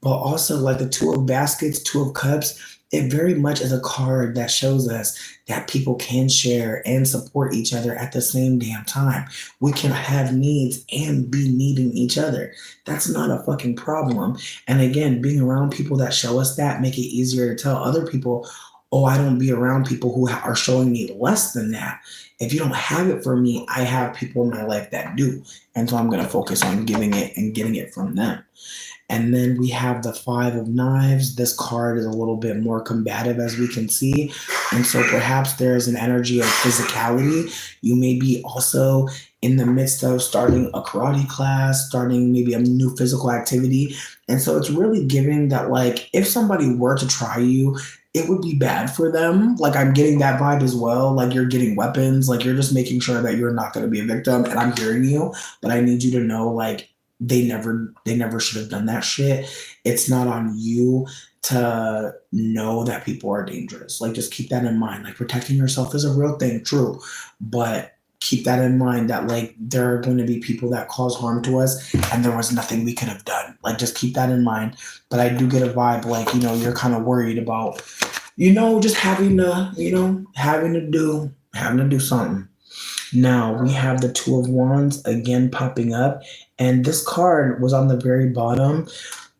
But also like the Two of Baskets, Two of Cups, it very much is a card that shows us that people can share and support each other at the same damn time. We can have needs and be needing each other. That's not a fucking problem. And again, being around people that show us that make it easier to tell other people, oh, I don't be around people who are showing me less than that. If you don't have it for me, I have people in my life that do. And so I'm going to focus on giving it and getting it from them. And then we have the Five of Knives. This card is a little bit more combative, as we can see. And so perhaps there is an energy of physicality. You may be also in the midst of starting a karate class, starting maybe a new physical activity. And so it's really giving that, like, if somebody were to try you, it would be bad for them. Like, I'm getting that vibe as well. Like, you're getting weapons. Like, you're just making sure that you're not going to be a victim. And I'm hearing you, but I need you to know, like, they never should have done that shit. It's not on you to know that people are dangerous. Like, just keep that in mind. Like, protecting yourself is a real thing, true, but keep that in mind that like there are going to be people that cause harm to us and there was nothing we could have done. Like, just keep that in mind. But I do get a vibe like, you're kind of worried about, just having to do something. Now we have the Two of Wands again popping up, and this card was on the very bottom,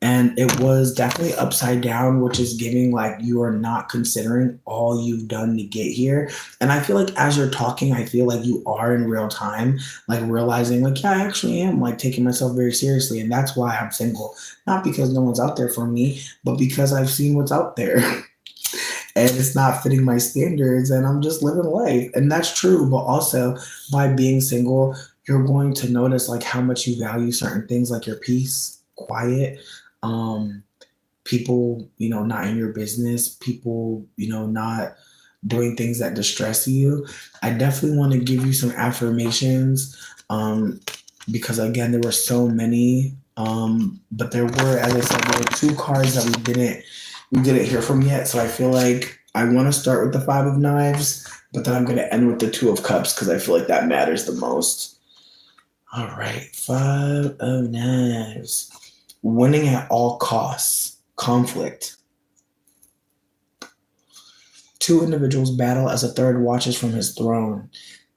and it was definitely upside down, which is giving like you are not considering all you've done to get here. And I feel like as you're talking, I feel like you are in real time, like realizing like, yeah, I actually am like taking myself very seriously, and that's why I'm single. Not because no one's out there for me, but because I've seen what's out there. And it's not fitting my standards and I'm just living life. And that's true. But also by being single, you're going to notice like how much you value certain things like your peace, quiet, people, not in your business, people, not doing things that distress you. I definitely want to give you some affirmations because again, there were so many, but there were, as I said, there were two cards that we didn't hear from yet. So I feel like I want to start with the Five of Knives, but then I'm going to end with the Two of Cups because I feel like that matters the most. All right, Five of Knives. Winning at all costs. Conflict. Two individuals battle as a third watches from his throne.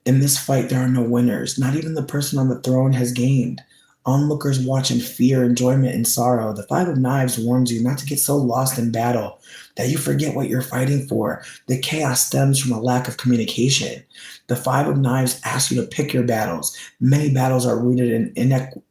In this fight, there are no winners. Not even the person on the throne has gained. Onlookers watch in fear, enjoyment, and sorrow. The Five of Knives warns you not to get so lost in battle that you forget what you're fighting for. The chaos stems from a lack of communication. The Five of Knives asks you to pick your battles. Many battles are rooted in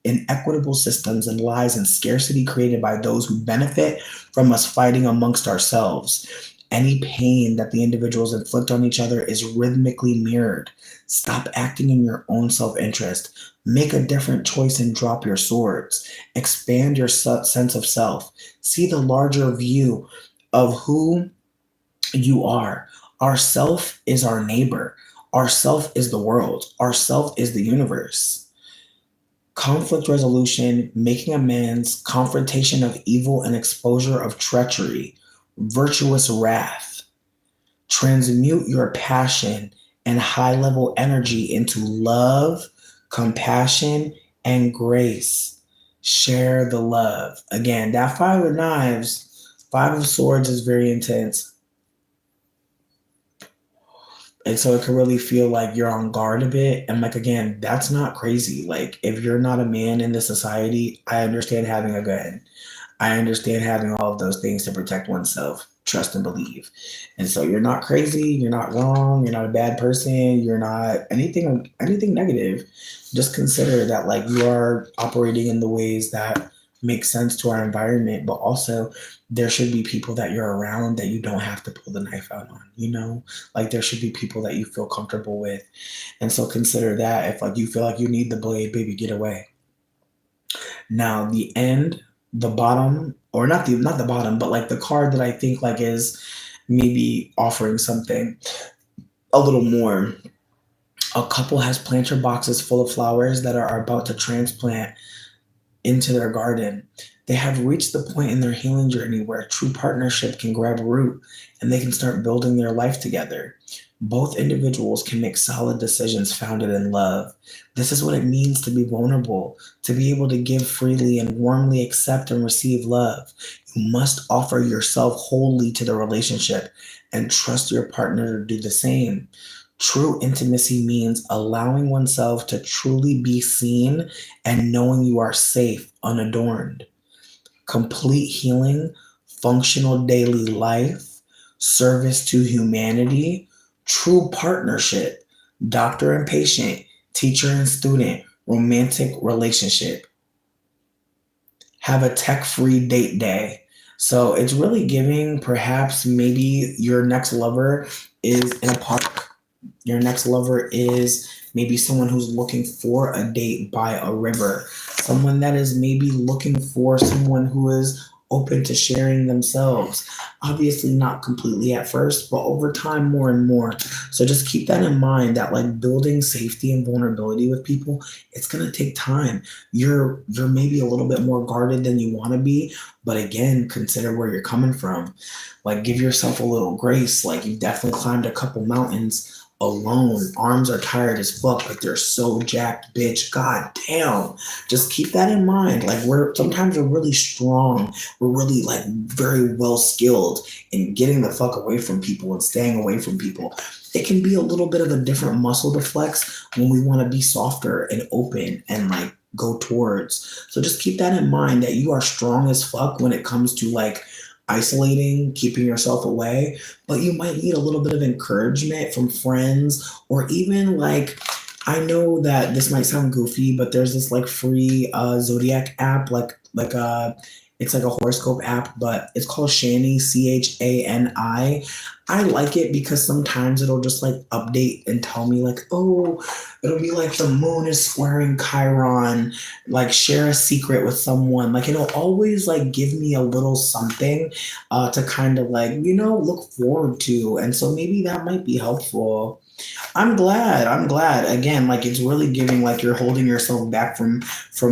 inequitable systems and lies and scarcity created by those who benefit from us fighting amongst ourselves. Any pain that the individuals inflict on each other is rhythmically mirrored. Stop acting in your own self-interest. Make a different choice and drop your swords. Expand your sense of self. See the larger view of who you are. Our self is our neighbor. Our self is the world. Our self is the universe. Conflict resolution, making amends, confrontation of evil and exposure of treachery, virtuous wrath. Transmute your passion and high-level energy into love, compassion, and grace. Share the love. Again, that Five of Knives Five of Swords is very intense. And so it can really feel like you're on guard a bit. And like, again, that's not crazy. Like, if you're not a man in this society, I understand having a gun. I understand having all of those things to protect oneself, trust and believe. And so you're not crazy, you're not wrong, you're not a bad person, you're not anything negative. Just consider that like you are operating in the ways that make sense to our environment, but also there should be people that you're around that you don't have to pull the knife out on, you know? Like there should be people that you feel comfortable with. And so consider that if like you feel like you need the blade, baby, get away. Now the end, the bottom, or not the bottom, but like the card that I think like is maybe offering something a little more. A couple has planter boxes full of flowers that are about to transplant into their garden. They have reached the point in their healing journey where true partnership can grab root and they can start building their life together. Both individuals can make solid decisions founded in love. This is what it means to be vulnerable, to be able to give freely and warmly accept and receive love. You must offer yourself wholly to the relationship and trust your partner to do the same. True intimacy means allowing oneself to truly be seen and knowing you are safe, unadorned. Complete healing, functional daily life, service to humanity, true partnership, doctor and patient, teacher and student, romantic relationship. Have a tech-free date day. So it's really giving perhaps maybe your next lover is in a park. Your next lover is maybe someone who's looking for a date by a river. Someone that is maybe looking for someone who is open to sharing themselves. Obviously not completely at first, but over time more and more. So just keep that in mind that like building safety and vulnerability with people, it's going to take time. You're maybe a little bit more guarded than you want to be, but again, consider where you're coming from. Like give yourself a little grace. Like you've definitely climbed a couple mountains alone. Arms are tired as fuck, but they're so jacked, bitch. God damn. Just keep that in mind. Like sometimes we're really strong. We're really like very well skilled in getting the fuck away from people and staying away from people. It can be a little bit of a different muscle to flex when we want to be softer and open and like go towards. So just keep that in mind that you are strong as fuck when it comes to like isolating, keeping yourself away, but you might need a little bit of encouragement from friends or even like I know that this might sound goofy, but there's this like free zodiac app it's like a horoscope app, but it's called Shani, Chani. I like it because sometimes it'll just like update and tell me like, oh, it'll be like the moon is squaring Chiron, like share a secret with someone. Like it'll always like give me a little something to kind of like, you know, look forward to. And so maybe that might be helpful. I'm glad. I'm glad. Again, like it's really giving like you're holding yourself back from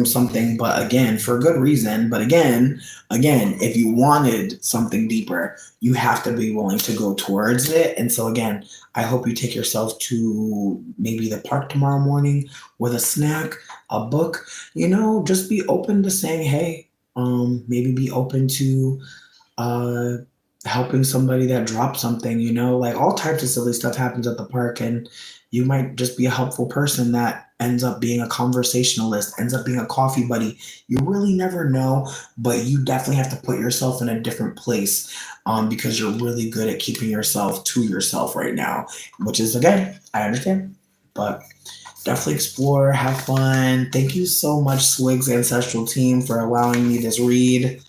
something, but again, for a good reason. But again, if you wanted something deeper, you have to be willing to go towards it. And so again, I hope you take yourself to maybe the park tomorrow morning with a snack, a book, you know, just be open to saying, hey, maybe be open to uh helping somebody that dropped something, you know, like all types of silly stuff happens at the park and you might just be a helpful person that ends up being a conversationalist, ends up being a coffee buddy. You really never know, but you definitely have to put yourself in a different place because you're really good at keeping yourself to yourself right now, which is again, I understand, but definitely explore, have fun. Thank you so much, Swig's Ancestral Team, for allowing me this read.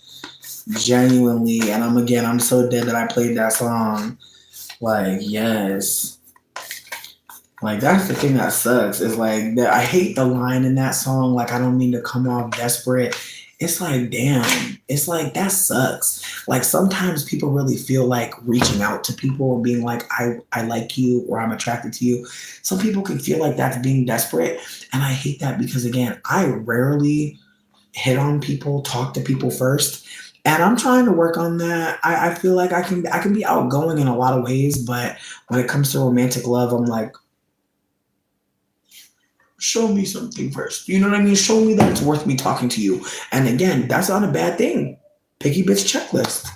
Genuinely, and I'm so dead that I played that song. Like, yes. Like, that's the thing that sucks. Is like that I hate the line in that song, like I don't mean to come off desperate. It's like, damn, it's like that sucks. Like sometimes people really feel like reaching out to people and being like, I like you or I'm attracted to you. Some people can feel like that's being desperate. And I hate that because again, I rarely hit on people, talk to people first. And I'm trying to work on that. I feel like I can be outgoing in a lot of ways, but when it comes to romantic love, I'm like, show me something first. You know what I mean? Show me that it's worth me talking to you. And again, that's not a bad thing. Picky bitch checklist.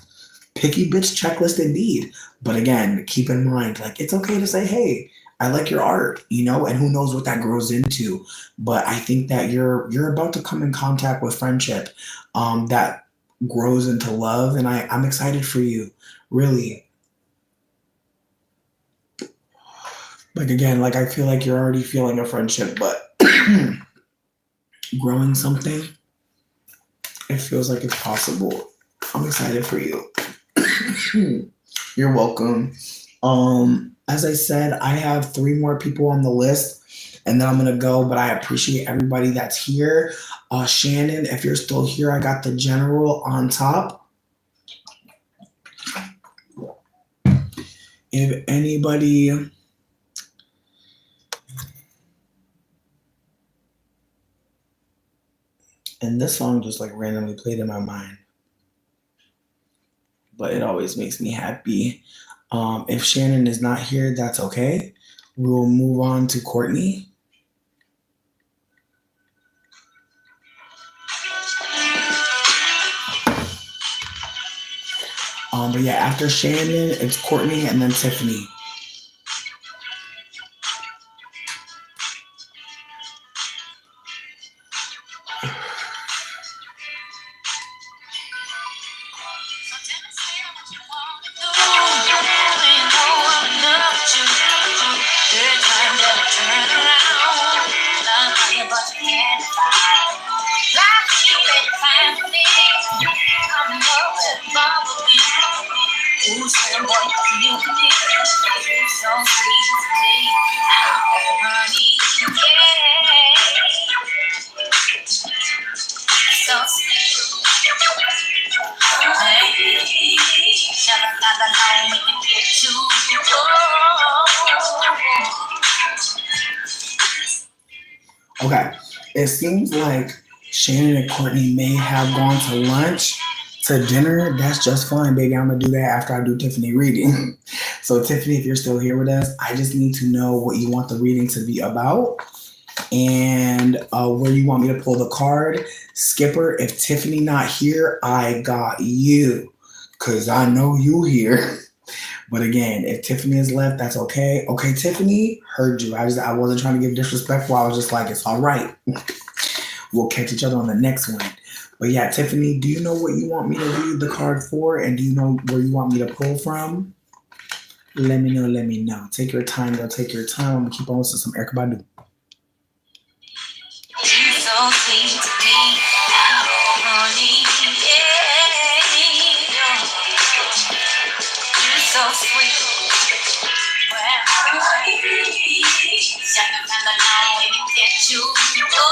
Picky bitch checklist indeed. But again, keep in mind, like, it's okay to say, hey, I like your art, and who knows what that grows into. But I think that you're about to come in contact with friendship that grows into love, and I'm excited for you, really. Like, again, like, I feel like you're already feeling a friendship, but growing something, it feels like it's possible. I'm excited for you. You're welcome. As I said, I have 3 more people on the list, and then I'm gonna go. But I appreciate everybody that's here. Shannon, if you're still here, I got the general on top. If anybody, and this song just like randomly played in my mind, but it always makes me happy. If Shannon is not here, that's okay. We will move on to Courtney. But yeah, after Shannon, it's Courtney and then Tiffany. Okay, it seems like Shannon and Courtney may have gone to lunch, to dinner. That's just fine, baby. I'm gonna do that after I do Tiffany reading. So Tiffany, if you're still here with us, I just need to know what you want the reading to be about and where you want me to pull the card. Skipper, if Tiffany not here, I got you, because I know you here. But again, if Tiffany is left, that's okay. Okay, Tiffany, heard you. I wasn't trying to give disrespectful. I was just like, it's all right. We'll catch each other on the next one. But yeah, Tiffany, do you know what you want me to read the card for? And do you know where you want me to pull from? Let me know. Take your time, girl. Take your time. I'm going to keep on listening to some Erykah Badu. So sweet to me, honey, yeah. You're so sweet. Well, second time alone when you get you. Oh,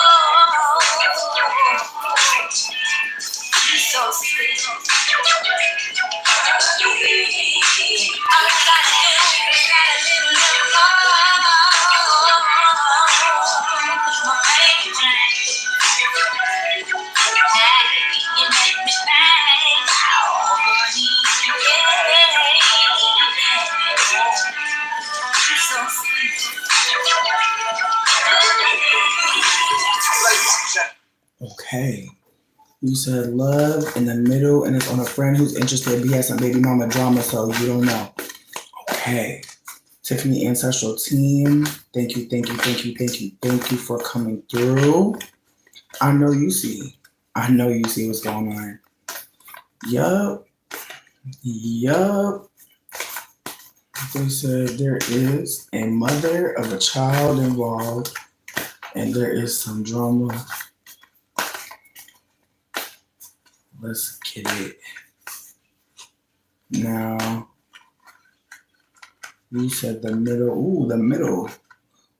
you're so sweet. All I gotta do is got a little my favorite drink. Hey, you make me bang. Oh, honey, yeah. You're so sweet. Okay. You said love in the middle, and it's on a friend who's interested. He has some baby mama drama, so you don't know. Okay. Tiffany Ancestral Team, thank you for coming through. I know you see what's going on. Yup. They said there is a mother of a child involved, and there is some drama. Let's get it. Now, you said the middle. Ooh, the middle.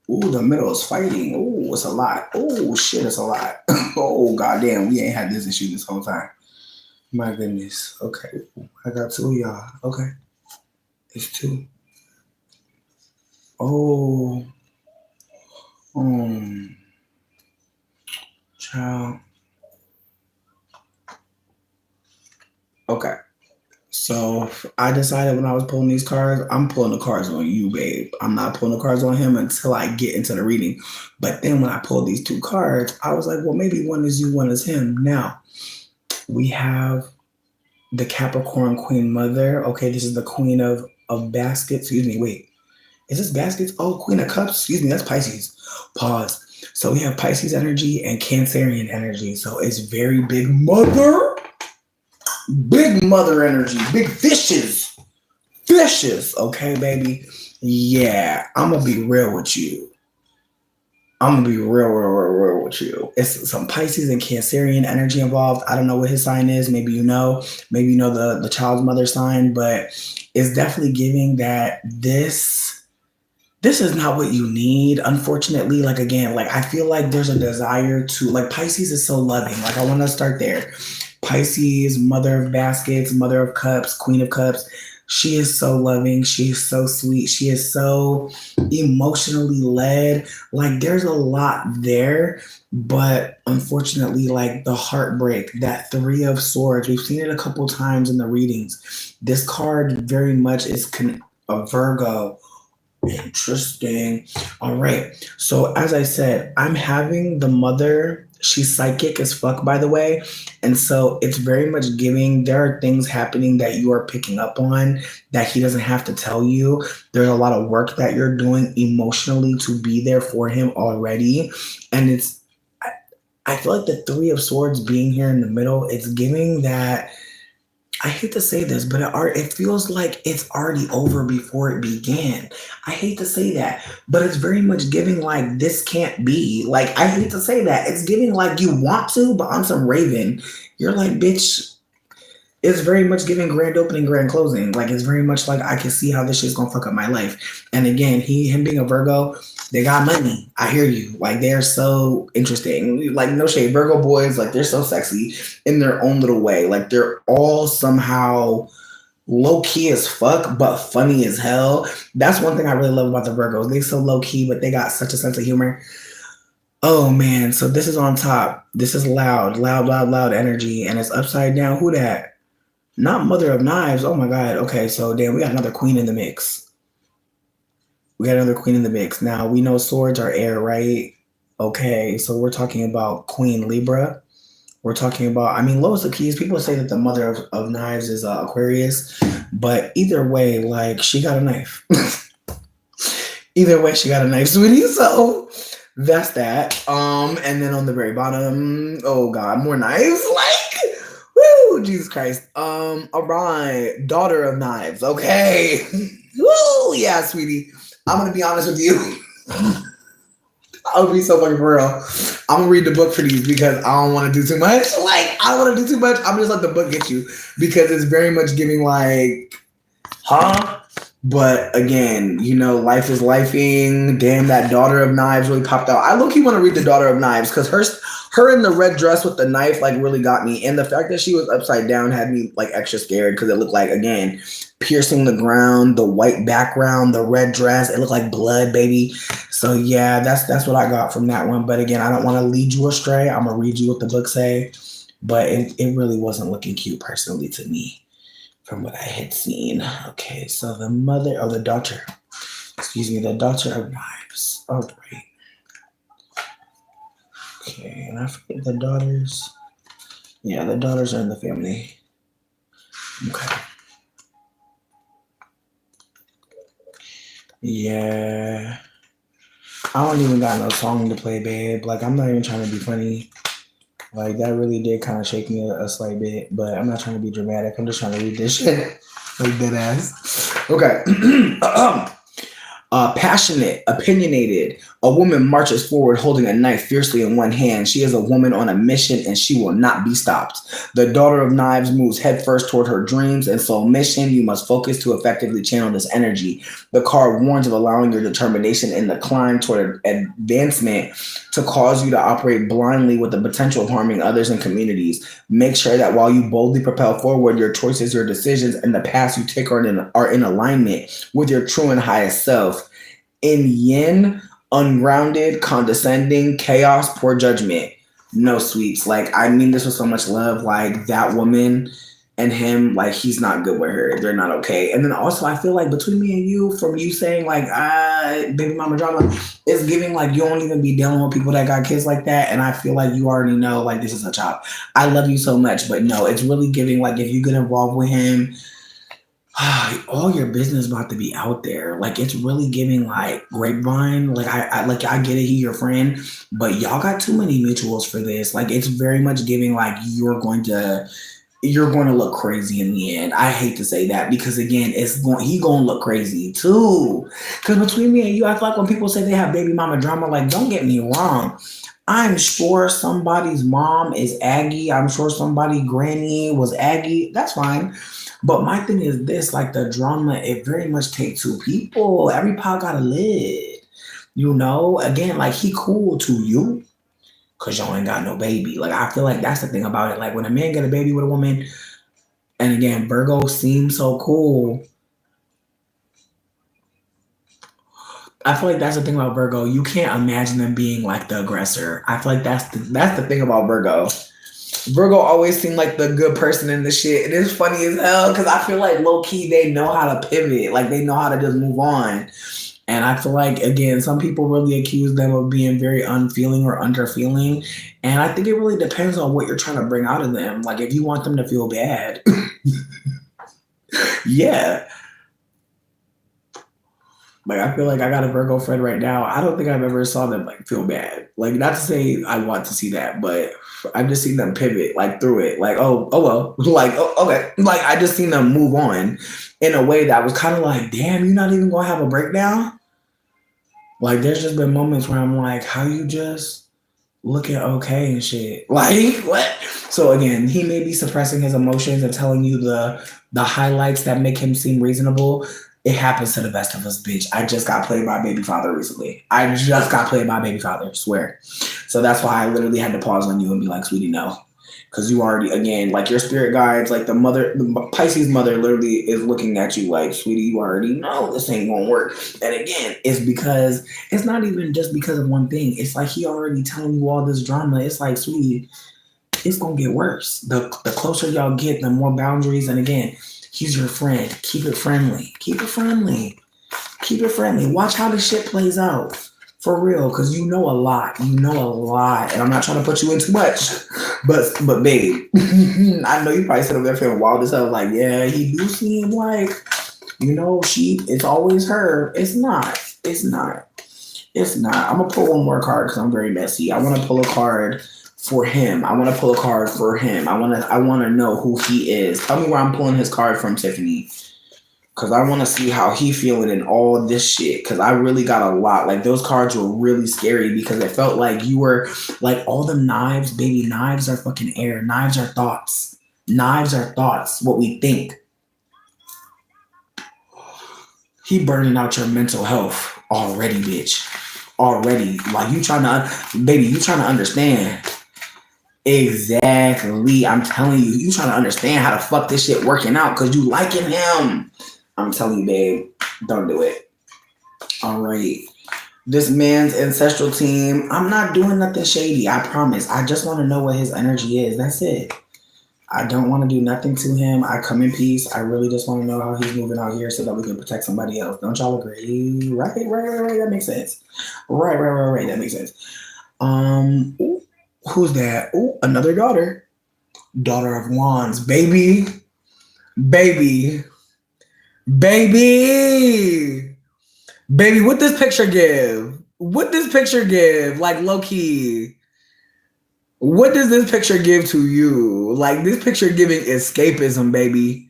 Ooh, the middle is fighting. Ooh, it's a lot. Oh, shit, it's a lot. Oh, goddamn, we ain't had this issue this whole time. My goodness. Okay, I got 2 of y'all. Okay, it's 2. Oh, child. Okay. So I decided when I was pulling these cards, I'm pulling the cards on you, babe. I'm not pulling the cards on him until I get into the reading. But then when I pulled these 2 cards, I was like, well, maybe one is you, one is him. Now, we have the Capricorn Queen Mother. Okay, this is the Queen of Baskets. Excuse me, wait. Is this Baskets? Oh, Queen of Cups. Excuse me, that's Pisces. Pause. So we have Pisces energy and Cancerian energy. So it's very big mother energy, big fishes. Fishes, okay, baby? Yeah, I'm gonna be real with you. I'm gonna be real with you. It's some Pisces and Cancerian energy involved. I don't know what his sign is. Maybe you know. Maybe you know the child's mother sign, but it's definitely giving that this is not what you need. Unfortunately, like again, like I feel like there's a desire to like Pisces is so loving. Like I want to start there. Pisces, mother of baskets, mother of cups, queen of cups. She is so loving. She is so sweet. She is so emotionally led. Like there's a lot there, but unfortunately, like the heartbreak, that Three of Swords, we've seen it a couple times in the readings. This card very much is a Virgo. Interesting. All right. So as I said, I'm having the mother. She's psychic as fuck, by the way. And so it's very much giving. There are things happening that you are picking up on that he doesn't have to tell you. There's a lot of work that you're doing emotionally to be there for him already. And I feel like the Three of Swords being here in the middle, it's giving that. I hate to say this, but it feels like it's already over before it began. I hate to say that, but it's very much giving like this can't be. Like, I hate to say that. It's giving like you want to, but on some Raven, you're like, bitch, it's very much giving grand opening, grand closing. Like it's very much like I can see how this shit's gonna fuck up my life. And again, him being a Virgo, they got money. I hear you. Like they're so interesting. Like no shade, Virgo boys, like they're so sexy in their own little way. Like they're all somehow low key as fuck, but funny as hell. That's one thing I really love about the Virgos. They so low key, but they got such a sense of humor. Oh man, so this is on top. This is loud energy, and it's upside down. Who that? Not Mother of Knives. Oh my God. Okay, so damn, we got another queen in the mix. Now, we know swords are air, right? Okay, so we're talking about Queen Libra. We're talking about, Lois of Keys. People say that the Mother of Knives is Aquarius, but either way, like, she got a knife. Either way, she got a knife, sweetie. So that's that. And then on the very bottom, oh God, more knives. Like, woo, Jesus Christ. All right, Daughter of Knives. Okay. Woo, yeah, sweetie. I'm gonna be honest with you. I'll be so fucking for real. I'm gonna read the book for these because I don't want to do too much. Like, I don't want to do too much. I'm just let the book get you because it's very much giving like, huh? But again, you know, life is lifing. Damn, that Daughter of Knives really popped out. I low-key want to read the Daughter of Knives because her in the red dress with the knife like really got me. And the fact that she was upside down had me like extra scared because it looked like, again, piercing the ground, the white background, the red dress. It looked like blood, baby. So yeah, that's what I got from that one. But again, I don't want to lead you astray. I'm going to read you what the book say. But it really wasn't looking cute personally to me from what I had seen. Okay, so the daughter of Knives. Oh, great. Okay, and I forget the daughters. Yeah, the daughters are in the family. Okay. Yeah. I don't even got no song to play, babe. Like, I'm not even trying to be funny. Like, that really did kind of shake me a slight bit, but I'm not trying to be dramatic. I'm just trying to read this shit. Like, dead ass. Okay. Passionate, opinionated. A woman marches forward holding a knife fiercely in one hand. She is a woman on a mission and she will not be stopped. The Daughter of Knives moves headfirst toward her dreams and soul mission. You must focus to effectively channel this energy. The card warns of allowing your determination in the climb toward advancement to cause you to operate blindly with the potential of harming others and communities. Make sure that while you boldly propel forward, your choices, your decisions, and the paths you take are in alignment with your true and highest self. In yin, ungrounded, condescending, chaos, poor judgment. No, sweets. Like, I mean this with so much love. Like, that woman and him, like, he's not good with her. They're not okay. And then also, I feel like between me and you, from you saying like, baby mama drama, it's giving like you don't even be dealing with people that got kids like that. And I feel like you already know like this is a child. I love you so much, but no, it's really giving like if you get involved with him, all your business about to be out there. Like it's really giving like grapevine. Like I get it, he your friend, but y'all got too many mutuals for this. Like it's very much giving like you're going to look crazy in the end. I hate to say that because again, he gonna look crazy too. Because between me and you, I feel like when people say they have baby mama drama, like don't get me wrong. I'm sure somebody's mom is Aggie. I'm sure somebody granny was Aggie. That's fine. But my thing is this, like the drama, it very much takes two people. Every pot got a lid. You know, again, like he cool to you because y'all ain't got no baby. Like I feel like that's the thing about it. Like when a man get a baby with a woman, and again, Virgo seems so cool. I feel like that's the thing about Virgo. You can't imagine them being like the aggressor. I feel like that's the thing about Virgo. Virgo always seemed like the good person in the shit. And it's funny as hell because I feel like low key they know how to pivot. Like they know how to just move on. And I feel like, again, some people really accuse them of being very unfeeling or underfeeling. And I think it really depends on what you're trying to bring out of them. Like, if you want them to feel bad, yeah. Like, I feel like I got a Virgo friend right now. I don't think I've ever saw them, like, feel bad. Like, not to say I want to see that, but I've just seen them pivot, like, through it. Like, oh well. Like, oh, okay. Like, I just seen them move on in a way that was kind of like, damn, you're not even going to have a breakdown? Like, there's just been moments where I'm like, how you just looking okay and shit? Like, what? So again, he may be suppressing his emotions and telling you the highlights that make him seem reasonable. It happens to the best of us, bitch. I just got played by baby father recently. I just got played by baby father, swear. So that's why I literally had to pause on you and be like, sweetie, no. Because you already, again, like your spirit guides, like the Pisces mother literally is looking at you like, sweetie, you already know this ain't gonna work. And again, it's because, it's not even just because of one thing. It's like he already telling you all this drama. It's like, sweetie, it's gonna get worse. The closer y'all get, the more boundaries. And again, he's your friend. Keep it friendly. Keep it friendly. Keep it friendly. Watch how this shit plays out. For real, because you know a lot. You know a lot. And I'm not trying to put you in too much. But babe, I know you probably sit over there feeling wild as hell. Like, yeah, he do seem like, you know, it's always her. It's not. It's not. It's not. I'm going to pull one more card because I'm very messy. I want to pull a card for him. I want to pull a card for him. I want to know who he is. Tell me where I'm pulling his card from, Tiffany. Because I want to see how he feeling in all this shit. Because I really got a lot. Like, those cards were really scary because it felt like you were, like, all the knives, baby, knives are fucking air. Knives are thoughts. Knives are thoughts, what we think. He burning out your mental health already, bitch. Already. Like, you trying to understand. Exactly. I'm telling you trying to understand how the fuck this shit working out because you liking him. I'm telling you, babe, don't do it. All right. This man's ancestral team, I'm not doing nothing shady. I promise. I just want to know what his energy is. That's it. I don't want to do nothing to him. I come in peace. I really just want to know how he's moving out here so that we can protect somebody else. Don't y'all agree? Right. That makes sense. Right. That makes sense. Ooh, who's that? Oh, another daughter. Daughter of Wands. Baby. What this picture give? Like, low key. What does this picture give to you? Like, this picture giving escapism, baby.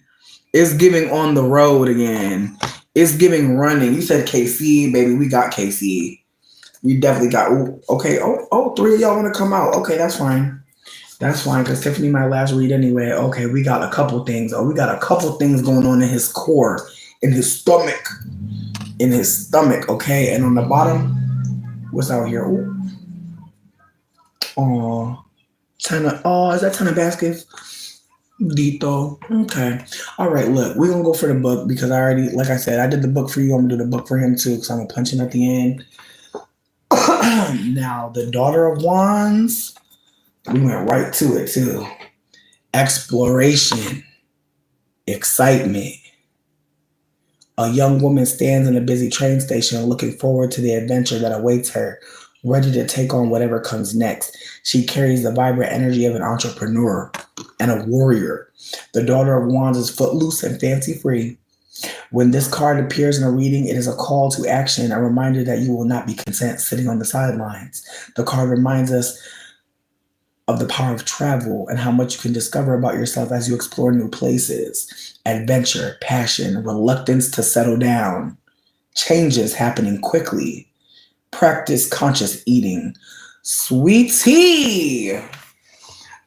It's giving on the road again. It's giving running. You said KC, baby. We got KC. We definitely got. Ooh, okay. Oh, three of y'all want to come out. Okay, that's fine. That's fine, because Tiffany might last read anyway. Okay, we got a couple things. We got a couple things going on in his core, in his stomach. Okay? And on the bottom, what's out here? Ooh. Oh, Tanya. Oh, is that Tanya Baskets? Dito. Okay. All right, look, we're going to go for the book because I already, like I said, I did the book for you. I'm going to do the book for him too because I'm going to punch him at the end. Now, the Daughter of Wands, we went right to it too. Exploration. excitement. A young woman stands in a busy train station looking forward to the adventure that awaits her, ready to take on whatever comes next. She carries the vibrant energy of an entrepreneur and a warrior. The daughter of Wands is footloose and fancy free. When this card appears in a reading, it is a call to action, a reminder that you will not be content sitting on the sidelines. The card reminds us of the power of travel and how much you can discover about yourself as you explore new places. Adventure, passion, reluctance to settle down, changes happening quickly. Practice conscious eating. Sweet tea!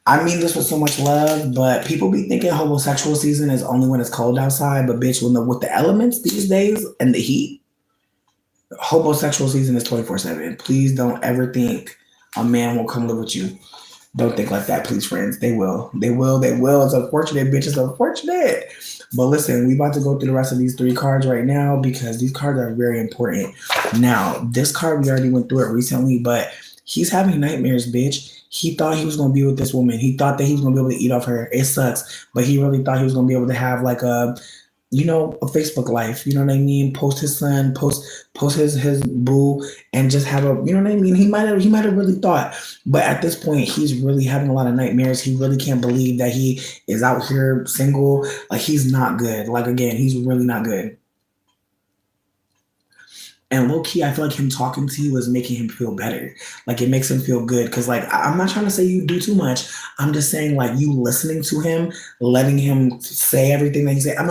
I mean this with so much love, but people be thinking homosexual season is only when it's cold outside. But bitch, with the elements these days and the heat, homosexual season is 24/7. Please don't ever think a man will come live with you. Don't think like that, please, friends. They will. They will. They will. It's unfortunate, bitch. It's unfortunate. But listen, we about to go through the rest of these three cards right now because these cards are very important. Now, this card, we already went through it recently, but he's having nightmares, bitch. He thought he was going to be with this woman. He thought that he was going to be able to eat off her. It sucks. But he really thought he was going to be able to have like a Facebook life. You know what I mean? Post his son, post his boo, and just have a, you know what I mean? He might have really thought, but at this point, he's really having a lot of nightmares. He really can't believe that he is out here single. Like he's not good. Like again, he's really not good. And low key, I feel like him talking to you is making him feel better. Like it makes him feel good. Cause like I'm not trying to say you do too much. I'm just saying like you listening to him, letting him say everything that he say. I'm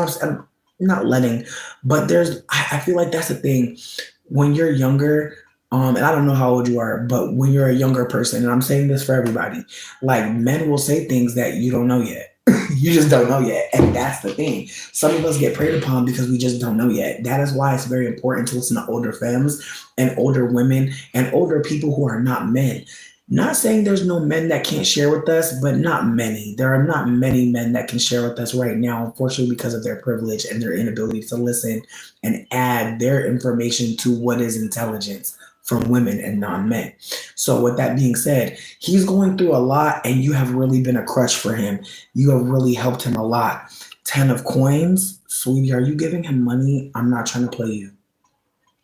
not letting, but I feel like that's the thing. When you're younger, and I don't know how old you are, but when you're a younger person, and I'm saying this for everybody, like men will say things that you don't know yet. You just don't know yet. And that's the thing. Some of us get preyed upon because we just don't know yet. That is why it's very important to listen to older femmes and older women and older people who are not men. Not saying there's no men that can't share with us, but not many. There are not many men that can share with us right now, unfortunately, because of their privilege and their inability to listen and add their information to what is intelligence from women and non-men. So with that being said, he's going through a lot and you have really been a crutch for him. You have really helped him a lot. 10 of coins. Sweetie, are you giving him money? I'm not trying to play you.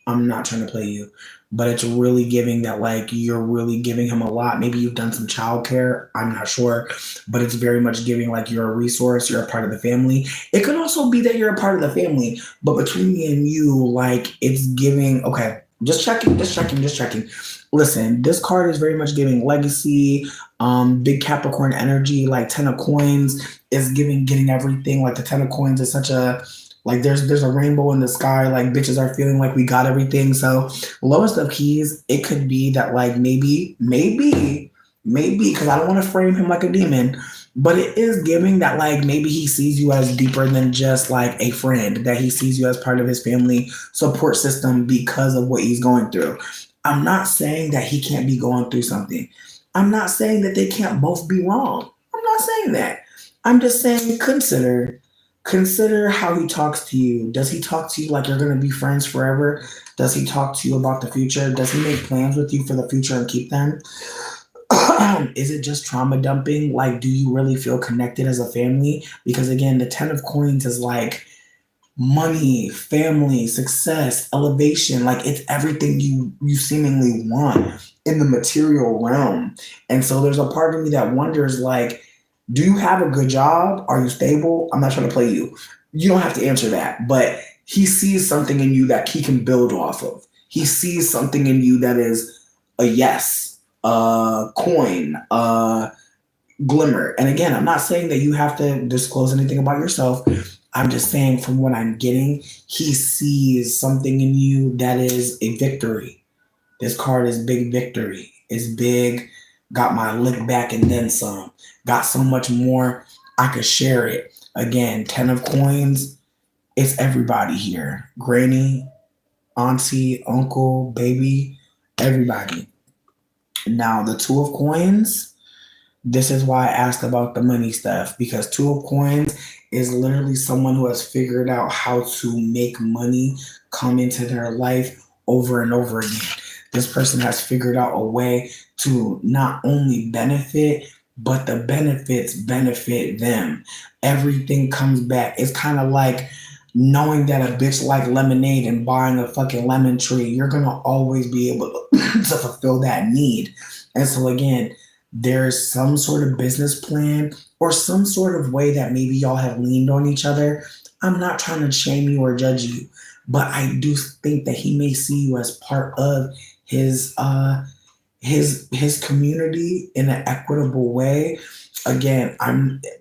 I'm not trying to play you. But it's really giving that like you're really giving him a lot. Maybe you've done some childcare. I'm not sure. But it's very much giving like you're a resource. You're a part of the family. It could also be that you're a part of the family. But between me and you, like it's giving, okay, just checking. Listen, this card is very much giving legacy, big Capricorn energy, like 10 of coins is getting everything. Like the 10 of coins is such a, like there's a rainbow in the sky, like bitches are feeling like we got everything. So lowest of keys, it could be that like maybe, because I don't want to frame him like a demon, but it is giving that like maybe he sees you as deeper than just like a friend, that he sees you as part of his family support system because of what he's going through. I'm not saying that he can't be going through something. I'm not saying that they can't both be wrong. I'm not saying that. I'm just saying consider how he talks to you. Does he talk to you like you're going to be friends forever? Does he talk to you about the future? Does he make plans with you for the future and keep them? Is it just trauma dumping? Like, do you really feel connected as a family? Because again, the 10 of coins is like money, family, success, elevation. Like it's everything you seemingly want in the material realm. And so there's a part of me that wonders like, do you have a good job? Are you stable? I'm not trying to play you. You don't have to answer that. But he sees something in you that he can build off of. He sees something in you that is a yes, a coin, a glimmer. And again, I'm not saying that you have to disclose anything about yourself. I'm just saying from what I'm getting, he sees something in you that is a victory. This card is big victory. It's big. Got my lick back and then some. Got so much more. I could share it. Again, 10 of coins. It's everybody here. Granny, auntie, uncle, baby, everybody. Now, the 2 of coins. This is why I asked about the money stuff. Because 2 of coins is literally someone who has figured out how to make money come into their life over and over again. This person has figured out a way to not only benefit, but the benefits benefit them. Everything comes back. It's kind of like knowing that a bitch like lemonade and buying a fucking lemon tree, you're gonna always be able to fulfill that need. And so again, there's some sort of business plan or some sort of way that maybe y'all have leaned on each other. I'm not trying to shame you or judge you, but I do think that he may see you as part of his his community in an equitable way. Again,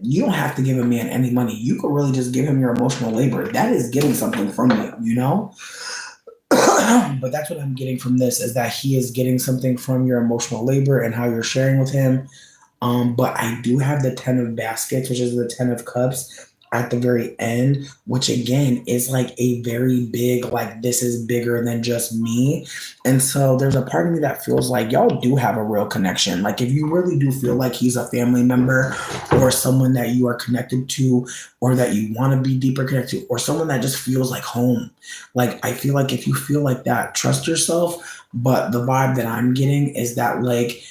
you don't have to give a man any money. You could really just give him your emotional labor. That is getting something from you, you know? But that's what I'm getting from this is that he is getting something from your emotional labor and how you're sharing with him. But I do have the 10 of baskets, which is the 10 of cups at the very end, which again is like a very big, like this is bigger than just me. And so there's a part of me that feels like y'all do have a real connection. Like if you really do feel like he's a family member or someone that you are connected to or that you want to be deeper connected to or someone that just feels like home. Like I feel like if you feel like that, trust yourself. But the vibe that I'm getting is that like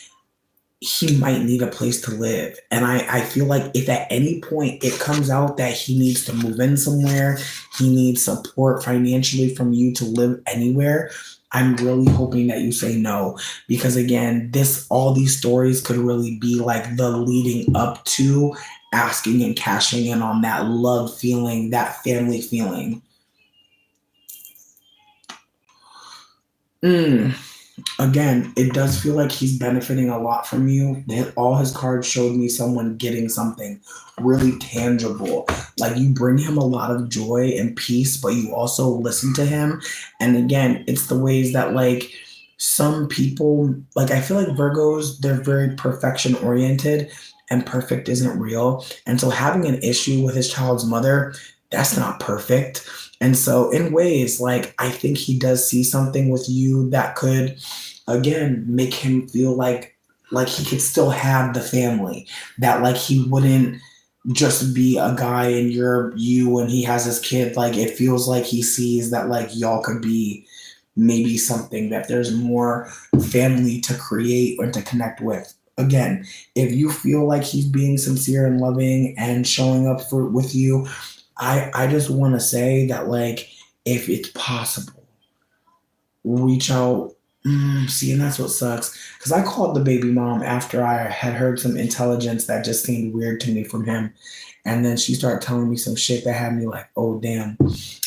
he might need a place to live. And I feel like if at any point it comes out that he needs to move in somewhere, he needs support financially from you to live anywhere, I'm really hoping that you say no. Because again, all these stories could really be like the leading up to asking and cashing in on that love feeling, that family feeling. Again, it does feel like he's benefiting a lot from you. All his cards showed me someone getting something really tangible. Like you bring him a lot of joy and peace, but you also listen to him. And again, it's the ways that like some people, like I feel like Virgos, they're very perfection oriented and perfect isn't real. And so having an issue with his child's mother, that's not perfect. And so in ways, like I think he does see something with you that could again make him feel like he could still have the family. That like he wouldn't just be a guy and you're you and he has his kid. Like it feels like he sees that like y'all could be maybe something that there's more family to create or to connect with. Again, if you feel like he's being sincere and loving and showing up for with you, I just want to say that like if it's possible, reach out. See, and that's what sucks. Because I called the baby mom after I had heard some intelligence that just seemed weird to me from him. And then she started telling me some shit that had me like, oh, damn.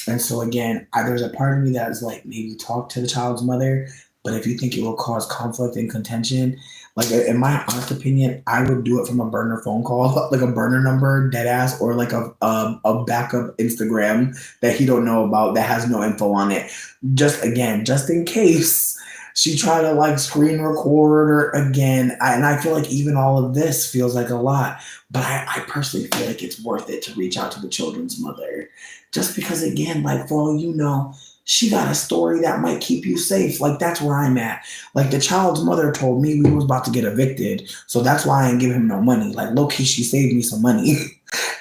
And so, again, there's a part of me that is like, maybe talk to the child's mother. But if you think it will cause conflict and contention, like in my honest opinion, I would do it from a burner phone call, like a burner number, dead ass, or like a backup Instagram that he don't know about that has no info on it. Just in case she tried to like screen record or again. And I feel like even all of this feels like a lot, but I personally feel like it's worth it to reach out to the children's mother. Just because again, like for all you know, she got a story that might keep you safe. Like that's where I'm at. Like the child's mother told me we was about to get evicted. So that's why I ain't give him no money. Like low-key, she saved me some money.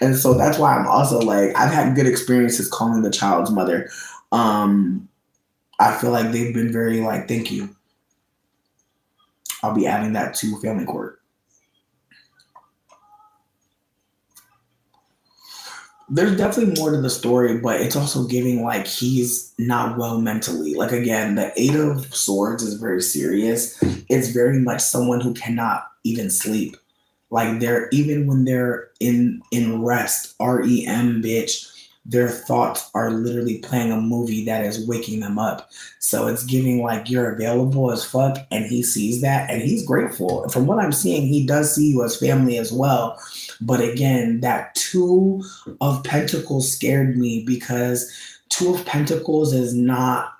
And so that's why I'm also like, I've had good experiences calling the child's mother. I feel like they've been very like, thank you. I'll be adding that to family court. There's definitely more to the story, but it's also giving like he's not well mentally. Like again, the Eight of Swords is very serious. It's very much someone who cannot even sleep. Like they're even when they're in rest, REM bitch, their thoughts are literally playing a movie that is waking them up. So it's giving like you're available as fuck, and he sees that and he's grateful. From what I'm seeing, he does see you as family as well. But again, that Two of Pentacles scared me because Two of Pentacles is not,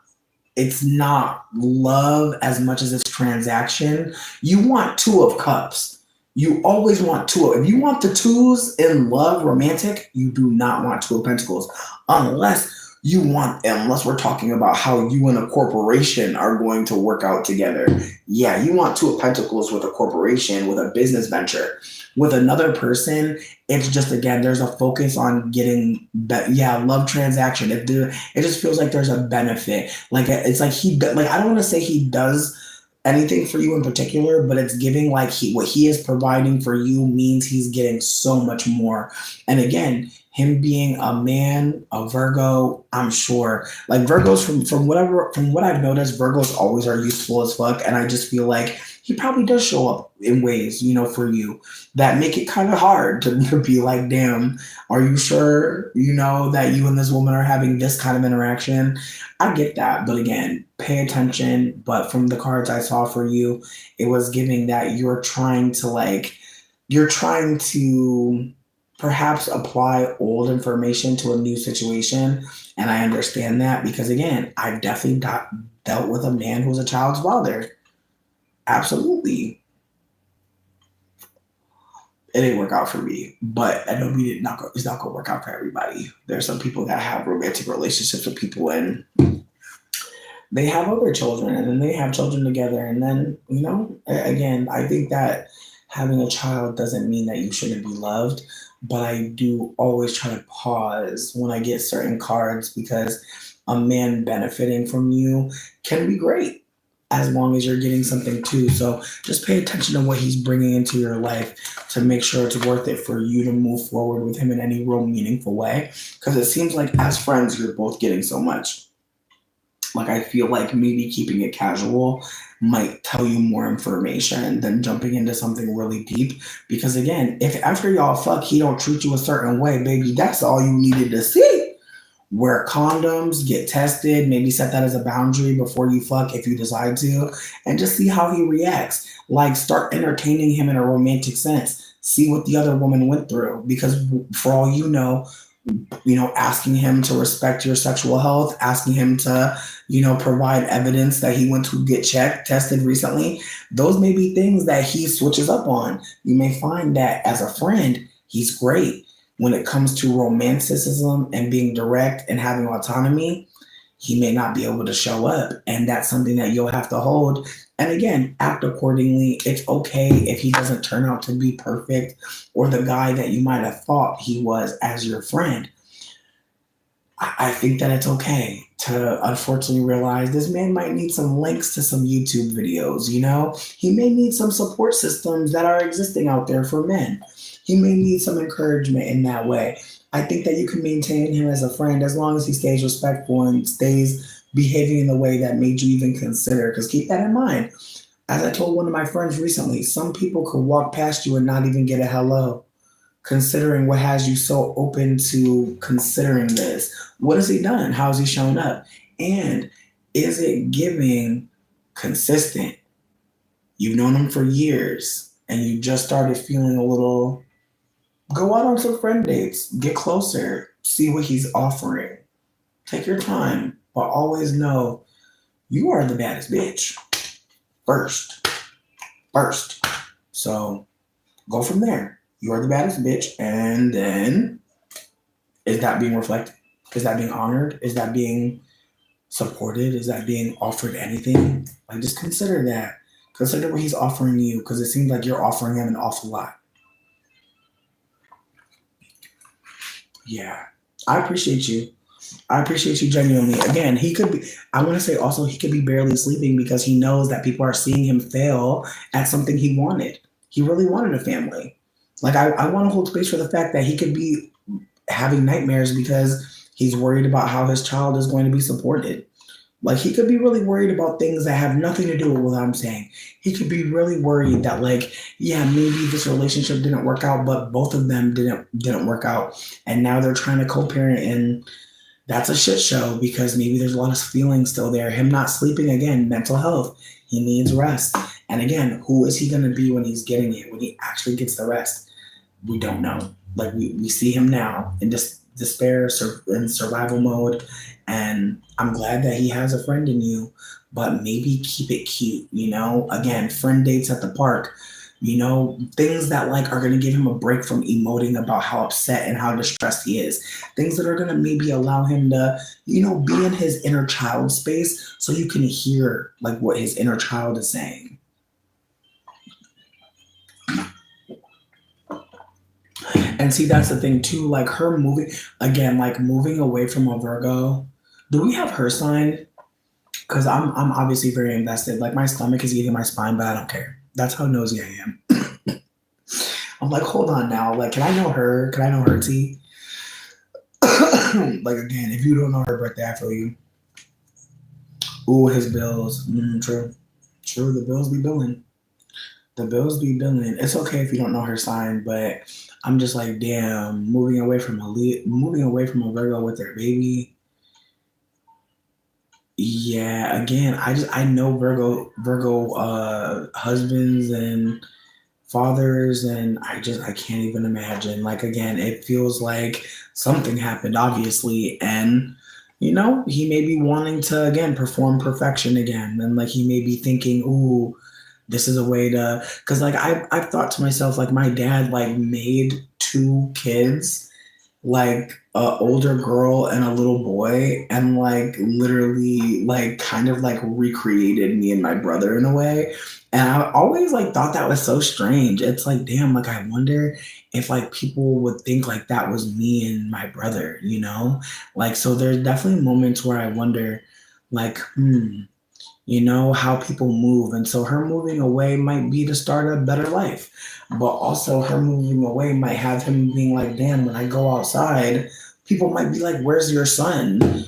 it's not love as much as it's transaction. You want Two of Cups. You always want if you want the twos in love, romantic, you do not want Two of Pentacles. Unless we're talking about how you and a corporation are going to work out together. Yeah, you want Two of Pentacles with a corporation, with a business venture. With another person, it's just, again, there's a focus on getting, love transaction. It just feels like there's a benefit. Like, it's like I don't want to say he does anything for you in particular, but it's giving like what he is providing for you means he's getting so much more. And again, him being a man, a Virgo, I'm sure like Virgos from what I've noticed, Virgos always are useful as fuck. And I just feel like he probably does show up in ways, for you that make it kind of hard to be like, damn, are you sure, that you and this woman are having this kind of interaction? I get that, but again, pay attention. But from the cards I saw for you, it was giving that you're trying to perhaps apply old information to a new situation. And I understand that because again, I've definitely dealt with a man who's a child's father. Absolutely. It didn't work out for me, but I know it's not gonna work out for everybody. There's some people that have romantic relationships with people and they have other children and then they have children together. And then, again, I think that having a child doesn't mean that you shouldn't be loved, but I do always try to pause when I get certain cards because a man benefiting from you can be great as long as you're getting something too. So just pay attention to what he's bringing into your life to make sure it's worth it for you to move forward with him in any real meaningful way. Because it seems like as friends, you're both getting so much. Like I feel like maybe keeping it casual might tell you more information than jumping into something really deep. Because again, if after y'all fuck, he don't treat you a certain way, baby, that's all you needed to see. Wear condoms, get tested, maybe set that as a boundary before you fuck if you decide to, and just see how he reacts. Like start entertaining him in a romantic sense. See what the other woman went through. Because for all asking him to respect your sexual health, asking him to, provide evidence that he went to get tested recently, those may be things that he switches up on. You may find that as a friend, he's great. When it comes to romanticism and being direct and having autonomy, he may not be able to show up. And that's something that you'll have to hold. And again, act accordingly. It's okay if he doesn't turn out to be perfect or the guy that you might have thought he was as your friend. I think that it's okay to unfortunately realize this man might need some links to some YouTube videos, He may need some support systems that are existing out there for men. He may need some encouragement in that way. I think that you can maintain him as a friend as long as he stays respectful and stays behaving in the way that made you even consider. Because keep that in mind. As I told one of my friends recently, some people could walk past you and not even get a hello. Considering what has you so open to considering this. What has he done? How has he shown up? And is it giving consistent? You've known him for years and you just started feeling a little, go out on some friend dates, get closer, see what he's offering. Take your time, but always know you are the baddest bitch. First. So go from there. You are the baddest bitch. And then is that being reflected? Is that being honored? Is that being supported? Is that being offered anything? Like just consider that. Consider what he's offering you because it seems like you're offering him an awful lot. Yeah. I appreciate you. Genuinely. Again, he could be, I want to say also he could be barely sleeping because he knows that people are seeing him fail at something he wanted. He really wanted a family. Like I want to hold space for the fact that he could be having nightmares because he's worried about how his child is going to be supported. Like he could be really worried about things that have nothing to do with what I'm saying. He could be really worried that maybe this relationship didn't work out, but both of them didn't work out. And now they're trying to co-parent and that's a shit show because maybe there's a lot of feelings still there. Him not sleeping, again, mental health. He needs rest. And again, who is he going to be when he's getting it, when he actually gets the rest? We don't know. Like we see him now in despair and survival mode. And I'm glad that he has a friend in you, but maybe keep it cute, Again, friend dates at the park, things that are going to give him a break from emoting about how upset and how distressed he is. Things that are going to maybe allow him to, be in his inner child space so you can hear what his inner child is saying. And see, that's the thing too, her moving away from a Virgo. Do we have her sign? Because I'm obviously very invested. Like my stomach is eating my spine, but I don't care. That's how nosy I am. I'm like, hold on now. Like, can I know her? Can I know her tea? Like again, if you don't know her birthday, I feel you. Ooh, his bills. True. True, the bills be billing. The bills be billing. It's okay if you don't know her sign, but I'm just like, damn, moving away from a Virgo with their baby. Yeah, again, I know Virgo husbands and fathers, and I can't even imagine. Like again, it feels like something happened, obviously, and he may be wanting to again perform perfection again, and like he may be thinking, ooh, this is a way to, because like I've thought to myself, like my dad like made two kids, like a older girl and a little boy, and like literally like kind of like recreated me and my brother in a way. And I always like thought that was so strange. It's like, damn, like I wonder if like people would think like that was me and my brother. Like so there's definitely moments where I wonder like how people move. And so her moving away might be to start a better life. But also her moving away might have him being like, damn, when I go outside, people might be like, where's your son?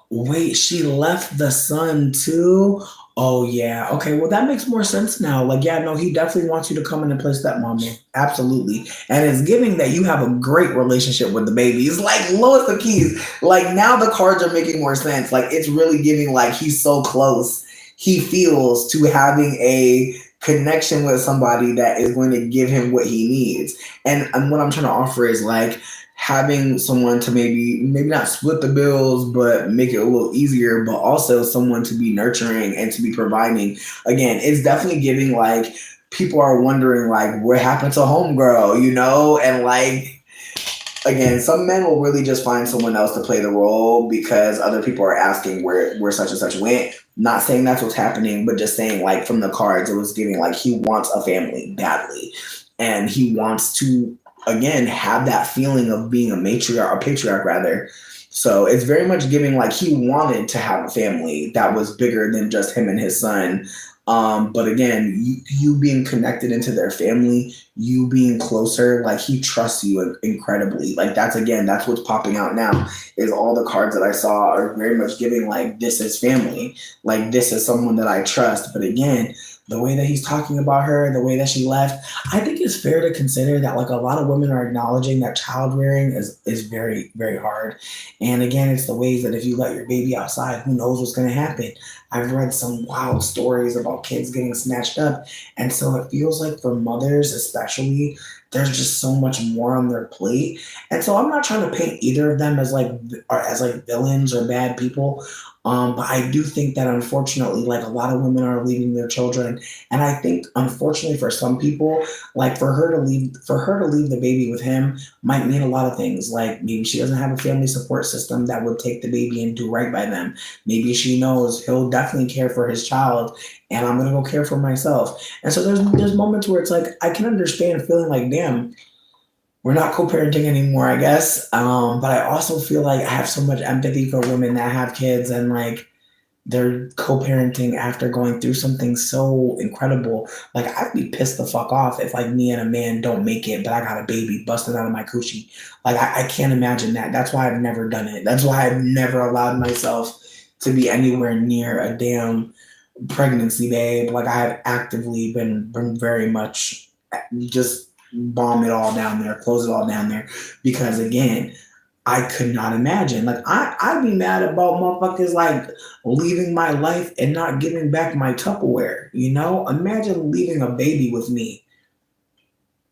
Wait, she left the son too? Oh yeah. Okay, well that makes more sense now. Like, yeah, no, he definitely wants you to come in and play stepmom. Absolutely. And it's giving that you have a great relationship with the baby. It's like lowest of keys. Like now the cards are making more sense. Like it's really giving like he's so close. He feels to having a connection with somebody that is going to give him what he needs. And what I'm trying to offer is like having someone to maybe not split the bills, but make it a little easier, but also someone to be nurturing and to be providing. Again, it's definitely giving like people are wondering like what happened to homegirl, and like again, some men will really just find someone else to play the role because other people are asking where such and such went. Not saying that's what's happening, but just saying like from the cards, it was giving like he wants a family badly, and he wants to again have that feeling of being a matriarch or patriarch rather. So it's very much giving like he wanted to have a family that was bigger than just him and his son. But again, you being connected into their family, you being closer, like he trusts you incredibly. Like that's what's popping out now is all the cards that I saw are very much giving like this is family, like this is someone that I trust. But again, the way that he's talking about her, the way that she left, I think it's fair to consider that like a lot of women are acknowledging that child rearing is very, very hard. And again, it's the ways that if you let your baby outside, who knows what's going to happen. I've read some wild stories about kids getting snatched up. And so it feels like for mothers, especially, there's just so much more on their plate. And so I'm not trying to paint either of them as like villains or bad people. But I do think that unfortunately, like a lot of women are leaving their children. And I think unfortunately for some people, like for her to leave the baby with him might mean a lot of things. Like maybe she doesn't have a family support system that would take the baby and do right by them. Maybe she knows he'll definitely care for his child and I'm gonna go care for myself. And so there's moments where it's like I can understand feeling like, damn, we're not co-parenting anymore, I guess. But I also feel like I have so much empathy for women that have kids and like they're co-parenting after going through something so incredible. Like I'd be pissed the fuck off if like me and a man don't make it, but I got a baby busted out of my coochie. Like I can't imagine that. That's why I've never done it. That's why I've never allowed myself to be anywhere near a damn pregnancy, babe. Like I've actively been very much just bomb it all down there, close it all down there. Because again, I could not imagine. Like I'd be mad about motherfuckers like leaving my life and not giving back my Tupperware. Imagine leaving a baby with me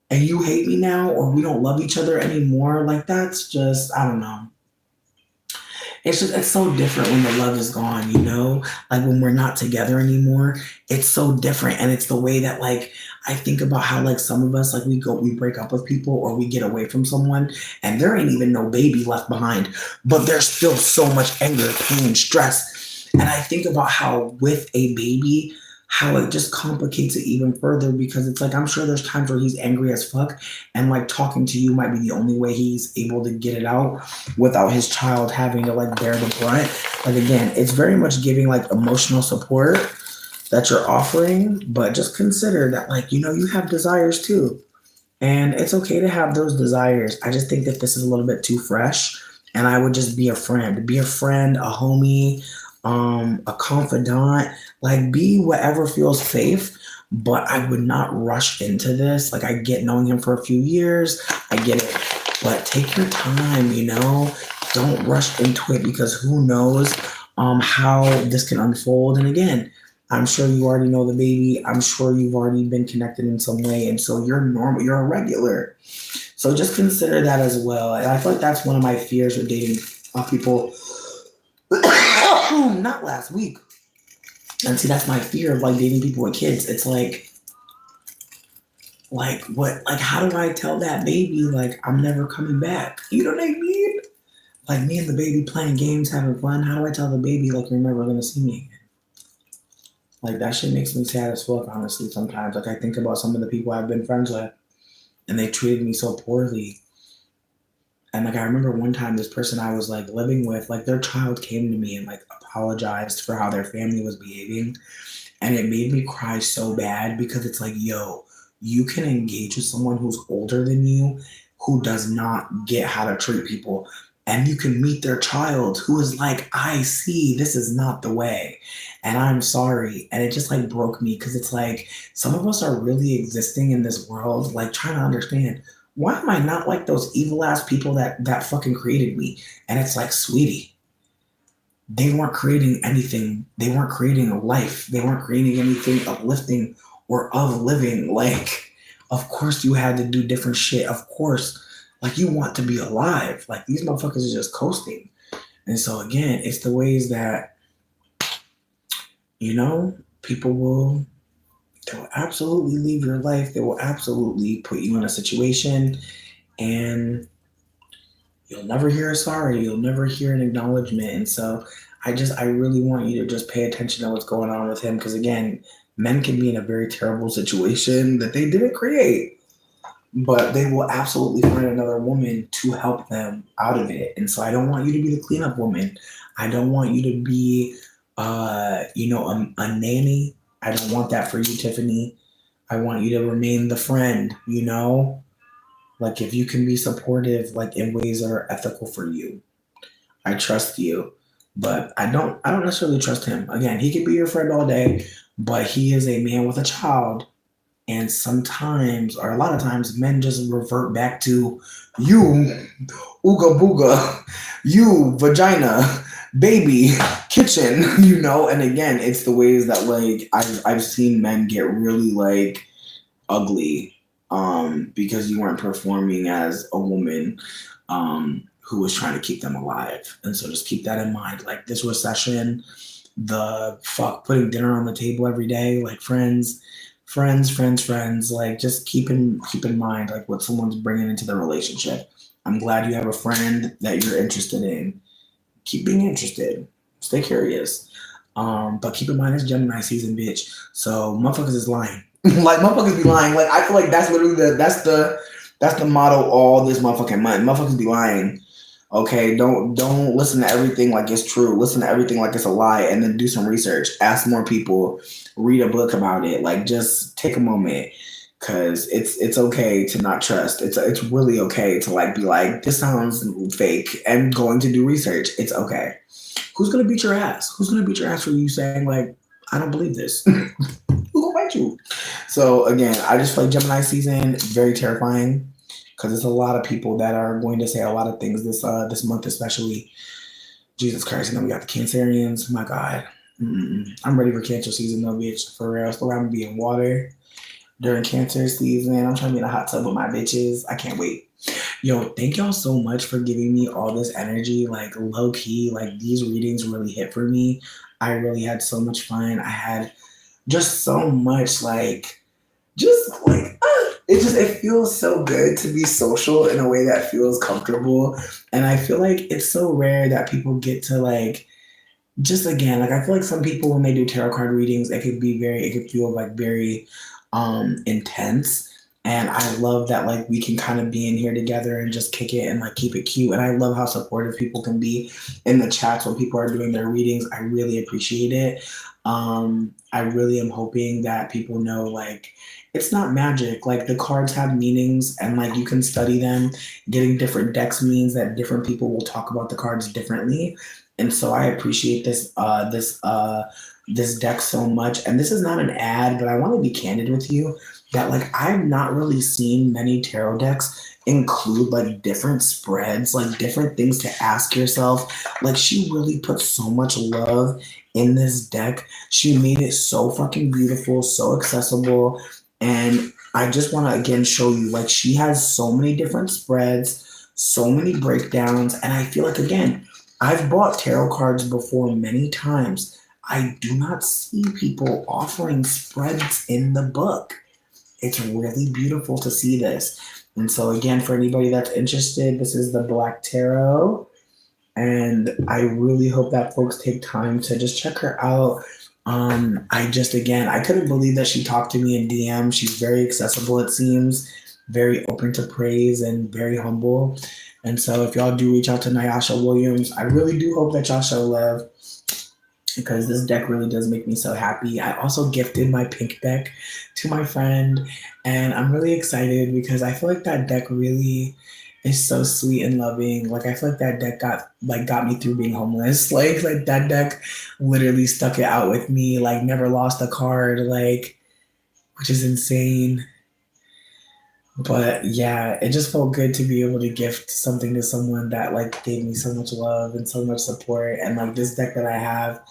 and you hate me now or we don't love each other anymore. Like that's just, I don't know. It's so different when the love is gone, like when we're not together anymore, it's so different. And it's the way that like, I think about how like some of us, like we break up with people or we get away from someone and there ain't even no baby left behind, but there's still so much anger, pain, stress. And I think about how with a baby, how it just complicates it even further because it's like I'm sure there's times where he's angry as fuck and like talking to you might be the only way he's able to get it out without his child having to like bear the brunt. Like again, it's very much giving like emotional support that you're offering, but just consider that like you have desires too. And it's okay to have those desires. I just think that this is a little bit too fresh. And I would just be a friend. Be a friend, a homie, a confidant. Like be whatever feels safe. But I would not rush into this. Like I get knowing him for a few years. I get it. But take your time. Don't rush into it because who knows how this can unfold. And again, I'm sure you already know the baby. I'm sure you've already been connected in some way. And so you're normal, you're a regular. So just consider that as well. And I feel like that's one of my fears with dating people. Not last week. And see, that's my fear of like dating people with kids. It's like what, like, how do I tell that baby, like, I'm never coming back? You know what I mean? Like me and the baby playing games, having fun. How do I tell the baby, like, you're never going to see me again? Like that shit makes me sad as fuck, honestly, sometimes. Like I think about some of the people I've been friends with and they treated me so poorly. And like I remember one time this person I was like living with, like their child came to me and like apologized for how their family was behaving. And it made me cry so bad because it's like, yo, you can engage with someone who's older than you, who does not get how to treat people. And you can meet their child who is like, I see this is not the way. And I'm sorry. And it just like broke me because it's like some of us are really existing in this world, like trying to understand why am I not like those evil ass people that fucking created me? And it's like, sweetie, they weren't creating anything. They weren't creating a life. They weren't creating anything uplifting or of living. Like, of course you had to do different shit. Of course, like you want to be alive. Like these motherfuckers are just coasting. And so again, it's the ways that, people they will absolutely leave your life. They will absolutely put you in a situation and you'll never hear a sorry. You'll never hear an acknowledgement. And so I really want you to just pay attention to what's going on with him. Because again, men can be in a very terrible situation that they didn't create, but they will absolutely find another woman to help them out of it. And so I don't want you to be the cleanup woman. I don't want you to be, a nanny. I don't want that for you, Tiffany. I want you to remain the friend, Like if you can be supportive, like in ways that are ethical for you. I trust you, but I don't necessarily trust him. Again, he could be your friend all day, but he is a man with a child. And sometimes, or a lot of times, men just revert back to you, ooga booga, you, vagina, baby, kitchen, And again, it's the ways that like I've seen men get really like ugly, because you weren't performing as a woman, who was trying to keep them alive. And so just keep that in mind. Like this recession, putting dinner on the table every day, like friends, like just keep in mind like what someone's bringing into the relationship. I'm glad you have a friend that you're interested in. Keep being interested. Stay curious. But keep in mind it's Gemini season, bitch. So motherfuckers is lying. Like motherfuckers be lying. Like I feel like that's literally that's the motto all this motherfucking month. Motherfuckers be lying. Okay, don't listen to everything like it's true. Listen to everything like it's a lie, and then do some research. Ask more people. Read a book about it. Like just take a moment, cause it's okay to not trust. It's really okay to like be like this sounds fake and going to do research. It's okay. Who's gonna beat your ass? Who's gonna beat your ass for you saying like I don't believe this? Who gonna fight you? So again, I just feel like Gemini season very terrifying. Because there's a lot of people that are going to say a lot of things this month, especially. Jesus Christ, and then we got the Cancerians. My God, I'm ready for Cancer season, though, bitch. For real, so I'm gonna be in water during Cancer season. I'm trying to be in a hot tub with my bitches. I can't wait. Yo, thank y'all so much for giving me all this energy. Like low key, like these readings really hit for me. I really had so much fun. I had just so much it feels so good to be social in a way that feels comfortable. And I feel like it's so rare that people get to like just again, like I feel like some people when they do tarot card readings, it could feel like very intense. And I love that like we can kind of be in here together and just kick it and like keep it cute. And I love how supportive people can be in the chats when people are doing their readings. I really appreciate it. I really am hoping that people know like it's not magic. Like the cards have meanings and like you can study them. Getting different decks means that different people will talk about the cards differently. And so I appreciate this deck so much. And this is not an ad, but I want to be candid with you that like I've not really seen many tarot decks include like different spreads, like different things to ask yourself. Like she really put so much love in this deck. She made it so fucking beautiful, so accessible. And I just want to again show you like she has so many different spreads, so many breakdowns. And I feel like, again, I've bought tarot cards before many times. I do not see people offering spreads in the book. It's really beautiful to see this. And so, again, for anybody that's interested, this is the Black Tarot. And I really hope that folks take time to just check her out. I couldn't believe that she talked to me in DM. She's very accessible, it seems, very open to praise and very humble. And so, if y'all do reach out to Nyasha Williams, I really do hope that y'all show love because this deck really does make me so happy. I also gifted my pink deck to my friend, and I'm really excited because I feel like that deck really is so sweet and loving. Like I feel like that deck got me through being homeless. Like that deck literally stuck it out with me. Like never lost a card. Like which is insane. But yeah, it just felt good to be able to gift something to someone that like gave me so much love and so much support. And like this deck that I have,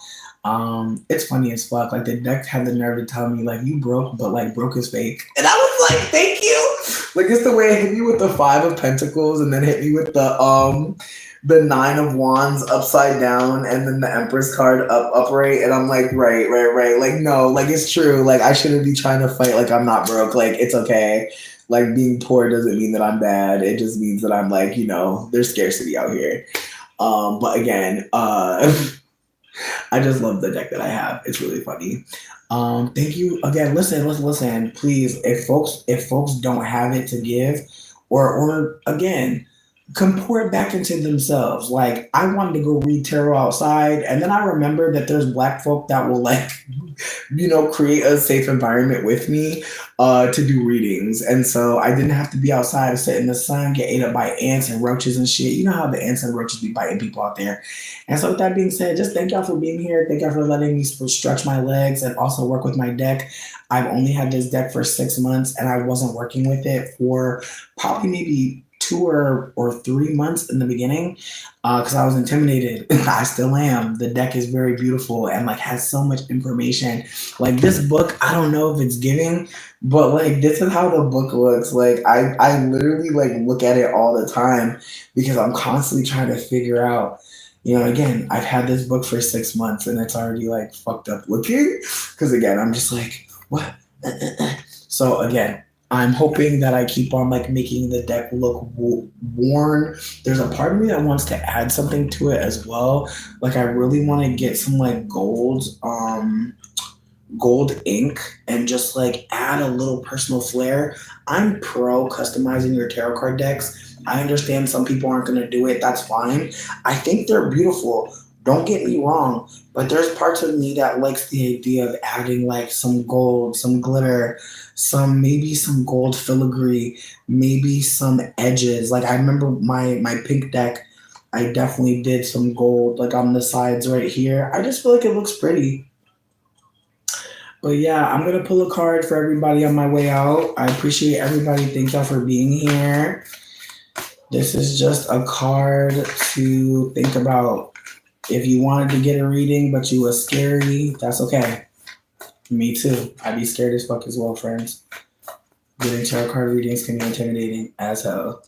it's funny as fuck. Like the deck had the nerve to tell me like you broke, but like broke is fake. And I was like, thank you. Like it's the way it hit me with the 5 of Pentacles and then hit me with the 9 of Wands upside down and then the Empress card upright. And I'm like, right. Like no, like it's true. Like I shouldn't be trying to fight like I'm not broke. Like it's okay. Like being poor doesn't mean that I'm bad. It just means that I'm like, there's scarcity out here. But again, I just love the deck that I have. It's really funny. Thank you again. Listen. Please, if folks don't have it to give, or again, comport back into themselves. Like I wanted to go read tarot outside, and then I remember that there's Black folk that will like, create a safe environment with me to do readings. And so I didn't have to be outside, sit in the sun, get ate up by ants and roaches and shit. You know how the ants and roaches be biting people out there. And so with that being said, just thank y'all for being here. Thank y'all for letting me stretch my legs and also work with my deck. I've only had this deck for 6 months and I wasn't working with it for probably maybe 2 or 3 months in the beginning because I was intimidated. I still am. The deck is very beautiful and like has so much information. Like this book, I don't know if it's giving, but like this is how the book looks. Like I literally like look at it all the time because I'm constantly trying to figure out. Again, I've had this book for 6 months and it's already like fucked up looking because again, I'm just like, what? So again, I'm hoping that I keep on like making the deck look worn. There's a part of me that wants to add something to it as well. Like I really want to get some like gold ink and just like add a little personal flair. I'm pro customizing your tarot card decks. I understand some people aren't going to do it. That's fine. I think they're beautiful. Don't get me wrong, but there's parts of me that likes the idea of adding like some gold, some glitter, maybe some gold filigree, maybe some edges. Like I remember my pink deck, I definitely did some gold like on the sides right here. I just feel like it looks pretty. But yeah, I'm going to pull a card for everybody on my way out. I appreciate everybody. Thank y'all for being here. This is just a card to think about. If you wanted to get a reading, but you was scary, that's okay. Me too. I'd be scared as fuck as well, friends. Getting tarot card readings can be intimidating as hell.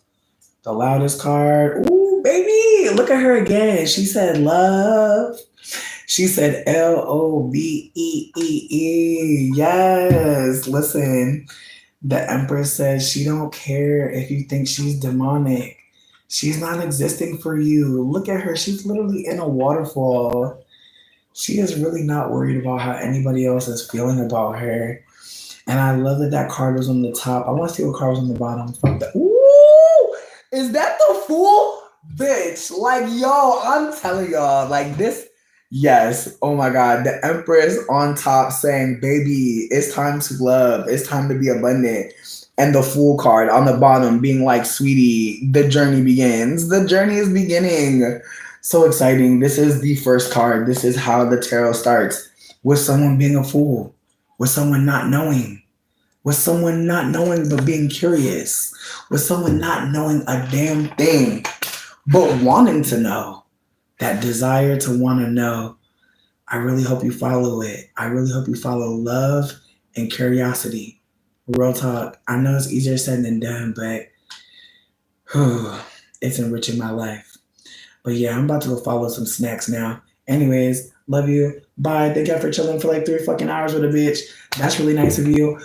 The loudest card. Ooh, baby. Look at her again. She said love. She said LOVEEE. Yes. Listen, the Empress says she don't care if you think she's demonic. She's not existing for you. Look at her. She's literally in a waterfall. She is really not worried about how anybody else is feeling about her. And I love that that card was on the top. I want to see what card was on the bottom. Fuck that. Ooh! Is that the Fool? Bitch. Like, yo, I'm telling y'all, like this. Yes. Oh my God. The Empress on top saying, baby, it's time to love. It's time to be abundant. And the Fool card on the bottom being like, sweetie, the journey begins. The journey is beginning. So exciting. This is the first card. This is how the tarot starts with someone being a fool, with someone not knowing, with someone not knowing but being curious, with someone not knowing a damn thing but wanting to know. That desire to want to know. I really hope you follow it. I really hope you follow love and curiosity. Real talk. I know it's easier said than done, but it's enriching my life. But yeah, I'm about to go follow some snacks now. Anyways, love you. Bye. Thank you for chilling for like 3 fucking hours with a bitch. That's really nice of you.